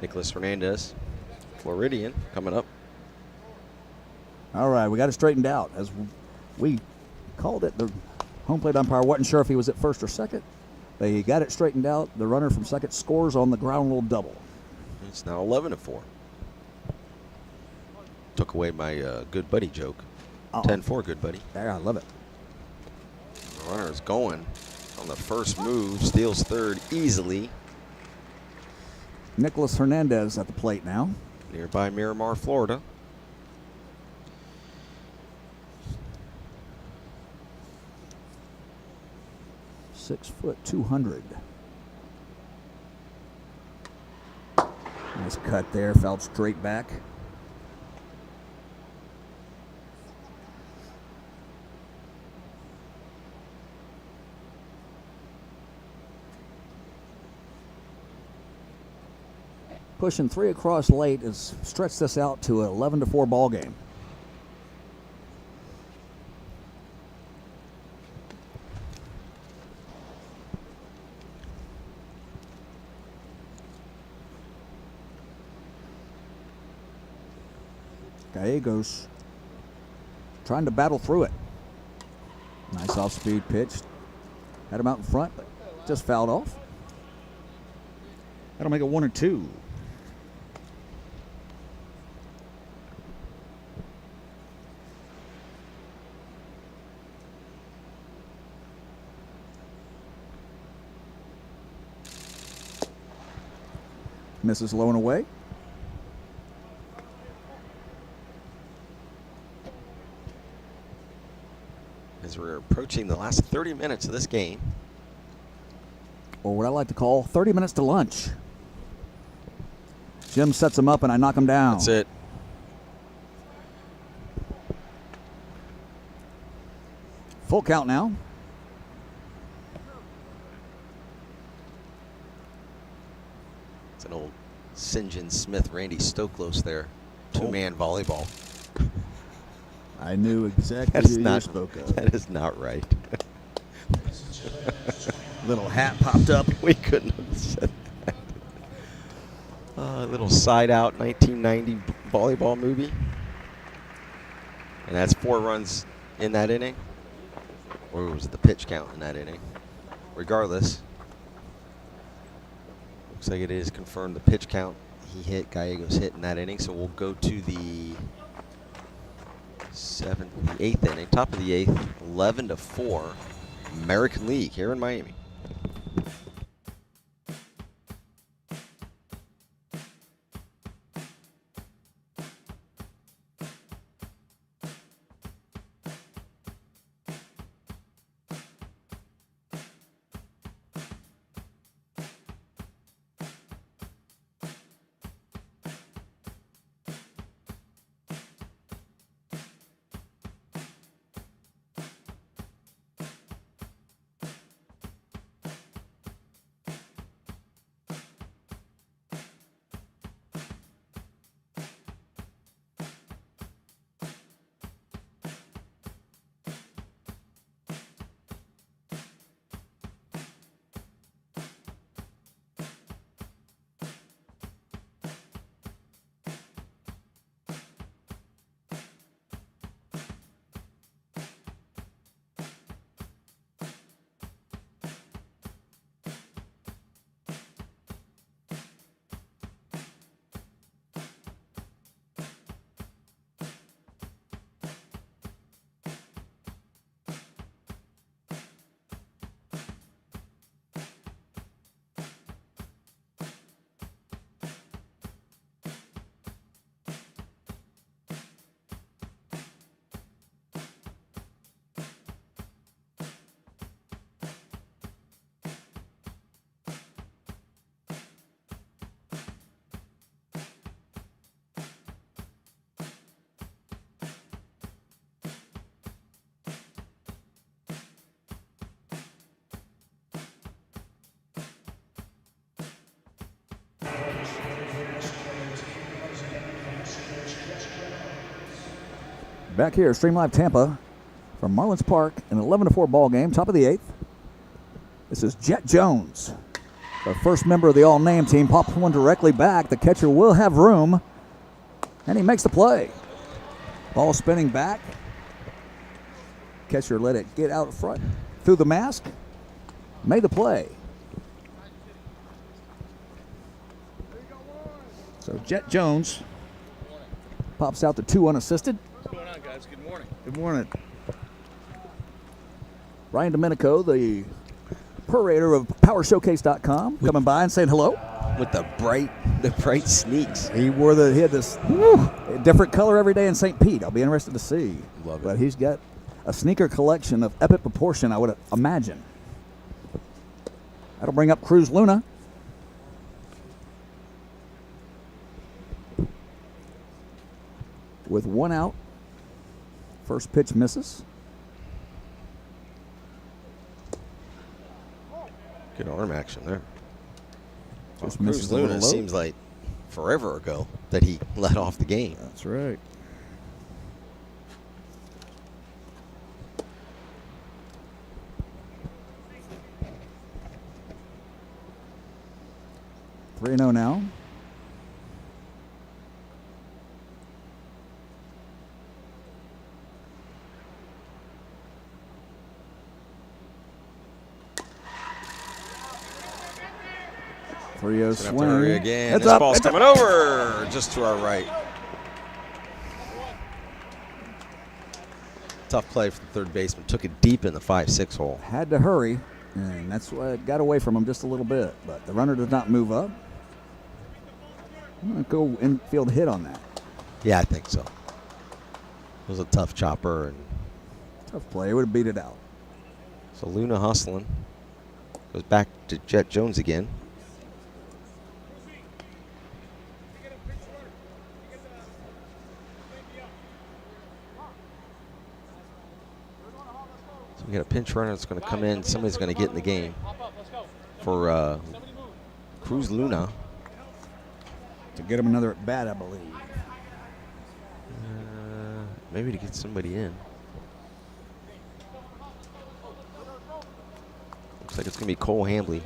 Nicholas Hernandez, Floridian, coming up. All right, we got it straightened out as We called it. The home plate umpire wasn't sure if he was at first or second. They got it straightened out. The runner from second scores on the ground rule double. It's now 11-4. Took away my good buddy joke. 10-4, good buddy. Yeah, I love it. The runner is going on the first move, steals third easily. Nicholas Hernandez at the plate now. Nearby Miramar, Florida. Six foot 200. Nice cut there, fouled straight back. Pushing 3 across late has stretched this out to an 11-4 ball game. Gallegos trying to battle through it. Nice off-speed pitch. Had him out in front, but just fouled off. That'll make it 1 or 2. Misses low and away. As we're approaching the last 30 minutes of this game. Or what I like to call 30 minutes to lunch. Jim sets him up and I knock him down. That's it. Full count now. It's an old St. John Smith, Randy Stoklos there. Two-man volleyball. I knew exactly That's who you not, spoke of. that is not right. Little hat popped up. We couldn't have said that. A little side-out 1990 volleyball movie. And that's 4 runs in that inning. Or was it the pitch count in that inning? Regardless, looks like it is confirmed the pitch count. He hit, Gallegos hit in that inning. So we'll go to the 8th inning, top of the 8th, 11-4, American League here in Miami. Back here, Stream Live Tampa from Marlins Park, an 11-4 ball game, top of the 8th. This is Jet Jones, the first member of the all-name team. Pops one directly back. The catcher will have room, and he makes the play. Ball spinning back. catcher let it get out front through the mask. Made the play. So Jet Jones pops out the 2 unassisted. What's going on, guys? Good morning. Good morning. Ryan Domenico, the curator of PowerShowcase.com, coming by and saying hello. With the bright sneaks. He had this different color every day in St. Pete. I'll be interested to see. Love it. But he's got a sneaker collection of epic proportion, I would imagine. That'll bring up Cruz Luna. With 1 out. First pitch misses. Good arm action there. Just Cruz misses a little Luna low. seems like forever ago that he let off the game. That's right. Three 0 now. Gonna have to hurry Swing. again. It's This up. ball's It's up. coming over just to our right. Tough play for the third baseman. Took it deep in the 5-6 hole. Had to hurry, and that's why it got away from him just a little bit. But the runner does not move up. I'm going to go infield hit on that. Yeah, I think so. It was a tough chopper, and Tough play. Would have beat it out. so Luna hustling. Goes back to Jet Jones again. So we got a pinch runner that's going to come in. Somebody's going to get in the game for Cruz Luna. To get him another at bat, I believe. Maybe to get somebody in. Looks like it's going to be Cole Hambley.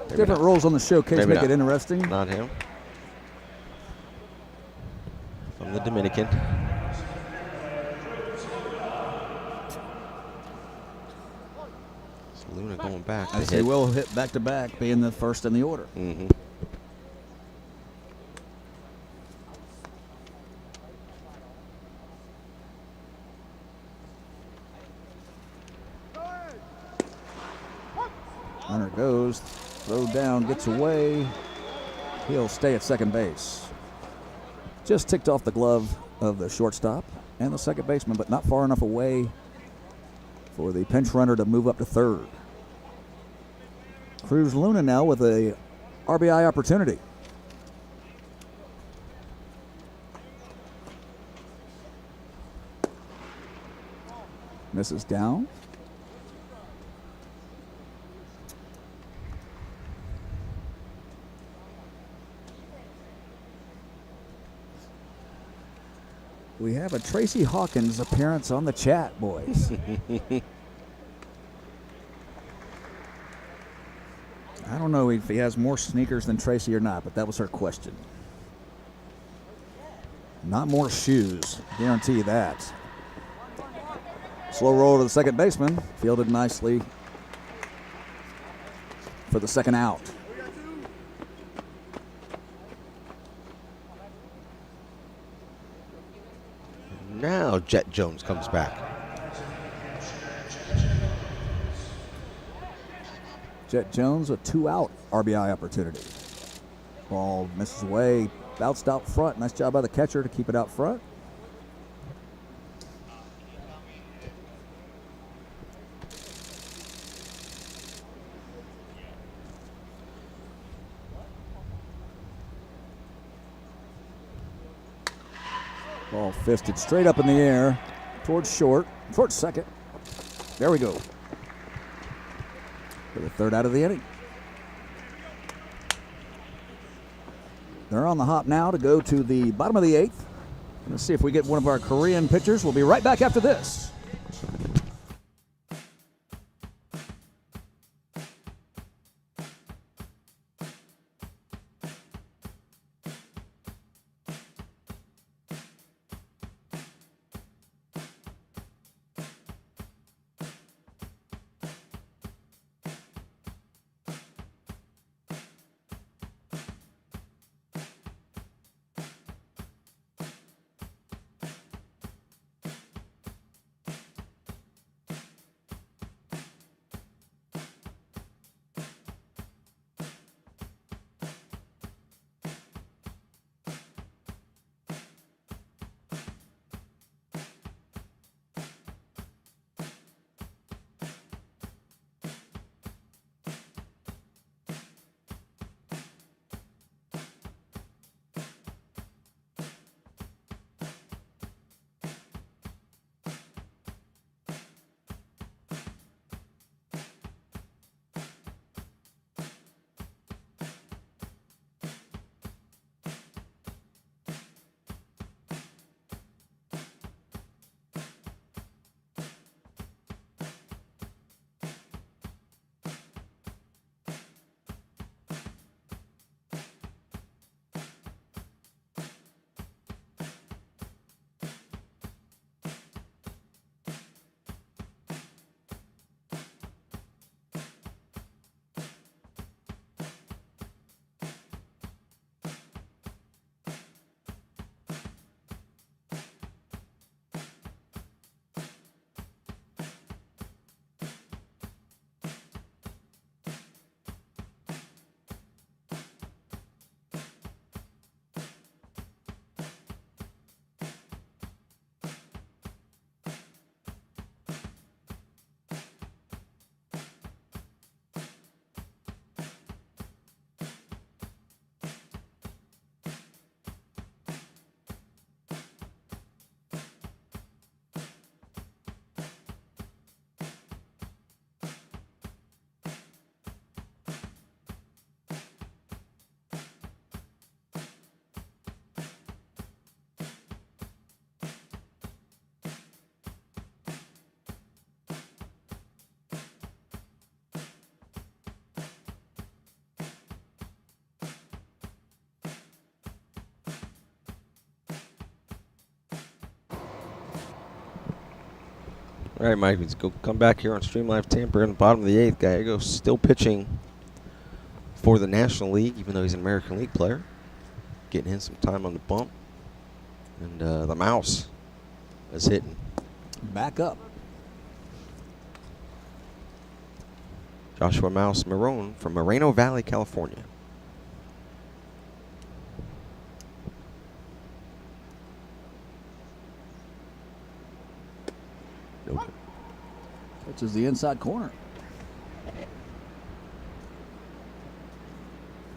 Maybe Different not. roles on the showcase Maybe make it not. interesting. Not him. From the Dominican. So Luna going back. As they will hit back to back, being the first in the order. Mm-hmm. Runner goes, throw down, gets away. He'll stay at second base. Just ticked off the glove of the shortstop and the second baseman, but not far enough away for the pinch runner to move up to third. Cruz Luna now with a RBI opportunity. Misses down. We have a Tracy Hawkins appearance on the chat, boys. I don't know if he has more sneakers than Tracy or not, but that was her question. Not more shoes, guarantee you that. Slow roll to the second baseman, fielded nicely for the second out. Now Jet Jones comes back. Jet Jones, a 2-out RBI opportunity. Ball misses away, bounced out front. Nice job by the catcher to keep it out front. Ball fisted straight up in the air towards second. There we go. For the third out of the inning. They're on the hop now to go to the bottom of the eighth. Let's see if we get one of our Korean pitchers. We'll be right back after this. All right, Mike, let's go come back here on Stream Live Tampa in the bottom of the 8th. Gallegos still pitching for the National League, even though he's an American League player. Getting in some time on the bump. And the mouse is hitting. Back up. Joshua Mouse Marone from Moreno Valley, California. Nope. Which is the inside corner.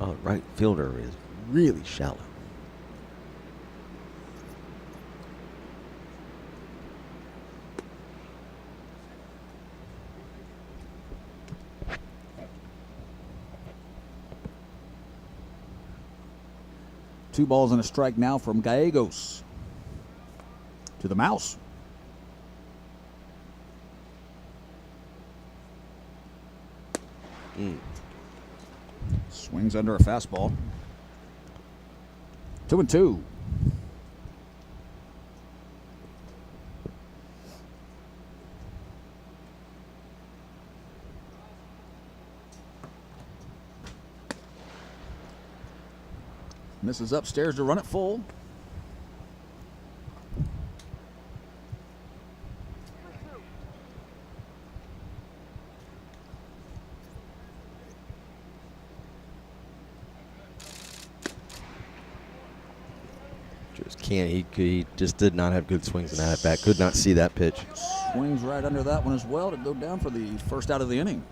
Oh, right fielder is really shallow. Two balls and a strike now from Gallegos. To the mouse. Swings under a fastball. 2-2. Misses upstairs to run it full. Just can't. He just did not have good swings in that at bat. Could not see that pitch. Swings right under that one as well to go down for the first out of the inning.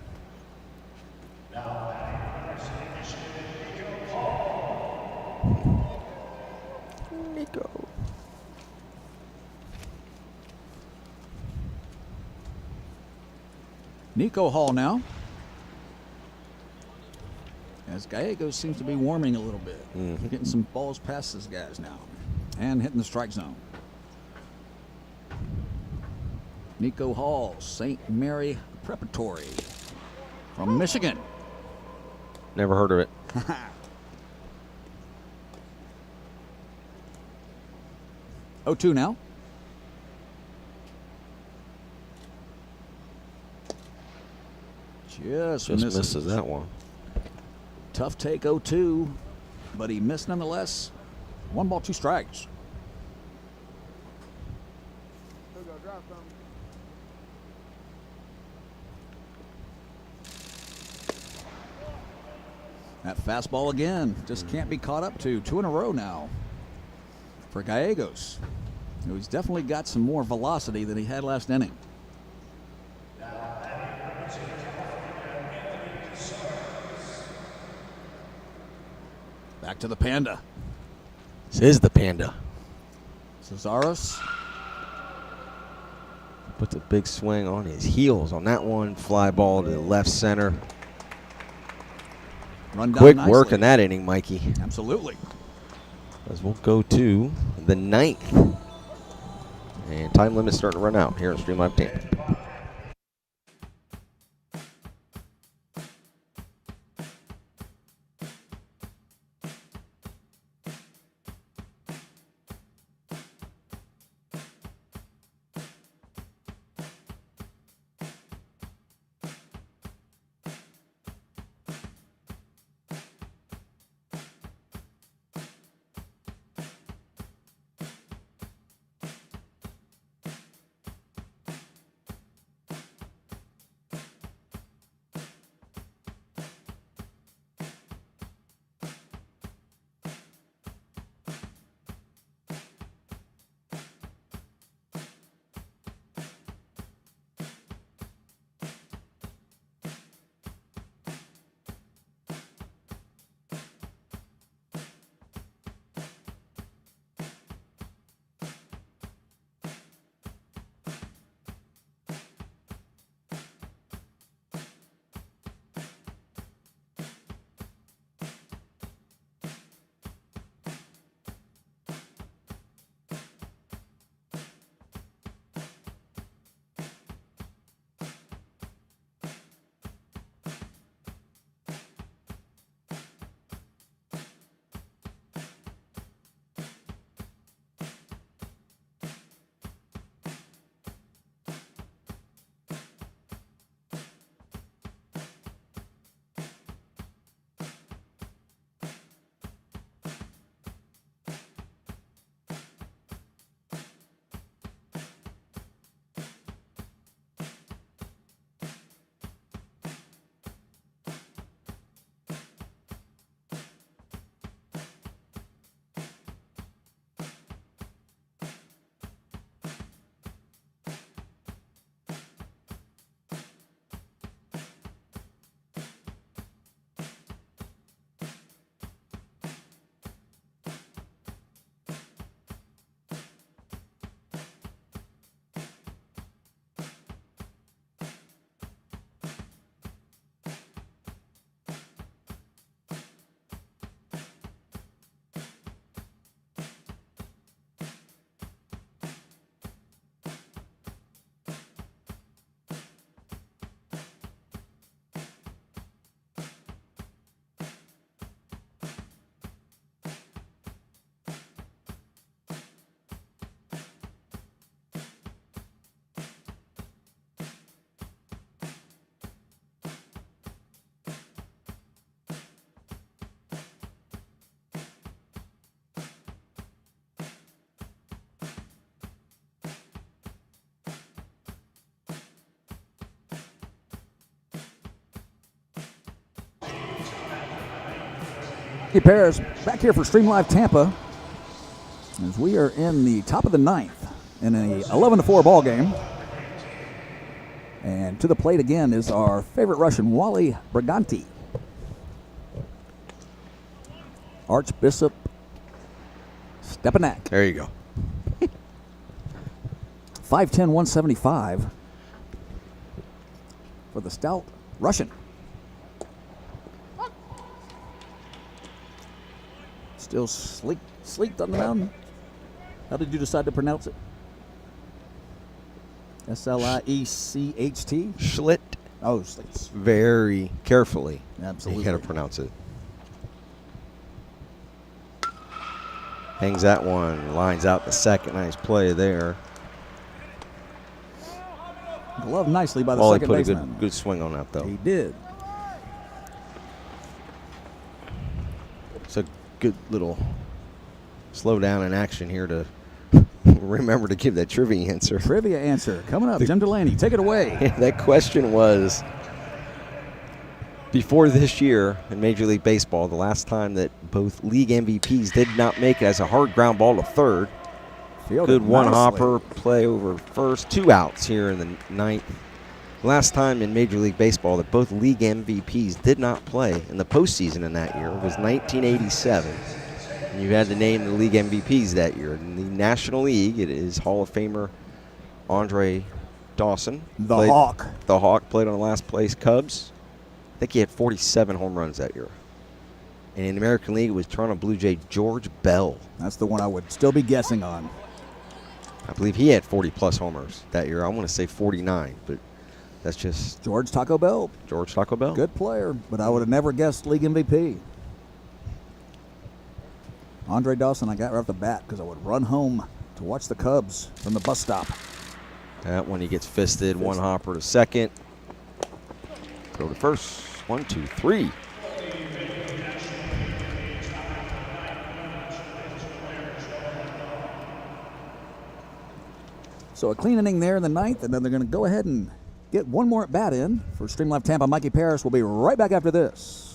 Nico. Nico Hall now. As Gallegos seems to be warming a little bit. Getting some balls past his guys now. And hitting the strike zone. Nico Hall, St. Mary Preparatory from Michigan. Never heard of it. 0-2 now. Just misses that one. Tough take 0-2, but he missed nonetheless. 1 ball, 2 strikes. That fastball again just can't be caught up to. 2 in a row now for Gallegos. He's definitely got some more velocity than he had last inning. Back to the Panda. This is the Panda. Cesaros. Puts a big swing on his heels on that one. Fly ball to the left center. Run down Quick nicely. work in that inning, Mikey. Absolutely. As we'll go to the 9th. And time limit's starting to run out here on Stream Live Tampa. Hey, Paris, back here for Stream Live Tampa as we are in the top of the ninth in a 11-4 ball game. And to the plate again is our favorite Russian, Wally Briganti. Archbishop Stepanak. There you go. 5'10", 175 for the stout Russian. Still sleeked on the mountain. How did you decide to pronounce it? S-L-I-E-C-H-T? Schlitt. Oh, Schlitt. Very carefully. Absolutely. You got to pronounce it. Hangs that one. Lines out the second. Nice play there. Gloved nicely by the Wally second put baseman. a good swing on that, though. He did. It's a good little slow down in action here to remember to give that trivia answer. Trivia answer coming up. Jim Delaney, take it away. That question was, before this year in Major League Baseball, the last time that both league MVPs did not make it as a hard ground ball to third. Fielded Good one nicely. hopper play over first. 2 outs here in the ninth. Last time in Major League Baseball that both league MVPs did not play in the postseason in that year was 1987. And you had to name the league MVPs that year. In the National League, it is Hall of Famer Andre Dawson. The Hawk. The Hawk played on the last place Cubs. I think he had 47 home runs that year. And in the American League, it was Toronto Blue Jay George Bell. That's the one I would still be guessing on. I believe he had 40-plus homers that year. I want to say 49, but that's just George Taco Bell. George Taco Bell. Good player, but I would have never guessed league MVP. Andre Dawson, I got right off the bat because I would run home to watch the Cubs from the bus stop. That one he gets fisted. One hopper to second. Throw to first. 1, 2, 3. So a clean inning there in the ninth, and then they're going to go ahead and get one more at bat in for Stream Live Tampa. Mikey Paris will be right back after this.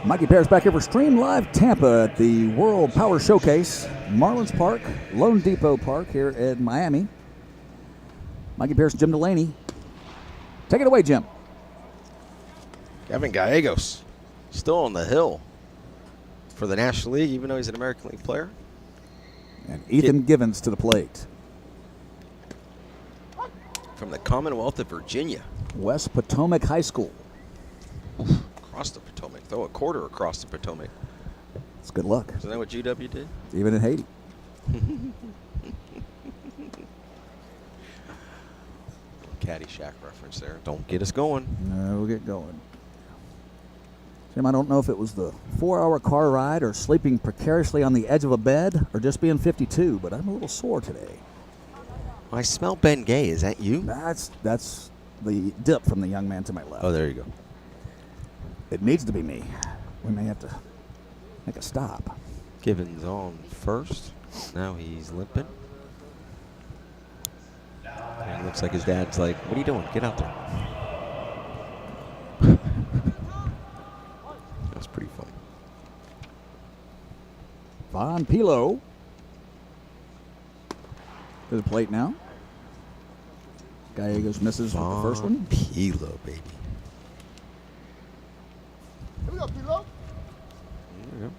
Mikey Paris back here for Stream Live Tampa at the World Power Showcase, Marlins Park, LoanDepot Park here in Miami. Mikey Paris, Jim Delaney. Take it away, Jim. Kevin Gallegos still on the hill for the National League, even though he's an American League player. And Ethan Givens to the plate. From the Commonwealth of Virginia. West Potomac High School. Across the Potomac. Throw a quarter across the Potomac. It's good luck. Isn't that what GW did? Even in Haiti. Caddyshack reference there. Don't get us going. No, we'll get going. Jim, I don't know if it was the 4-hour car ride or sleeping precariously on the edge of a bed or just being 52, but I'm a little sore today. I smell Ben Gay. Is that you? That's the dip from the young man to my left. Oh, there you go. It needs to be me. We may have to make a stop. Givens on first. Now he's limping. And it looks like his dad's like, what are you doing? Get out there. That's pretty funny. Von Pilo to the plate now. Gallegos misses with the first one. Pilo, baby. Here we go, Pilo. There you go.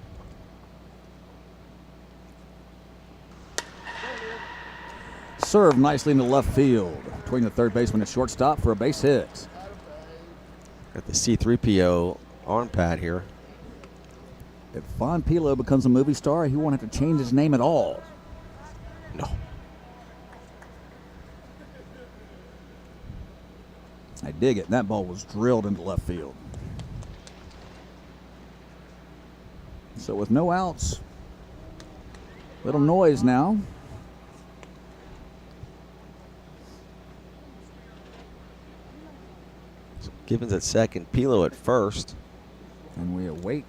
Served nicely into left field between the third baseman and shortstop for a base hit. Got the C3PO arm pad here. If Von Pilo becomes a movie star, he won't have to change his name at all. No. I dig it. That ball was drilled into left field. So with no outs, little noise now. So Givens at second, Pilo at first. And we await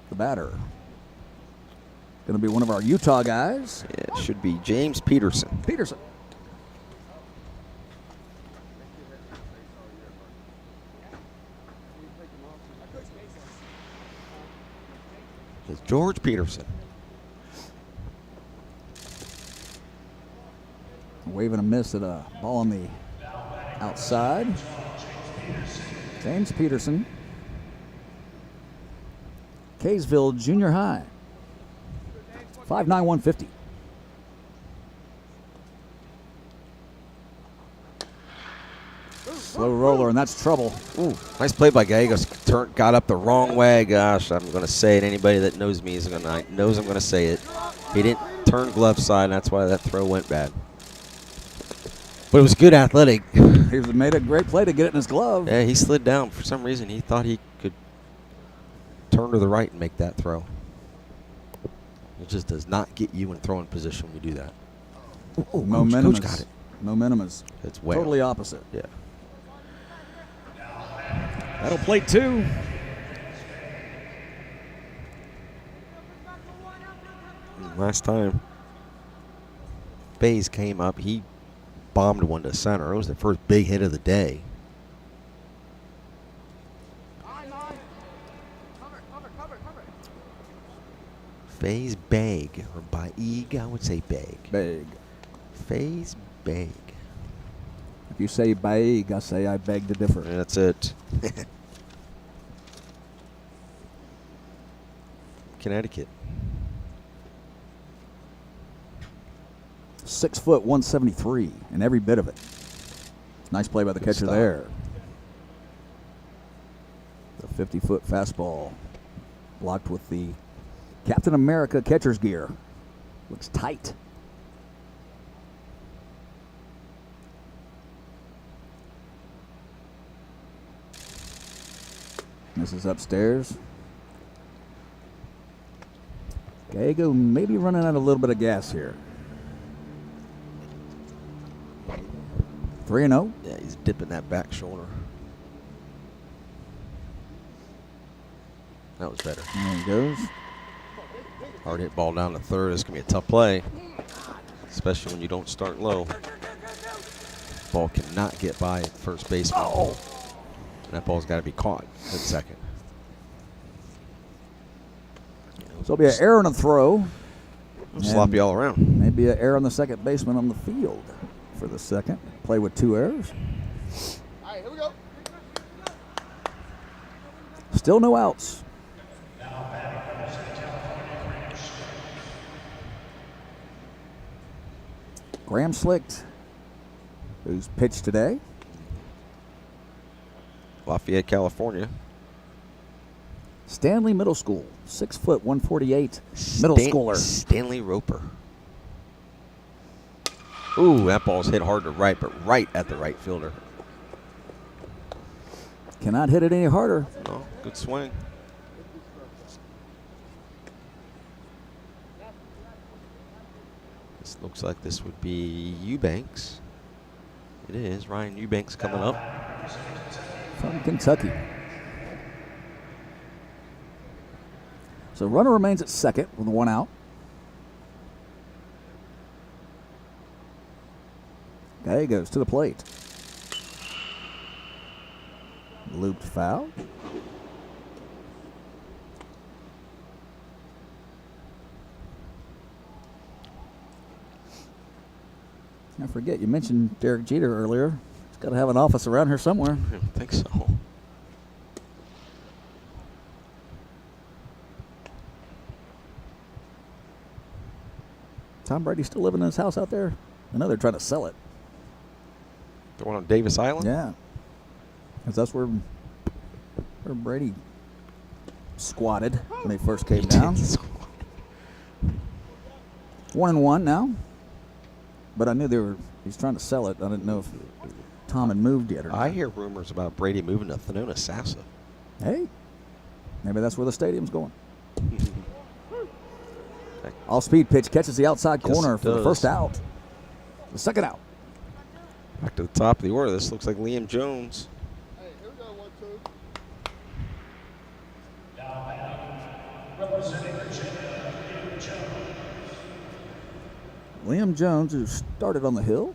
the batter. Going to be one of our Utah guys, Yeah, it should be James Peterson. Peterson. It's George Peterson. Waving a miss at a ball on the outside. James Peterson. Kaysville Junior High. 5'9", 150. Slow roller, and that's trouble. Ooh, nice play by Gallegos. Got up the wrong way. Gosh, I'm going to say it. Anybody that knows me knows I'm going to say it. He didn't turn glove side, and that's why that throw went bad. But it was good athletic. He made a great play to get it in his glove. Yeah, he slid down. For some reason, he thought he could turn to the right and make that throw. It just does not get you in throwing position when you do that. Ooh, Momentum Coach got it. Momentum is It's way totally off. opposite. Yeah. That'll plate two. Last time Bays came up, he bombed one to center. It was the first big hit of the day. Faze Bag, or Baig, I would say Bag. Beg. Faze Bag. If you say beg, I say I beg to differ. That's it. Connecticut. 6 foot 173, and every bit of it. Nice play by the catcher stop. there. The 50-foot fastball blocked with the Captain America catcher's gear. Looks tight. This is upstairs. Gallego maybe running out a little bit of gas here. 3-0. Yeah, he's dipping that back shoulder. That was better. There he goes. Hard hit ball down to third. It's going to be a tough play, especially when you don't start low. Ball cannot get by at first baseman. Oh. And that ball's got to be caught at second. So it'll be an error on a throw. Sloppy all around. Maybe an error on the second baseman on the field for the second. Play with 2 errors. All right, here we go. Still no outs. Graham Slicht, who's pitched today. Lafayette, California. Stanley Middle School, 6 foot, 148. Middle schooler. Stanley Roper. Ooh, that ball's hit hard to right, but right at the right fielder. Cannot hit it any harder. No, good swing. This looks like this would be Eubanks. It is. Ryan Eubanks coming up. From Kentucky. So runner remains at second with 1 out. Okay, goes to the plate. Looped foul. I forget, you mentioned Derek Jeter earlier. He's got to have an office around here somewhere. I don't think so. Tom Brady still living in his house out there? I know they're trying to sell it. The one on Davis Island? Yeah. Because that's where Brady squatted when he first came down. 1-1 now. But I knew he's trying to sell it. I didn't know if Tom had moved yet or not. I hear rumors about Brady moving to Thanona Sassa. Hey, maybe that's where the stadium's going. All-speed pitch catches the outside Yes, corner it for the does. first out. The second out. Back to the top of the order. This looks like Liam Jones. Hey, here we go, 1-2. Liam Jones, who started on the hill.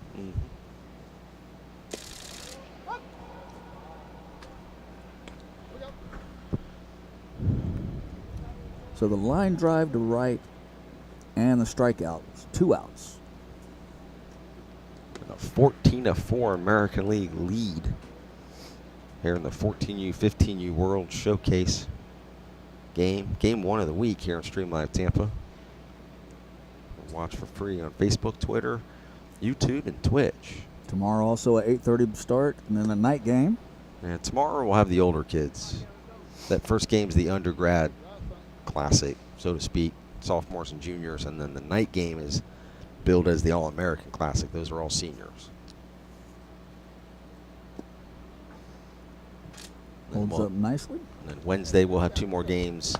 So the line drive to right and the strikeout. 2 outs. A 14-4 American League lead here in the 14U, 15U World Showcase game. Game 1 of the week here on Stream Live Tampa. Watch for free on Facebook, Twitter, YouTube, and Twitch. Tomorrow also at 8:30 start, and then a night game. And tomorrow we'll have the older kids. That first game's the undergrad classic, so to speak, sophomores and juniors, and then the night game is billed as the All-American Classic. Those are all seniors. Holds up nicely. And then Wednesday we'll have 2 more games,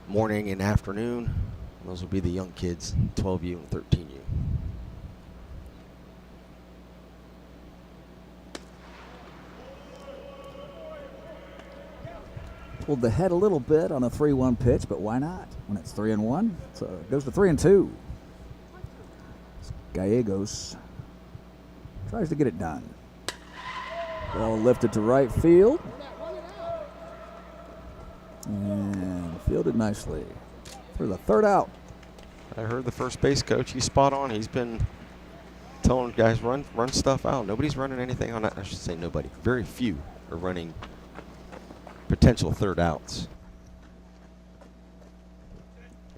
morning and afternoon. Those will be the young kids, 12U and 13U. Pulled the head a little bit on a 3-1 pitch, but why not when it's 3-1? So it goes to 3-2. Gallegos tries to get it done. Ball lifted to right field. And fielded nicely for the third out. I heard the first base coach, he's spot on. He's been telling guys, run stuff out. Nobody's running anything on that. I should say nobody. Very few are running potential third outs.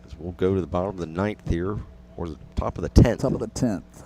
As we'll go to the bottom of the 9th here, or the top of the 10th. Top of the 10th.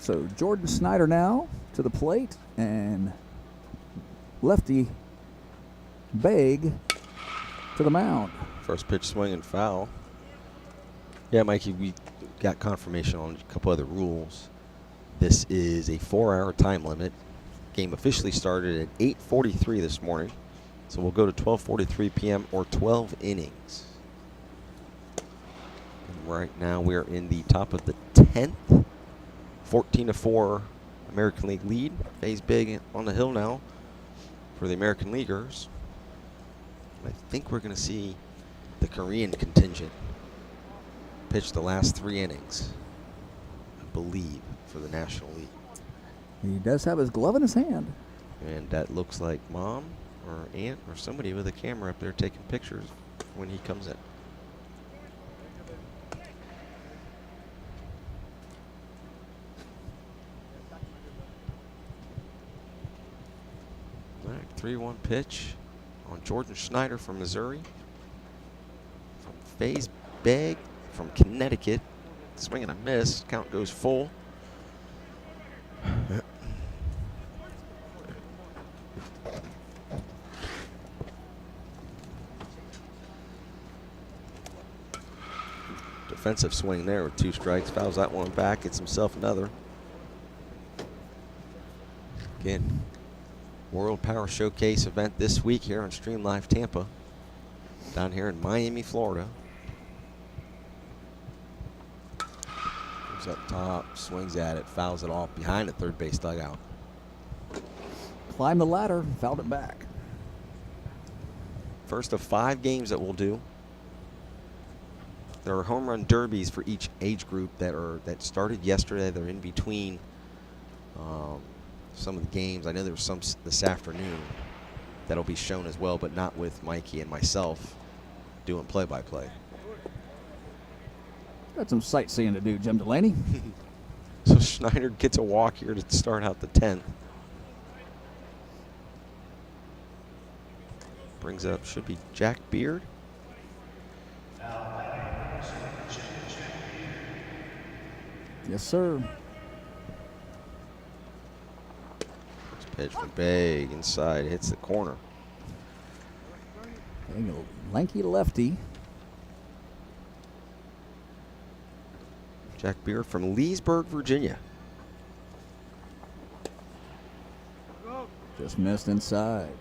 So Jordan Snyder now to the plate, and lefty Baig to the mound. First pitch swing and foul. Yeah, Mikey, we got confirmation on a couple other rules. This is a 4-hour time limit. Game officially started at 8:43 this morning. So we'll go to 12:43 p.m. or 12 innings. And right now we are in the top of the 10th. 14-4 American League lead. Bay's big on the hill now for the American Leaguers. I think we're going to see the Korean contingent pitch the last 3 innings, I believe, for the National League. He does have his glove in his hand. And that looks like Mom or Aunt or somebody with a camera up there taking pictures when he comes in. All right, 3-1 pitch on Jordan Schneider from Missouri. From FaZe Beg from Connecticut. Swing and a miss. Count goes full. Defensive swing there with 2 strikes. Fouls that one back. Gets himself another. Again, World Power Showcase event this week here on Stream Live Tampa. Down here in Miami, Florida. Comes up top, swings at it, fouls it off behind the third base dugout. Climbed the ladder, fouled it back. First of 5 games that we'll do. There are home run derbies for each age group that started yesterday. They're in between some of the games. I know there was some this afternoon that'll be shown as well, but not with Mikey and myself doing play-by-play. Got some sightseeing to do, Jim Delaney. So Schneider gets a walk here to start out the 10th. Brings up, should be Jack Beard. Yes, sir. First pitch from Bay, inside, hits the corner. Being a lanky lefty. Jack Beard from Leesburg, Virginia. Just missed inside.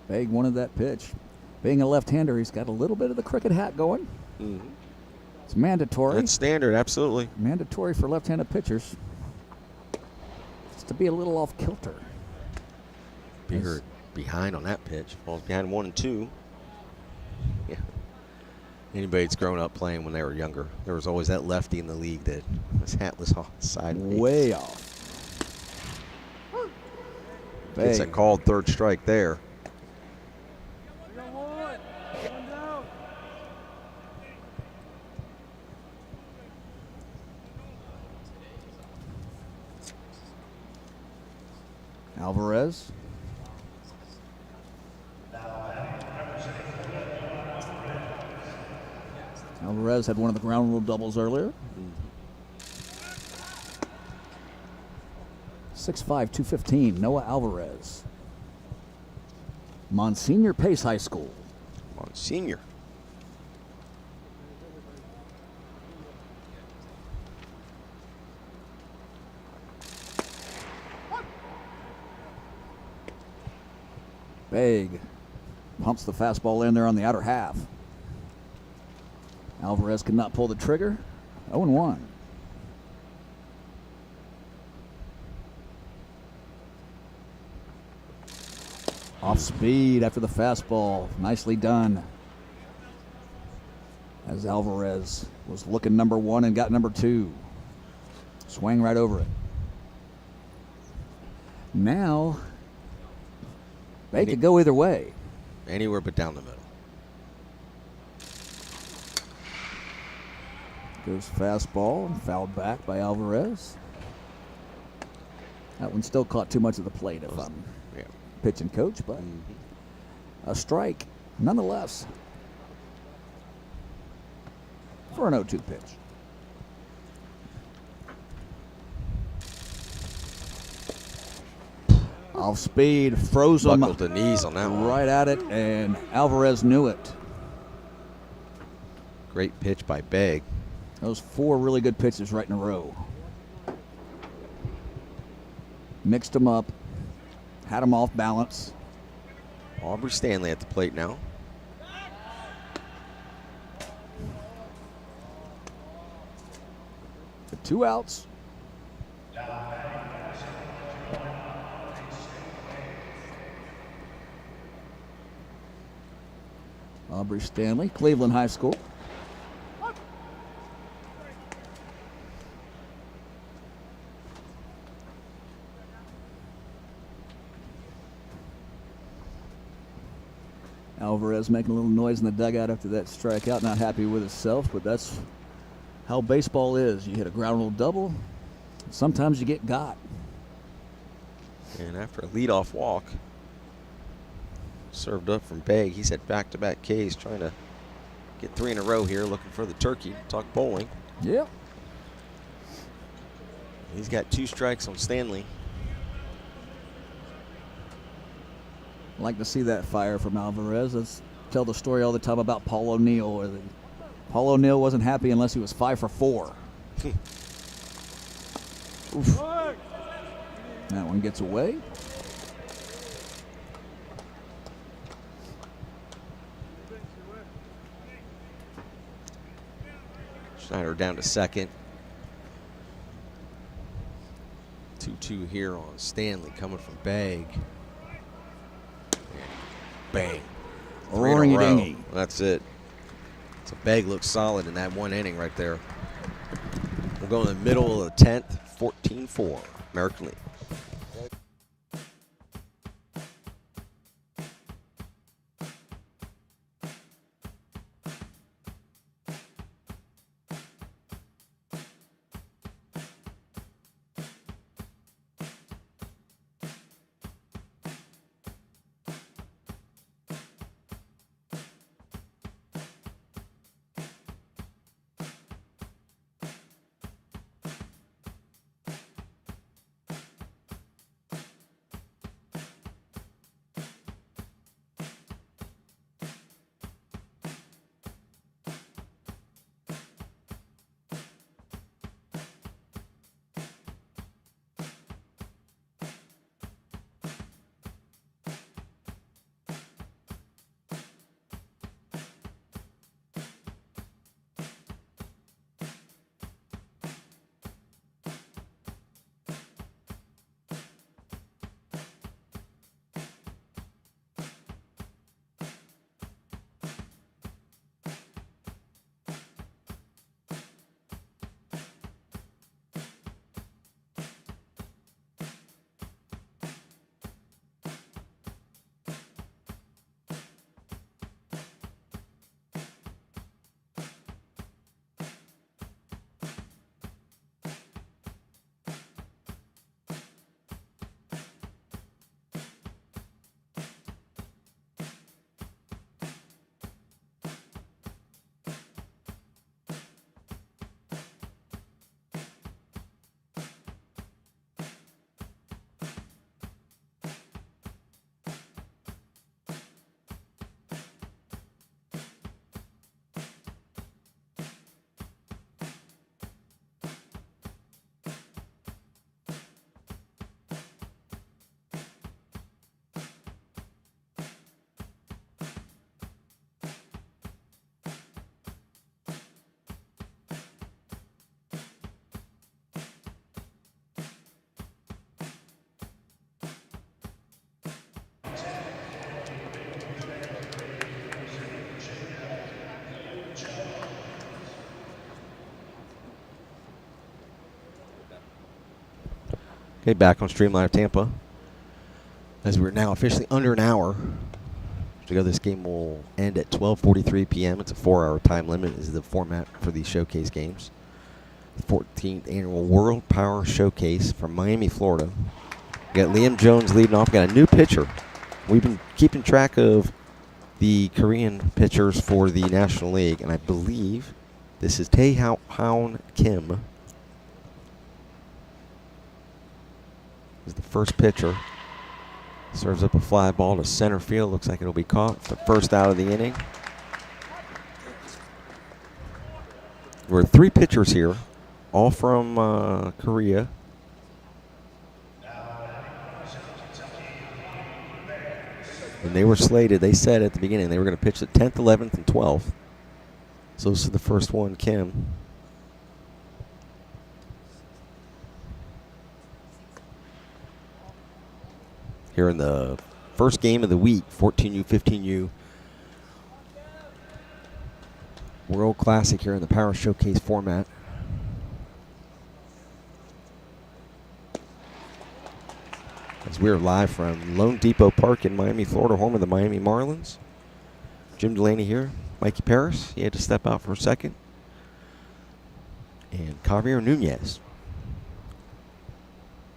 Baig wanted that pitch. Being a left-hander, he's got a little bit of the cricket hat going. Mm-hmm. It's mandatory. That's standard, absolutely. Mandatory for left-handed pitchers. Just to be a little off kilter. Beard behind on that pitch. Falls behind 1-2. Yeah. Anybody that's grown up playing when they were younger, there was always that lefty in the league that his hat was off sideways. Way off. It's a called third strike there. Alvarez. Alvarez had one of the ground rule doubles earlier. 6'5", 215, Noah Alvarez. Monsignor Pace High School. Monsignor. Baig pumps the fastball in there on the outer half. Alvarez could not pull the trigger. 0-1. Off speed after the fastball. Nicely done. As Alvarez was looking number 1 and got number 2. Swang right over it. Now, they could go either way. Anywhere but down the middle. Goes fastball, fouled back by Alvarez. That one still caught too much of the plate if I'm pitching coach, but a strike nonetheless. for an 0-2 pitch. Off speed, froze him Buckled the knees on that one. right at it, and Alvarez knew it. Great pitch by Begg. Those 4 really good pitches right in a row. Mixed them up, had them off balance. Aubrey Stanley at the plate now. The 2 outs. Aubrey Stanley, Cleveland High School. Alvarez making a little noise in the dugout after that strikeout, not happy with himself, but that's how baseball is. You hit a ground rule double, sometimes you get got. And after a leadoff walk, served up from Begg, he's had back-to-back Ks, trying to get 3 in a row here, looking for the turkey. Talk bowling. Yep. He's got 2 strikes on Stanley. I like to see that fire from Alvarez. Let's tell the story all the time about Paul O'Neill. Paul O'Neill wasn't happy unless he was 5 for 4. Oof. That one gets away. Schneider down to second. 2-2 here on Stanley coming from Begg. Bang. 3 in a row. Ring-a-dingy. That's it. So Begg looks solid in that 1 inning right there. We'll go in the middle of the 10th, 14-4, American League. Okay, back on Stream Live Tampa. As we're now officially under an hour to go, this game will end at 12:43 p.m. It's a 4-hour time limit is the format for these showcase games. The 14th Annual World Power Showcase from Miami, Florida. We got Liam Jones leading off. Got a new pitcher. We've been keeping track of the Korean pitchers for the National League, and I believe This is Tae-Houn Kim. Is the first pitcher. Serves up a fly ball to center field. Looks like it'll be caught. The first out of the inning. We're 3 pitchers here, all from Korea. And they were slated, they said at the beginning, they were going to pitch the 10th, 11th, and 12th. So this is the first one, Kim. Here in the first game of the week, 14U, 15U. World Classic here in the Power Showcase format. As we are live from LoanDepot Park in Miami, Florida, home of the Miami Marlins. Jim Delaney here, Mikey Paris, he had to step out for a second. And Javier Nunez.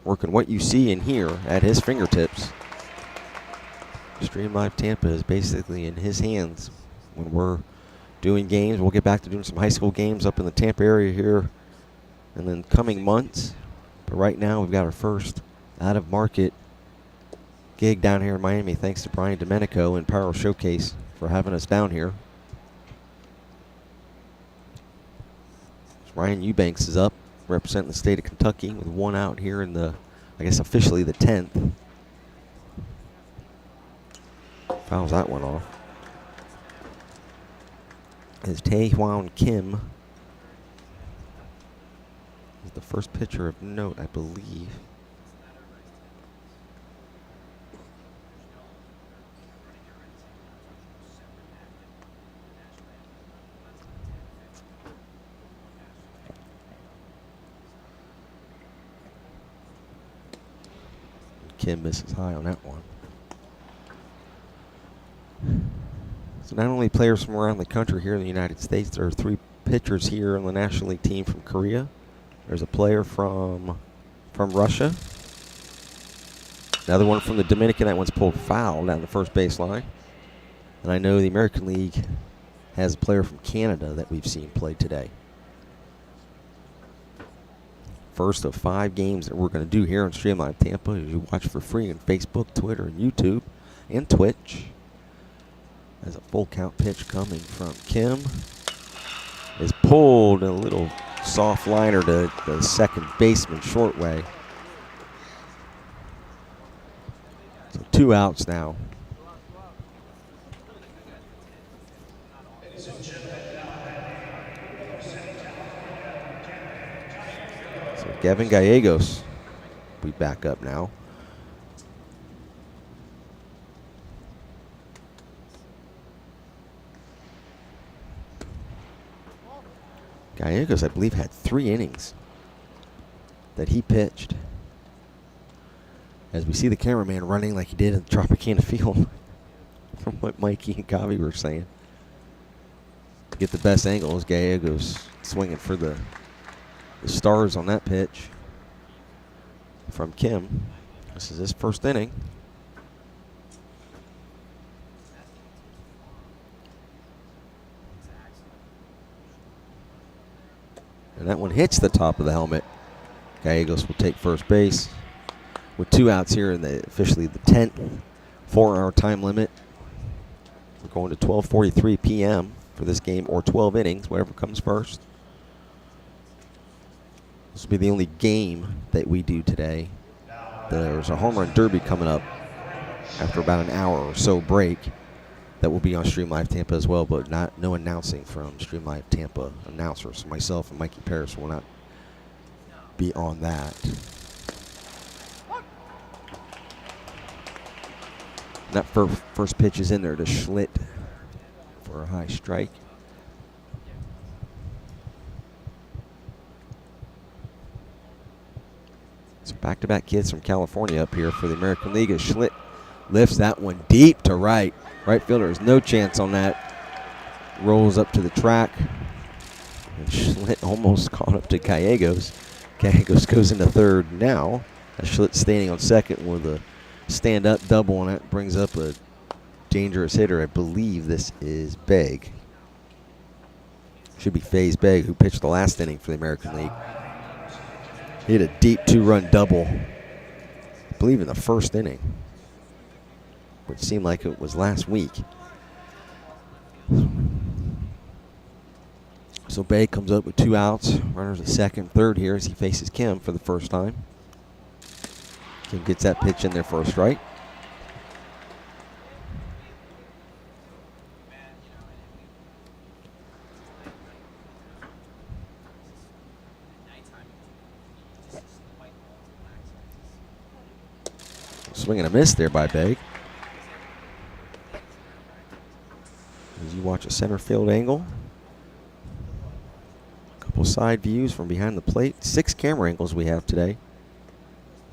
Working what you see and hear at his fingertips. Stream Live Tampa is basically in his hands when we're doing games. We'll get back to doing some high school games up in the Tampa area here in the coming months. But right now we've got our first out-of-market gig down here in Miami, thanks to Brian Domenico and Power Showcase for having us down here. Ryan Eubanks is up, representing the state of Kentucky with 1 out here in the, I guess officially the 10th. Fouls that one off. As Tae-Houn Kim is the first pitcher of note, I believe. Kim misses high on that one. So not only players from around the country here in the United States, there are 3 pitchers here on the National League team from Korea. There's a player from Russia. Another one from the Dominican. That one's pulled foul down the first baseline. And I know the American League has a player from Canada that we've seen play today. First of 5 games that we're going to do here on Stream Live Tampa. You watch for free on Facebook, Twitter, and YouTube, and Twitch. As a full count pitch coming from Kim is pulled in a little soft liner to the second baseman short way. So 2 outs now. Gavin Gallegos, we back up now. Gallegos, I believe, had 3 innings that he pitched. As we see the cameraman running like he did in the Tropicana field, from what Mikey and Gavi were saying. To get the best angles, Gallegos swinging for the stars on that pitch from Kim. This is his first inning. And that one hits the top of the helmet. Gallegos will take first base with 2 outs here in the officially the 10th 4-hour time limit. We're going to 12:43 p.m. for this game, or 12 innings, whatever comes first. This will be the only game that we do today. There's a home run derby coming up after about an hour or so break that will be on Stream Live Tampa as well, but no announcing from Stream Live Tampa announcers. Myself and Mikey Paris will not be on that. That first pitch is in there to Schlitt for a high strike. So back-to-back kids from California up here for the American League as Schlitt lifts that one deep to right. Right fielder has no chance on that. Rolls up to the track. And Schlitt almost caught up to Gallegos. Gallegos goes into third now. Schlitt standing on second with a stand-up double, and that brings up a dangerous hitter. I believe this is Begg. Should be FaZe Begg, who pitched the last inning for the American League. He hit a deep 2-run double, I believe in the first inning, which seemed like it was last week. So Begg comes up with 2 outs. Runners at second, third here as he faces Kim for the first time. Kim gets that pitch in there for a strike. Swing and a miss there by Begg. As you watch a center field angle. A couple side views from behind the plate. 6 camera angles we have today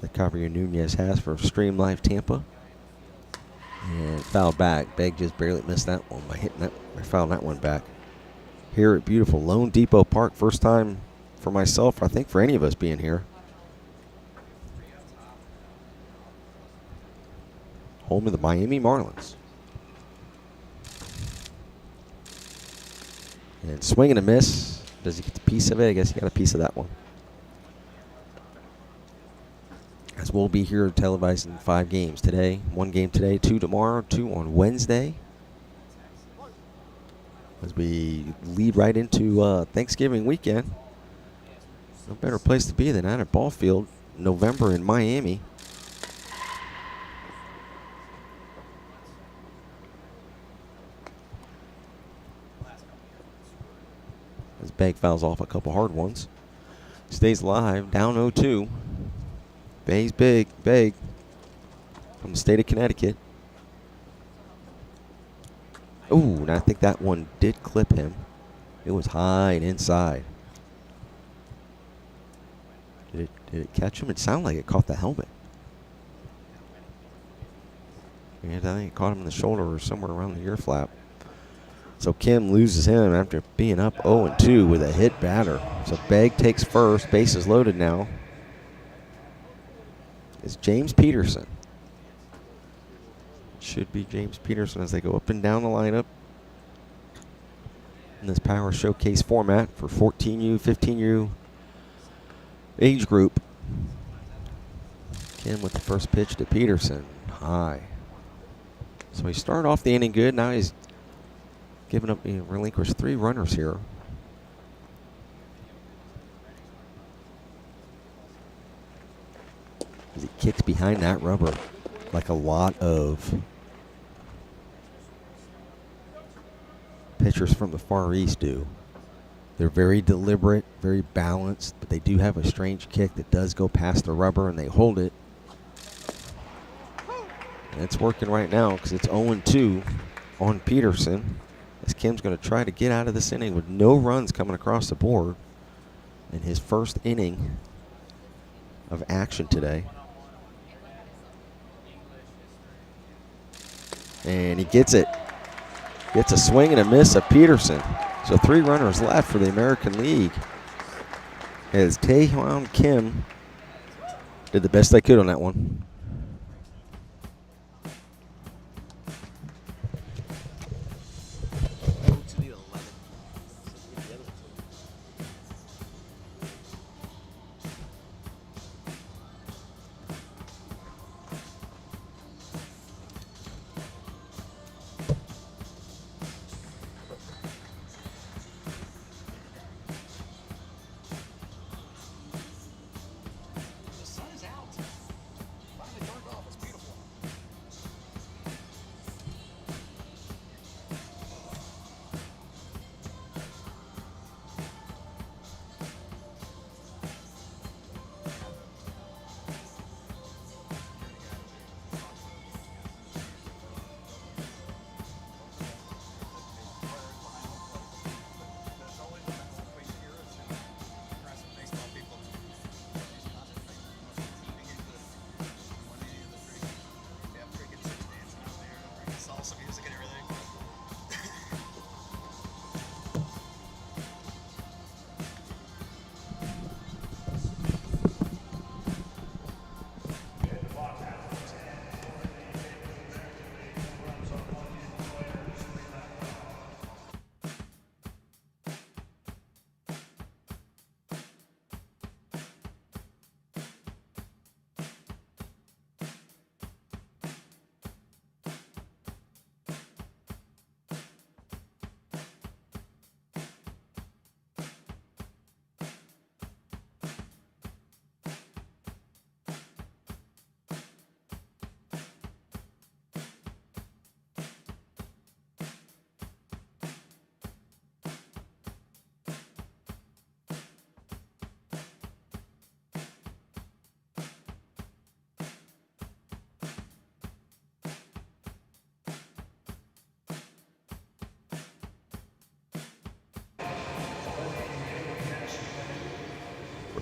that Javier Nunez has for Stream Live Tampa. And fouled back. Begg just barely missed that one by hitting that, by fouling that one back. Here at beautiful LoanDepot Park. First time for myself, I think for any of us being here. Home of the Miami Marlins. And swing and a miss. Does he get the piece of it? I guess he got a piece of that one. As we'll be here televising 5 games today. 1 game today, 2 tomorrow, 2 on Wednesday. As we lead right into Thanksgiving weekend. No better place to be than out at Ball Field, November in Miami. As Begg fouls off a couple hard ones. Stays alive, down 0-2. FaZe Begg from the state of Connecticut. Ooh, and I think that one did clip him. It was high and inside. Did it catch him? It sounded like it caught the helmet. And I think it caught him in the shoulder or somewhere around the ear flap. So Kim loses him after being up 0-2 with a hit batter. So Begg takes first. Bases loaded now. It's James Peterson. Should be James Peterson as they go up and down the lineup in this Power Showcase format for 14U, 15U age group. Kim with the first pitch to Peterson. High. So he started off the inning good. Now he's giving up, relinquished 3 runners here. As he kicks behind that rubber like a lot of pitchers from the Far East do. They're very deliberate, very balanced, but they do have a strange kick that does go past the rubber and they hold it. And it's working right now because it's 0-2 on Peterson. As Kim's going to try to get out of this inning with no runs coming across the board in his first inning of action today. And he gets it. Gets a swing and a miss of Peterson. So 3 runners left for the American League. As Taehyun Kim did the best they could on that one.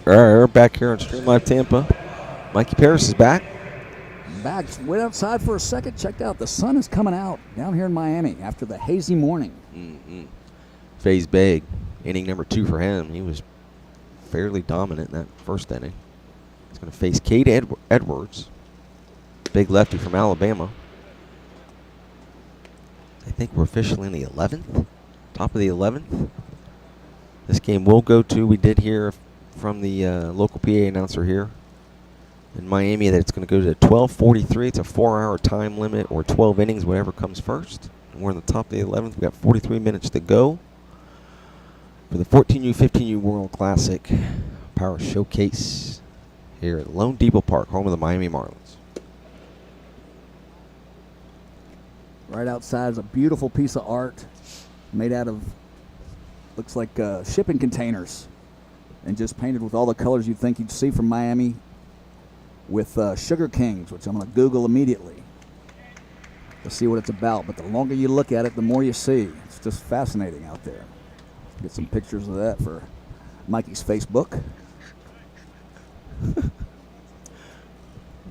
All right, we're back here on Stream Live Tampa. Mikey Paris is back. Back, went outside for a second, checked out. The sun is coming out down here in Miami after the hazy morning. FaZe Big, inning number 2 for him. He was fairly dominant in that first inning. He's going to face Cade Edwards, big lefty from Alabama. I think we're officially in the 11th, top of the 11th. This game will go to, we did hear from the local PA announcer here in Miami that it's going to go to 12:43. It's a 4-hour time limit or 12 innings, whatever comes first. And we're in the top of the 11th. We got 43 minutes to go for the 14U, 15U World Classic Power Showcase here at LoanDepot Park, home of the Miami Marlins. Right outside is a beautiful piece of art made out of, looks like shipping containers, and just painted with all the colors you'd think you'd see from Miami, with Sugar Kings, which I'm going to Google immediately to see what it's about. But the longer you look at it, the more you see. It's just fascinating out there. Get some pictures of that for Mikey's Facebook.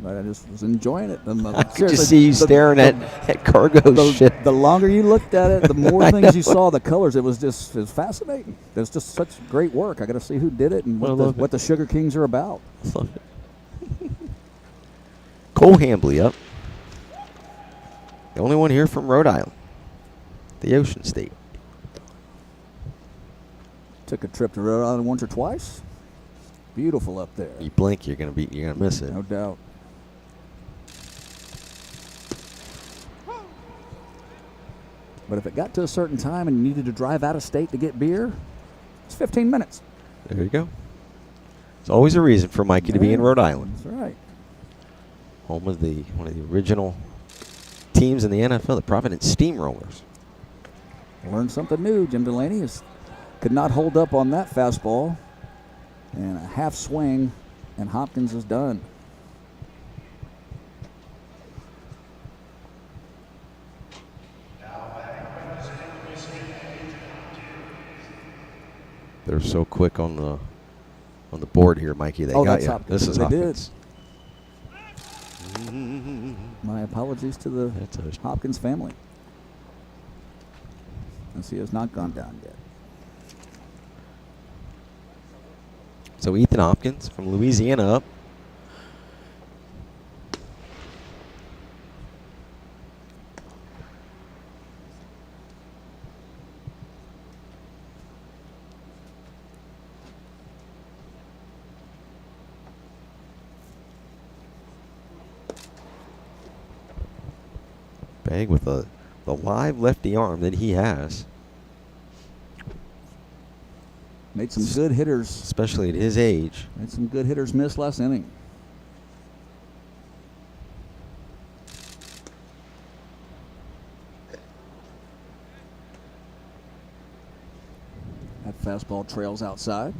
But I just was enjoying it. I could just see you staring at cargo shit. The longer you looked at it, the more things you saw, the colors. It was fascinating. It's just such great work. I got to see who did it and what the Sugar Kings are about. I love it. Cole Hambley up. The only one here from Rhode Island, the Ocean State. Took a trip to Rhode Island once or twice. Beautiful up there. You blink, you're gonna miss it. No doubt. But if it got to a certain time and you needed to drive out of state to get beer, it's 15 minutes. There you go. It's always a reason for Mikey to be in Rhode Island. That's right. Home of one of the original teams in the NFL, the Providence Steamrollers. Learned something new. Jim Delaney could not hold up on that fastball. And a half swing, and Hopkins is done. They're so quick on the board here, Mikey. They got you. Hopkins. This is They Hopkins. My apologies to the Hopkins family. As he has not gone down yet. So Ethan Hopkins from Louisiana up. Bag with the live lefty arm that he has. Made some good hitters. Especially at his age. Made some good hitters miss last inning. That fastball trails outside.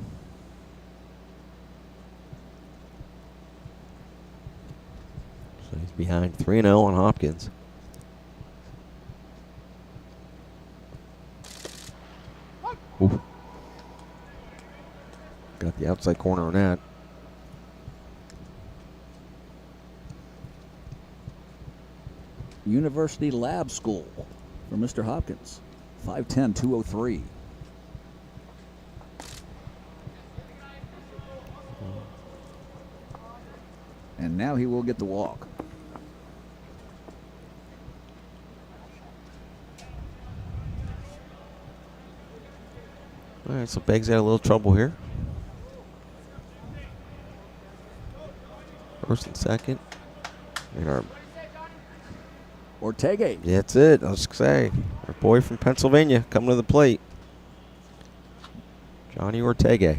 So he's behind 3-0 on Hopkins. Ooh. Got the outside corner on that. University Lab School for Mr. Hopkins. 5'10", 203. And now he will get the walk. All right, so Beggs had a little trouble here. First and second. And our Ortega. Yeah, that's it. I was going to say, our boy from Pennsylvania coming to the plate. Johnny Ortega.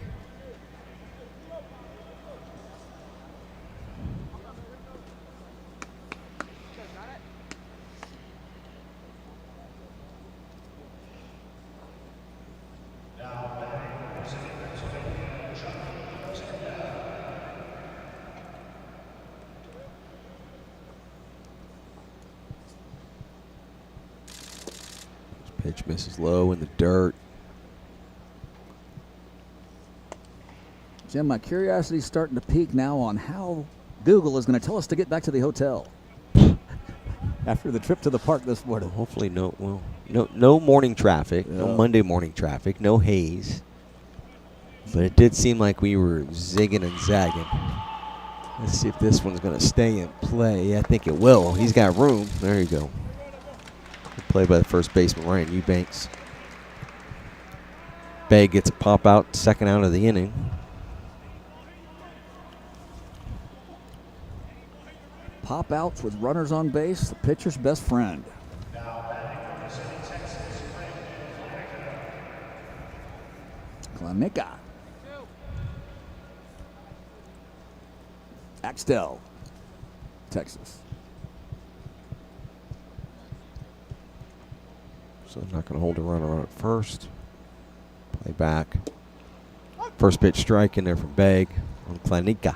Pitch misses low in the dirt. Jim, my curiosity is starting to peak now on how Google is going to tell us to get back to the hotel after the trip to the park this morning. Hopefully no morning traffic, no Yeah. Monday morning traffic, no haze. But it did seem like we were zigging and zagging. Let's see if this one's going to stay in play. I think it will. He's got room. There you go. Good play by the first baseman, Ryan Eubanks. Bay gets a pop out, second out of the inning. Pop outs with runners on base, the pitcher's best friend. Klanicka. Axtell, Texas. So not going to hold a runner on at first. Play back. First pitch strike in there from Begg on Klanicka.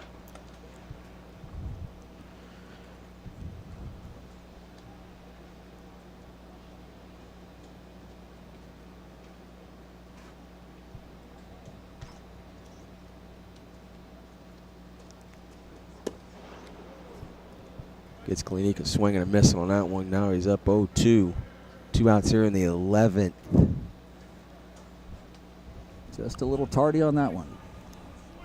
Gets Klanicka swinging and missing on that one. Now he's up 0-2. 2 outs here in the 11th. Just a little tardy on that one.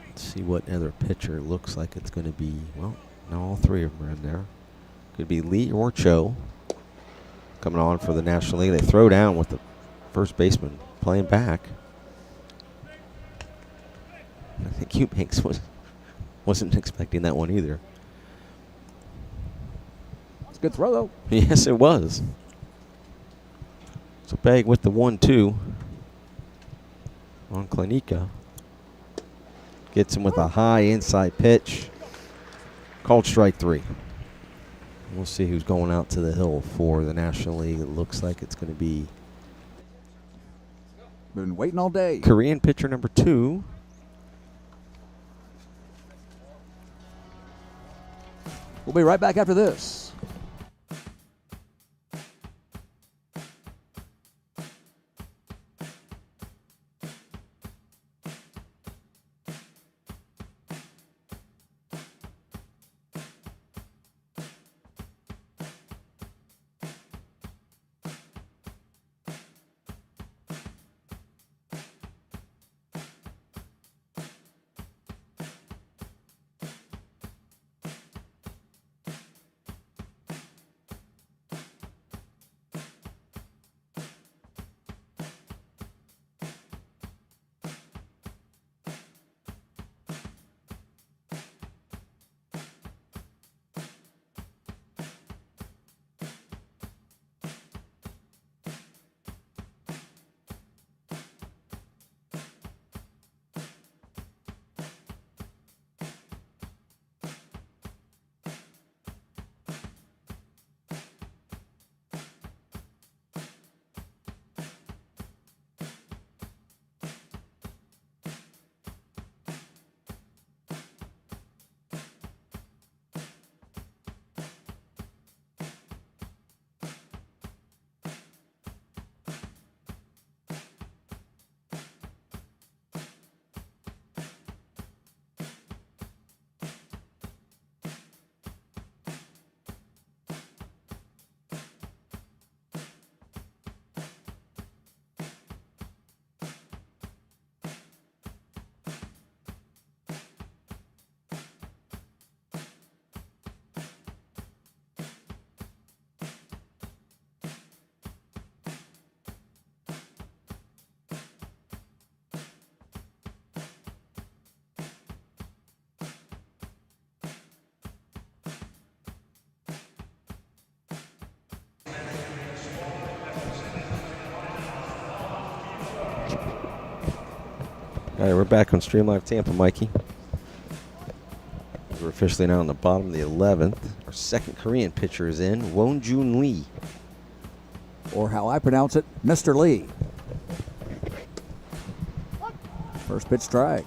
Let's see what other pitcher looks like it's going to be. Well, no, all three of them are in there. Could be Lee or Cho coming on for the National League. They throw down with the first baseman playing back. I think Eubanks wasn't expecting that one either. It's a good throw, though. Yes, it was. So Begg with the 1-2 on Klanicka. Gets him with a high inside pitch. Called strike 3. We'll see who's going out to the hill for the National League. It looks like it's going to be Been waiting all day. Korean pitcher number 2. We'll be right back after this. All right, we're back on Stream Live Tampa, Mikey. We're officially now on the bottom of the 11th. Our second Korean pitcher is in, Wonjun Lee. Or how I pronounce it, Mr. Lee. First pitch strike.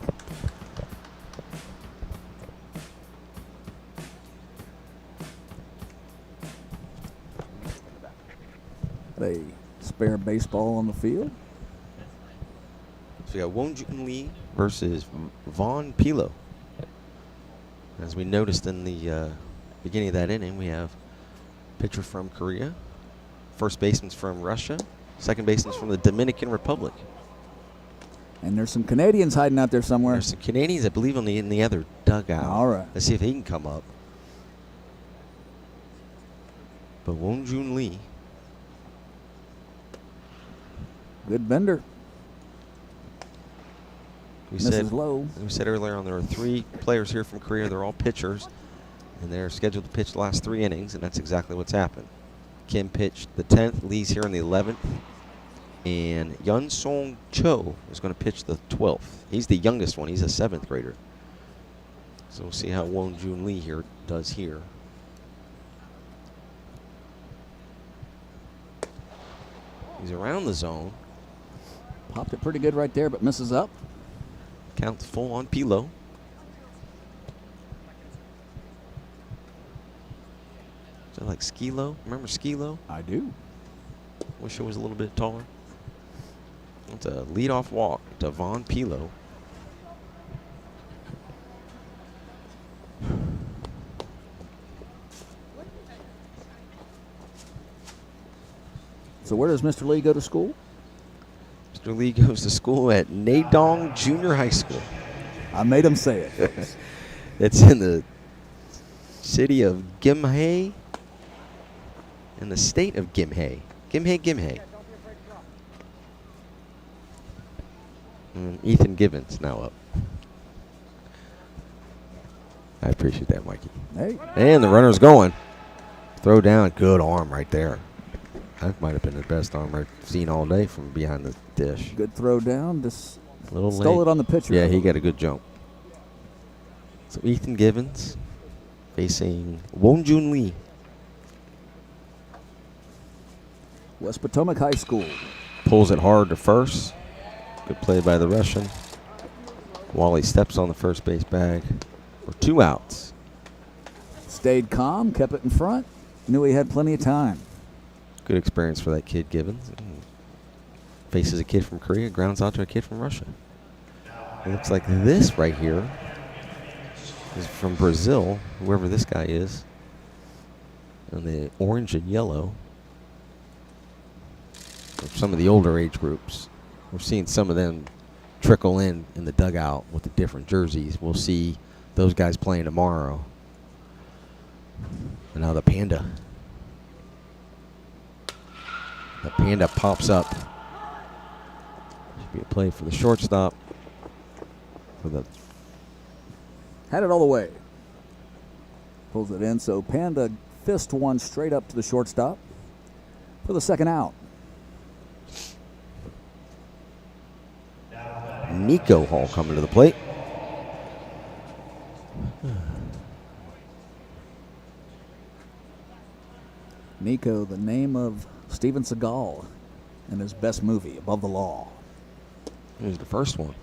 A spare baseball on the field. So we got Won Jun Lee versus Vaughn Pilo. As we noticed in the beginning of that inning, we have pitcher from Korea, first baseman's from Russia, second baseman's from the Dominican Republic. And there's some Canadians hiding out there somewhere. There's some Canadians, I believe, in the other dugout. All right. Let's see if he can come up. But Won Jun Lee. Good bender. We Misses low. We said earlier on there are 3 players here from Korea. They're all pitchers, and they're scheduled to pitch the last 3 innings, and that's exactly what's happened. Kim pitched the 10th. Lee's here in the 11th. And Yun Song Cho is going to pitch the 12th. He's the youngest one. He's a 7th grader. So we'll see how Won Jun Lee here does here. He's around the zone. Popped it pretty good right there, but misses up. Count full on Pilo. Is that like Skilo? Remember Skilo? I do. Wish it was a little bit taller. It's a leadoff walk to Vaughn Pilo. So where does Mr. Lee go to school? Mr. Lee goes to school at Nadong Junior High School. I made him say it. It's in the city of Gimhae, in the state of Gimhae. Gimhae. Ethan Gibbons now up. I appreciate that, Mikey. Hey. And the runner's going. Throw down. Good arm right there. That might have been the best arm I've seen all day from behind the dish. Good throw down. Just A little stole late. it on the pitcher. Yeah, he got a good jump. So Ethan Gibbons facing Won Jun Lee. West Potomac High School. Pulls it hard to first. Good play by the Russian. Wally steps on the first base bag for 2 outs. Stayed calm, kept it in front. Knew he had plenty of time. Good experience for that kid, Gibbons. Faces a kid from Korea, grounds out to a kid from Russia. It looks like this right here is from Brazil, whoever this guy is. And the orange and yellow. Some of the older age groups. We're seeing some of them trickle in the dugout with the different jerseys. We'll see those guys playing tomorrow. And now the Panda. The Panda pops up. Should be a play for the shortstop. Had it all the way. Pulls it in, so Panda fist one straight up to the shortstop for the second out. Nico Hall coming to the plate. Nico, the name of Steven Seagal in his best movie, Above the Law. Here's the first one.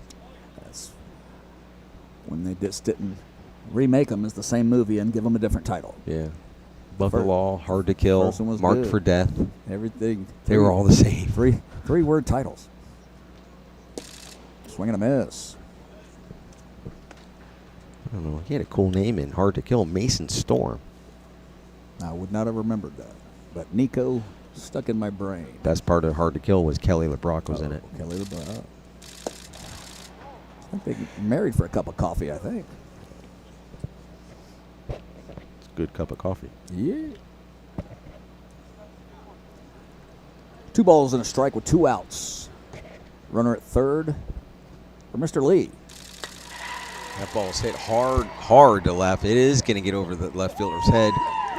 That's when they just didn't remake them as the same movie and give them a different title. Yeah. Above the Law, Hard to Kill, First one was Marked good. for Death. Everything. They were all the same. Three word titles. Swing and a miss. I don't know. He had a cool name in Hard to Kill, Mason Storm. I would not have remembered that. But Nico stuck in my brain. Best part of Hard to Kill was Kelly LeBrock was in it. Kelly LeBrock. I think they married for a cup of coffee, I think. It's a good cup of coffee. Yeah. 2 balls and a strike with 2 outs. Runner at third for Mr. Lee. That ball's hit hard to left. It is going to get over the left fielder's head.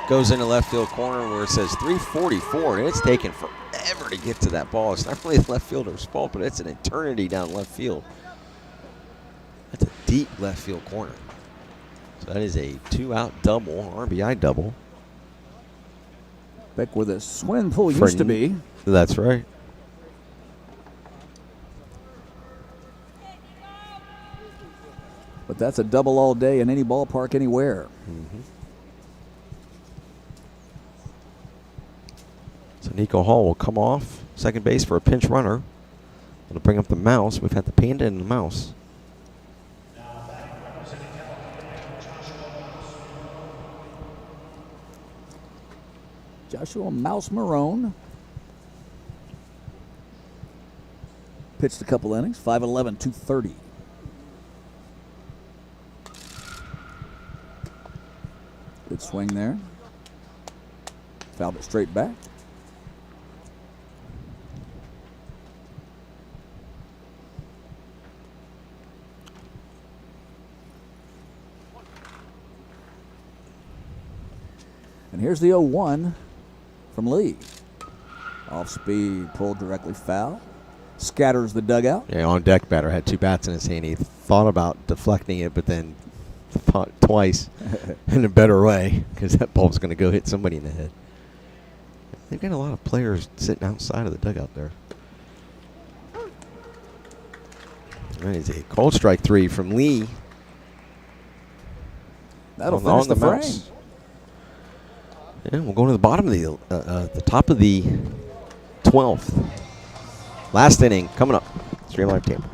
Goes into left field corner where it says 344, and it's taken forever to get to that ball. It's not really the left fielder's fault, but it's an eternity down left field. That's a deep left field corner. So that is a 2-out double, RBI double. Back where the swimming pool used to be. That's right. But that's a double all day in any ballpark anywhere. Mm-hmm. So Nico Hall will come off second base for a pinch runner. It'll bring up the mouse. We've had the panda and the mouse. Joshua Mouse Marone pitched a couple innings, 5-11, 230. Good swing there. Fouled it straight back. And here's the 0-1 from Lee. Off speed, pulled directly foul. Scatters the dugout. Yeah, on deck batter had 2 bats in his hand. He thought about deflecting it, but then thought twice in a better way because that ball was going to go hit somebody in the head. They've got a lot of players sitting outside of the dugout there. That is a cold strike 3 from Lee. That'll finish the frame. mouse. Yeah, we'll go to the bottom of the top of the 12th. Last inning coming up. Stream Live Tampa.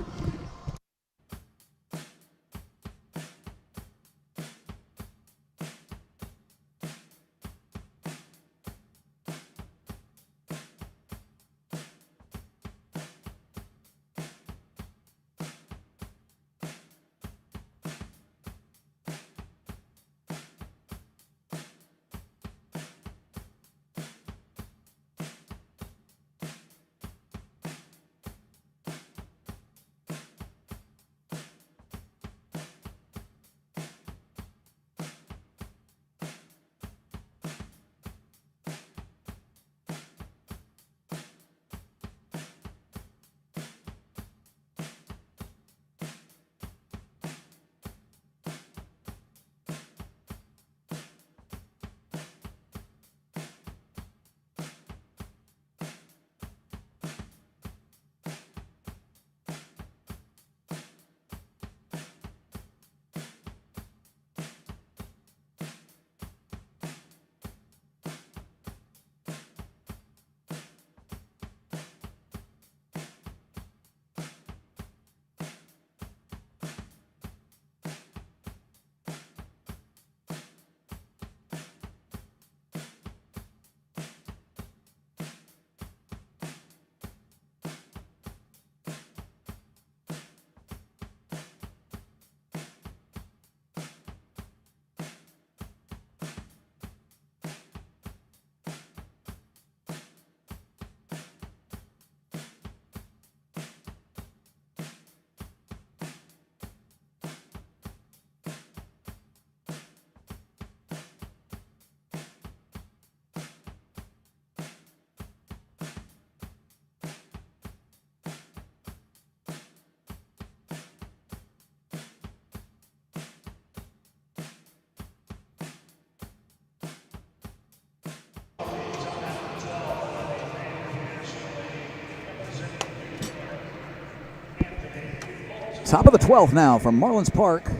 Top of the 12th now from Marlins Park,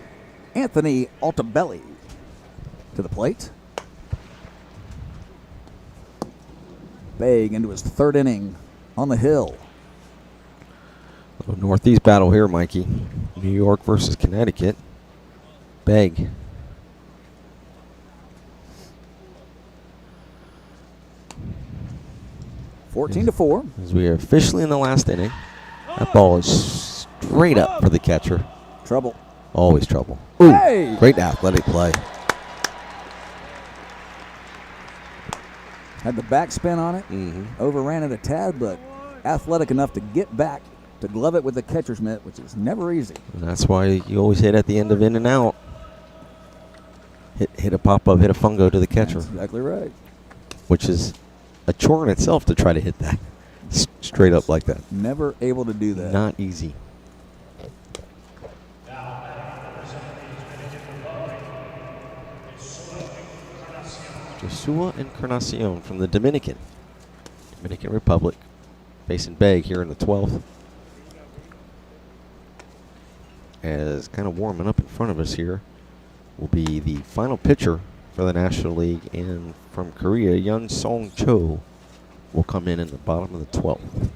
Anthony Altabelli to the plate. Begg into his 3rd inning on the hill. Little Northeast battle here, Mikey. New York versus Connecticut. Begg. (14-4). As we are officially in the last inning. That ball is straight up for the catcher. Trouble. Always trouble. Ooh, Hey! great athletic play. Had the backspin on it. Overran it a tad, but athletic enough to get back to glove it with the catcher's mitt, which is never easy. And that's why you always hit at the end of in and out. Hit a pop-up, hit a fungo to the catcher. That's exactly right. Which is a chore in itself to try to hit that straight up like that. Never able to do that. Not easy. Joshua Encarnacion from the Dominican Republic, facing Begg here in the 12th. As kind of warming up in front of us here will be the final pitcher for the National League, and from Korea, Yun Song Cho will come in the bottom of the 12th.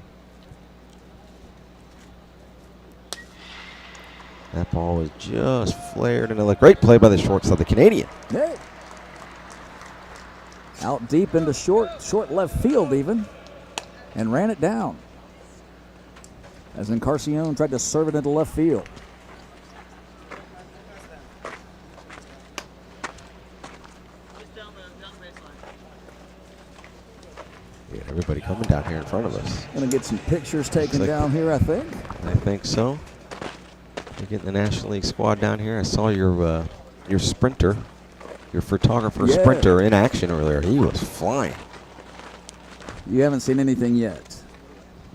That ball was just flared into a great play by the shortstop, the Canadian. Hey. Out deep into short left field even, and ran it down. As Encarnacion tried to serve it into left field. Yeah, everybody coming down here in front of us. Gonna get some pictures taken like down here, I think. I think so. You're getting the National League squad down here. I saw your sprinter, your photographer sprinter in action earlier. He was flying. You haven't seen anything yet.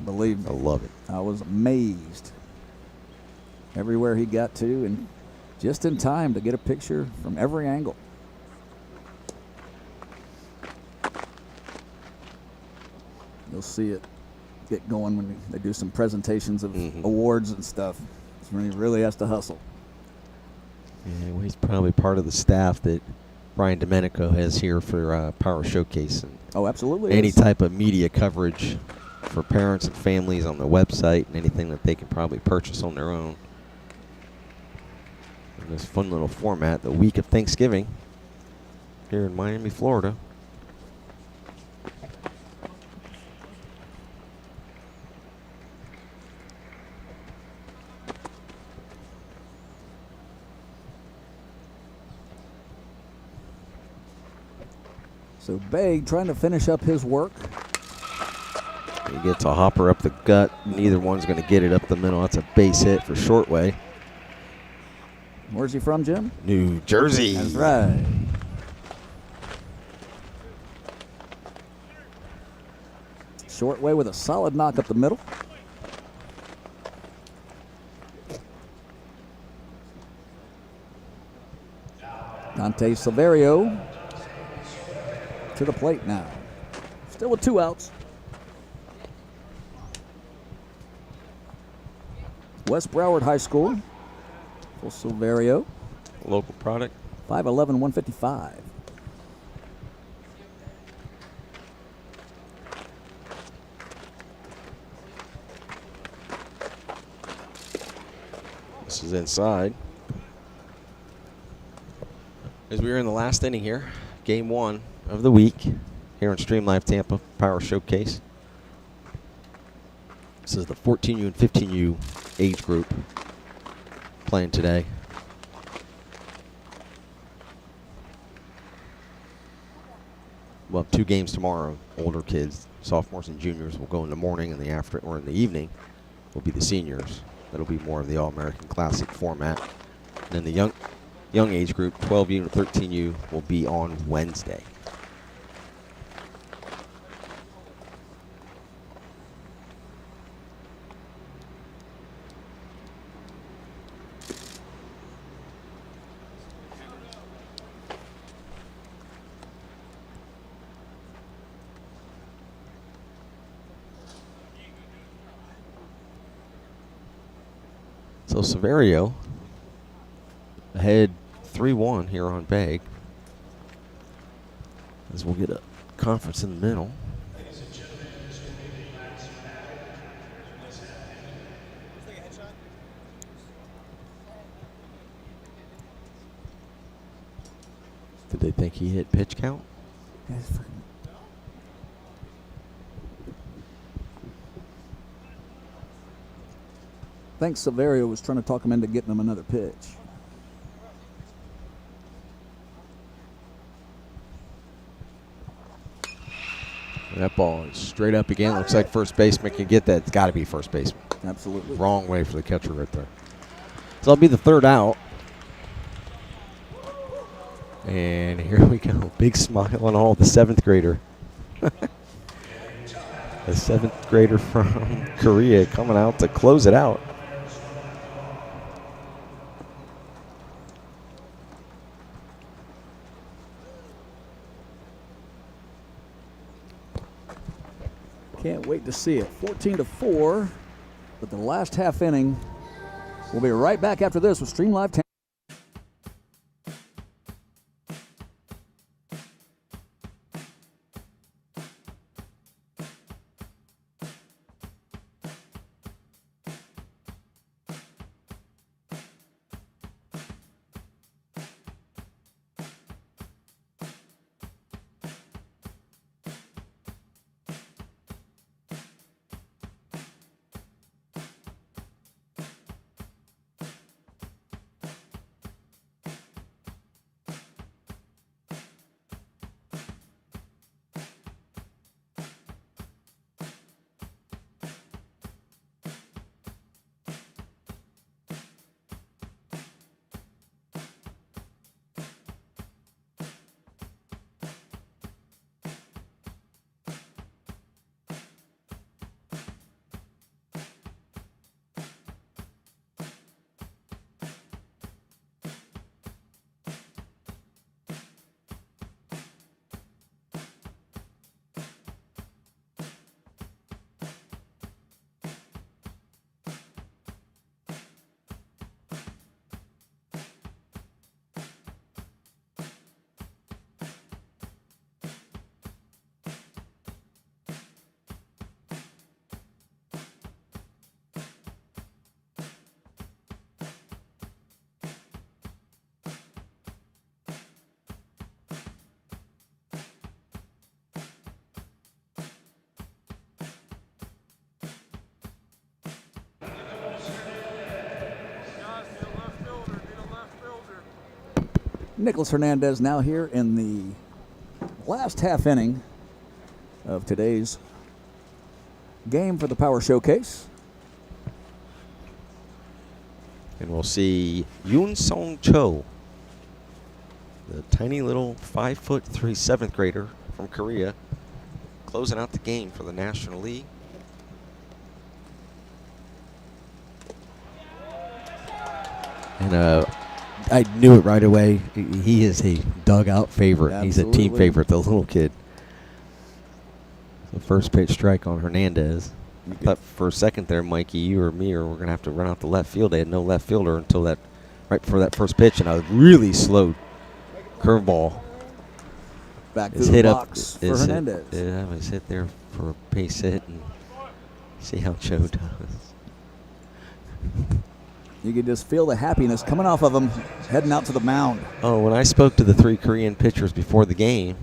Believe me. I love it. I was amazed. Everywhere he got to, and just in time to get a picture from every angle. You'll see it get going when they do some presentations of awards and stuff. It's when he really has to hustle. Yeah, well, he's probably part of the staff that Brian Domenico has here for Power Showcase. And oh, absolutely. any type of media coverage for parents and families on the website and anything that they can probably purchase on their own. In this fun little format, the week of Thanksgiving here in Miami, Florida. So Baig trying to finish up his work. He gets a hopper up the gut. Neither one's going to get it up the middle. That's a base hit for Shortway. Where's he from, Jim? New Jersey. That's right. Shortway with a solid knock up the middle. Dante Silverio to the plate now. Still with 2 outs. West Broward High School for Silverio. Local product. 5'11", 155. This is inside. As we are in the last inning here, game 1 of the week here on Stream Live Tampa Power Showcase. This is the 14U and 15U age group playing today. We'll have 2 games tomorrow. Older kids, sophomores and juniors, will go in the morning, and in the evening will be the seniors. That'll be more of the All-American Classic format. And then the young age group, 12U and 13U, will be on Wednesday. So Severio ahead 3-1 here on Baig. As we'll get a conference in the middle. Did they think he hit pitch count? I think Silverio was trying to talk him into getting him another pitch. That ball is straight up again. Looks like first baseman can get that. It's got to be first baseman. Absolutely. Wrong way for the catcher right there. So that'll be the 3rd out. And here we go. Big smile on all the 7th grader. The 7th grader from Korea coming out to close it out. Can't wait to see it. 14-4, but the last half inning. We'll be right back after this with Stream Live Tampa. Nicholas Hernandez now here in the last half inning of today's game for the Power Showcase. And we'll see Yoon Song Cho, the tiny little 5'3" 7th grader from Korea, closing out the game for the National League. And I knew it right away. He is a dugout favorite. Absolutely. He's a team favorite, the little kid. The first pitch strike on Hernandez. I thought for a second there, Mikey, you or me, we're going to have to run out the left field. They had no left fielder until that, right before that first pitch, and a really slow curveball. Back to Is the hit box up, for is Hernandez. Yeah, it was hit there for a base hit, and see how Joe does. You could just feel the happiness coming off of him heading out to the mound. Oh, when I spoke to the 3 Korean pitchers before the game,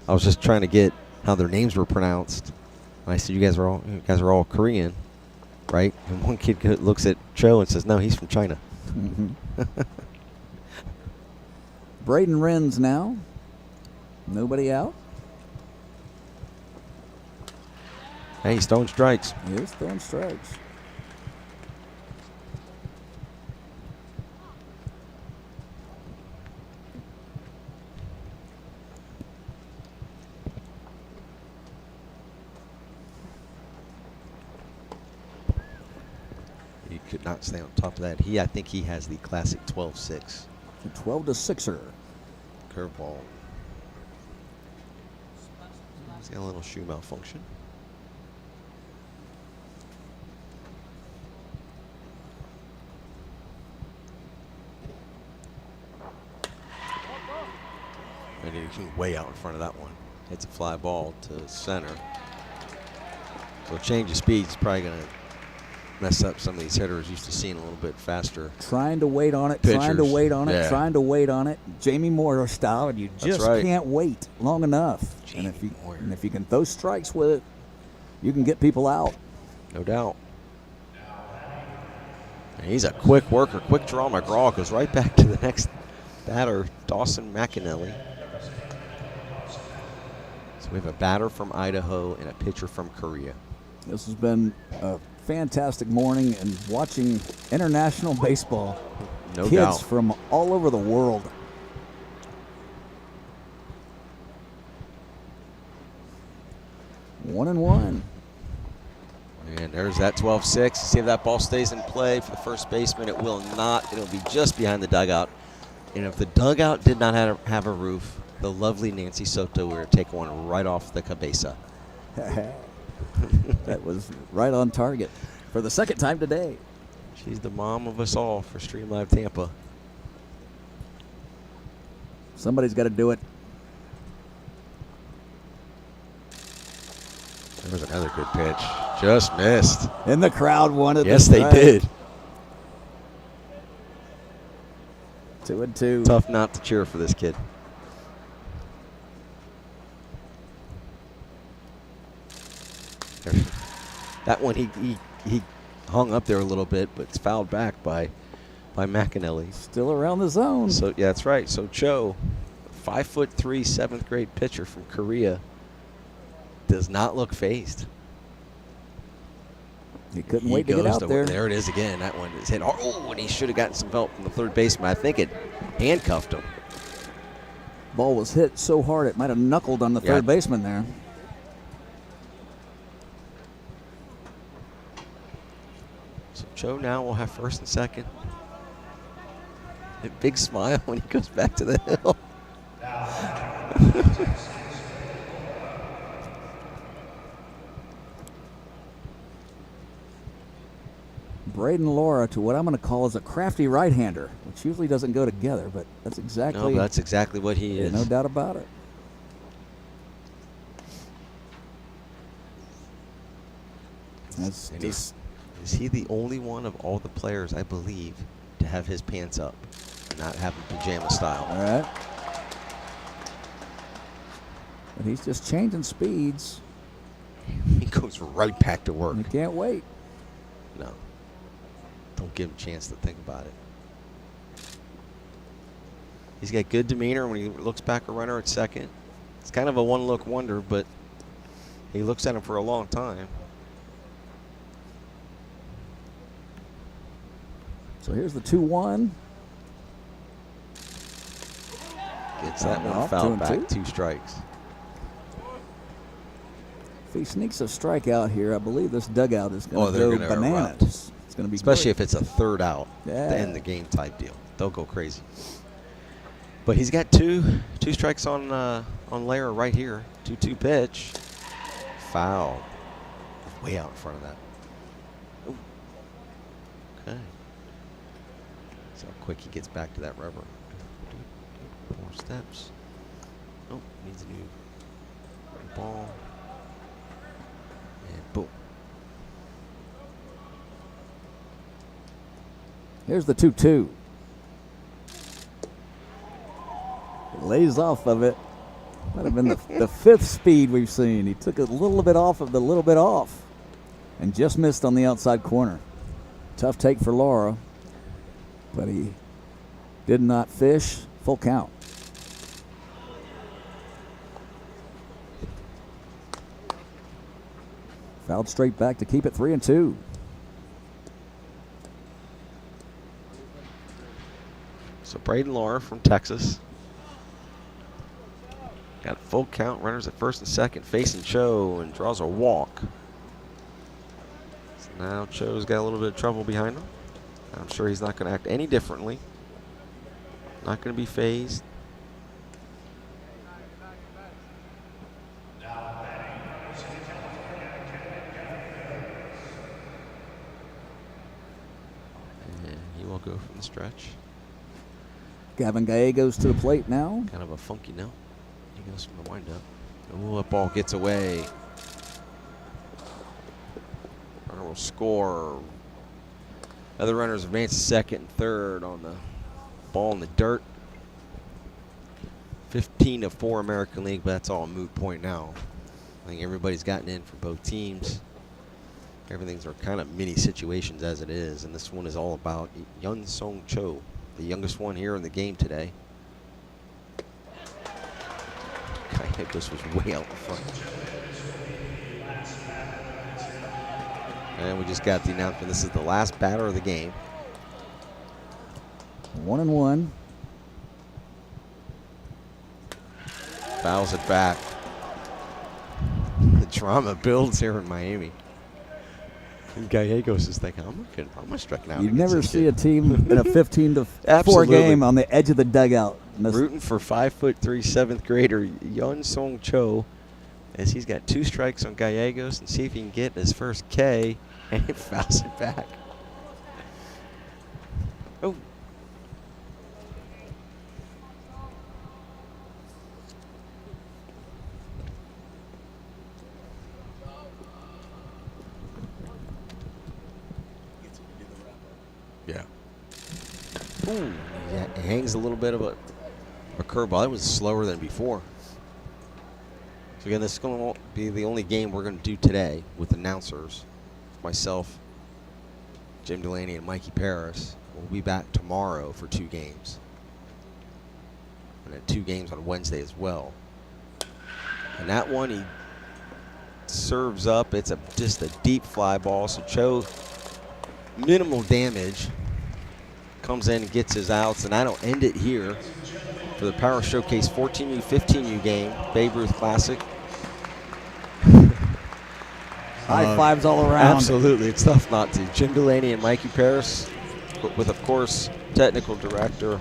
I was just trying to get how their names were pronounced. I said, "You guys are all Korean, right?" And one kid looks at Cho and says, "No, he's from China." Mm-hmm. Braden Renz now. Nobody out. Hey, he's throwing strikes. He is throwing strikes. He could not stay on top of that. I think he has the classic 12-6 The 12-6er. curveball. He's got a little shoe malfunction. And he's way out in front of that one. Hits a fly ball to center. So a change of speed is probably going to mess up some of these hitters used to seeing a little bit faster. Trying to wait on it, Pitchers. trying to wait on it, Yeah. trying to wait on it. Jamie Moore style, and you just right. can't wait long enough. Jamie Moore. And if you can throw strikes with it, you can get people out. No doubt. And he's a quick worker, quick draw. McGraw goes right back to the next batter, Dawson McAnally. So we have a batter from Idaho and a pitcher from Korea. This has been a fantastic morning and watching international baseball. No Kids doubt. from all over the world. One and one. And there's that 12-6. See if that ball stays in play for the first baseman. It will not. It'll be just behind the dugout. And if the dugout did not have a roof, the lovely Nancy Soto would take one right off the cabeza. That was right on target for the second time today. She's the mom of us all for Stream Live Tampa. Somebody's got to do it. There was another good pitch. Just missed. And the crowd wanted Yes, the they strike. did. 2-2. Tough not to cheer for this kid. That one he hung up there a little bit, but it's fouled back by McAnally. Still around the zone. So yeah, that's right. So Cho, 5'3", 7th grade pitcher from Korea, does not look phased. He couldn't wait to get out there. There it is again. That one is hit. Oh, and he should have gotten some help from the third baseman. I think it handcuffed him. Ball was hit so hard it might have knuckled on the third baseman there. So Cho now will have first and second. A big smile when he goes back to the hill. Braden Laura to what I'm going to call is a crafty right-hander, which usually doesn't go together, but that's exactly. No, that's exactly what he is. No doubt about it. That's And just, is he the only one of all the players, I believe, to have his pants up and not have a pajama style? all right. But he's just changing speeds. He goes right back to work. You can't wait. No. Don't give him a chance to think about it. He's got good demeanor when he looks back a runner at second. It's kind of a one-look wonder, but he looks at him for a long time. So here's the 2-1. Gets that one Off, fouled 2 and back, 2. 2 strikes. If he sneaks a strikeout here, I believe this dugout is going to they're go gonna bananas. erupt. It's going to be Especially great. if it's a third out Yeah. to end the game type deal. They'll go crazy. But he's got two strikes on Lara right here. 2-2 pitch. Foul. Way out in front of that. Ooh. Okay. See how quick he gets back to that rubber. 4 steps. Oh, needs a new ball. And boom. Here's the 2-2. He lays off of it. Might have been the 5th speed we've seen. He took a little bit off of the little bit off and just missed on the outside corner. Tough take for Laura, but he did not fish. Full count. Fouled straight back to keep it 3-2. So Braden Laura from Texas. Got a full count, runners at first and second, facing Cho, and draws a walk. So now Cho's got a little bit of trouble behind him. I'm sure he's not going to act any differently. Not going to be phased. And he will go from the stretch. Gavin Gallegos to the plate now. Kind of a funky note. He goes from the windup. Oh, that ball gets away. Runner will score. Other runners advance to second and third on the ball in the dirt. 15-4 American League, but that's all a moot point now. I think everybody's gotten in for both teams. Everything's are kind of mini situations as it is, and this one is all about Yun Song Cho, the youngest one here in the game today. This was way out in front. And we just got the announcement. This is the last batter of the game. 1-1. Fouls it back. The drama builds here in Miami. And Gallegos is thinking, I'm not striking out. You against never this see kid." a team in a 15-4 Absolutely. game on the edge of the dugout. Rooting for 5'3" 7th grader Yun Song Cho, as he's got 2 strikes on Gallegos, and see if he can get his first K, and he fouls it back. Oh. Yeah. Ooh, yeah, it hangs a little bit of a curveball. It was slower than before. So again, this is going to be the only game we're going to do today with announcers. Myself, Jim Delaney, and Mikey Paris. We'll be back tomorrow for 2 games. And then 2 games on Wednesday as well. And that one he serves up. It's just a deep fly ball. So Cho, minimal damage. Comes in and gets his outs, and that'll end it here for the Power Showcase 14U, 15U game, Babe Ruth Classic. High fives all around. Absolutely, it's tough not to. Jim Delaney and Mikey Paris, with, of course, technical director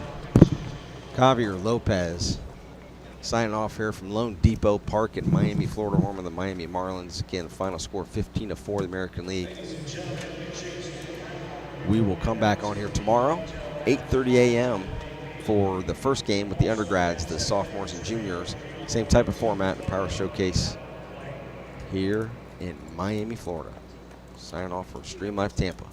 Javier Lopez, signing off here from LoanDepot Park in Miami, Florida, home of the Miami Marlins. Again, the final score 15-4, the American League. We will come back on here tomorrow, 8:30 a.m. for the first game with the undergrads, the sophomores and juniors. Same type of format, the Power Showcase here in Miami, Florida. Signing off for Stream Live Tampa.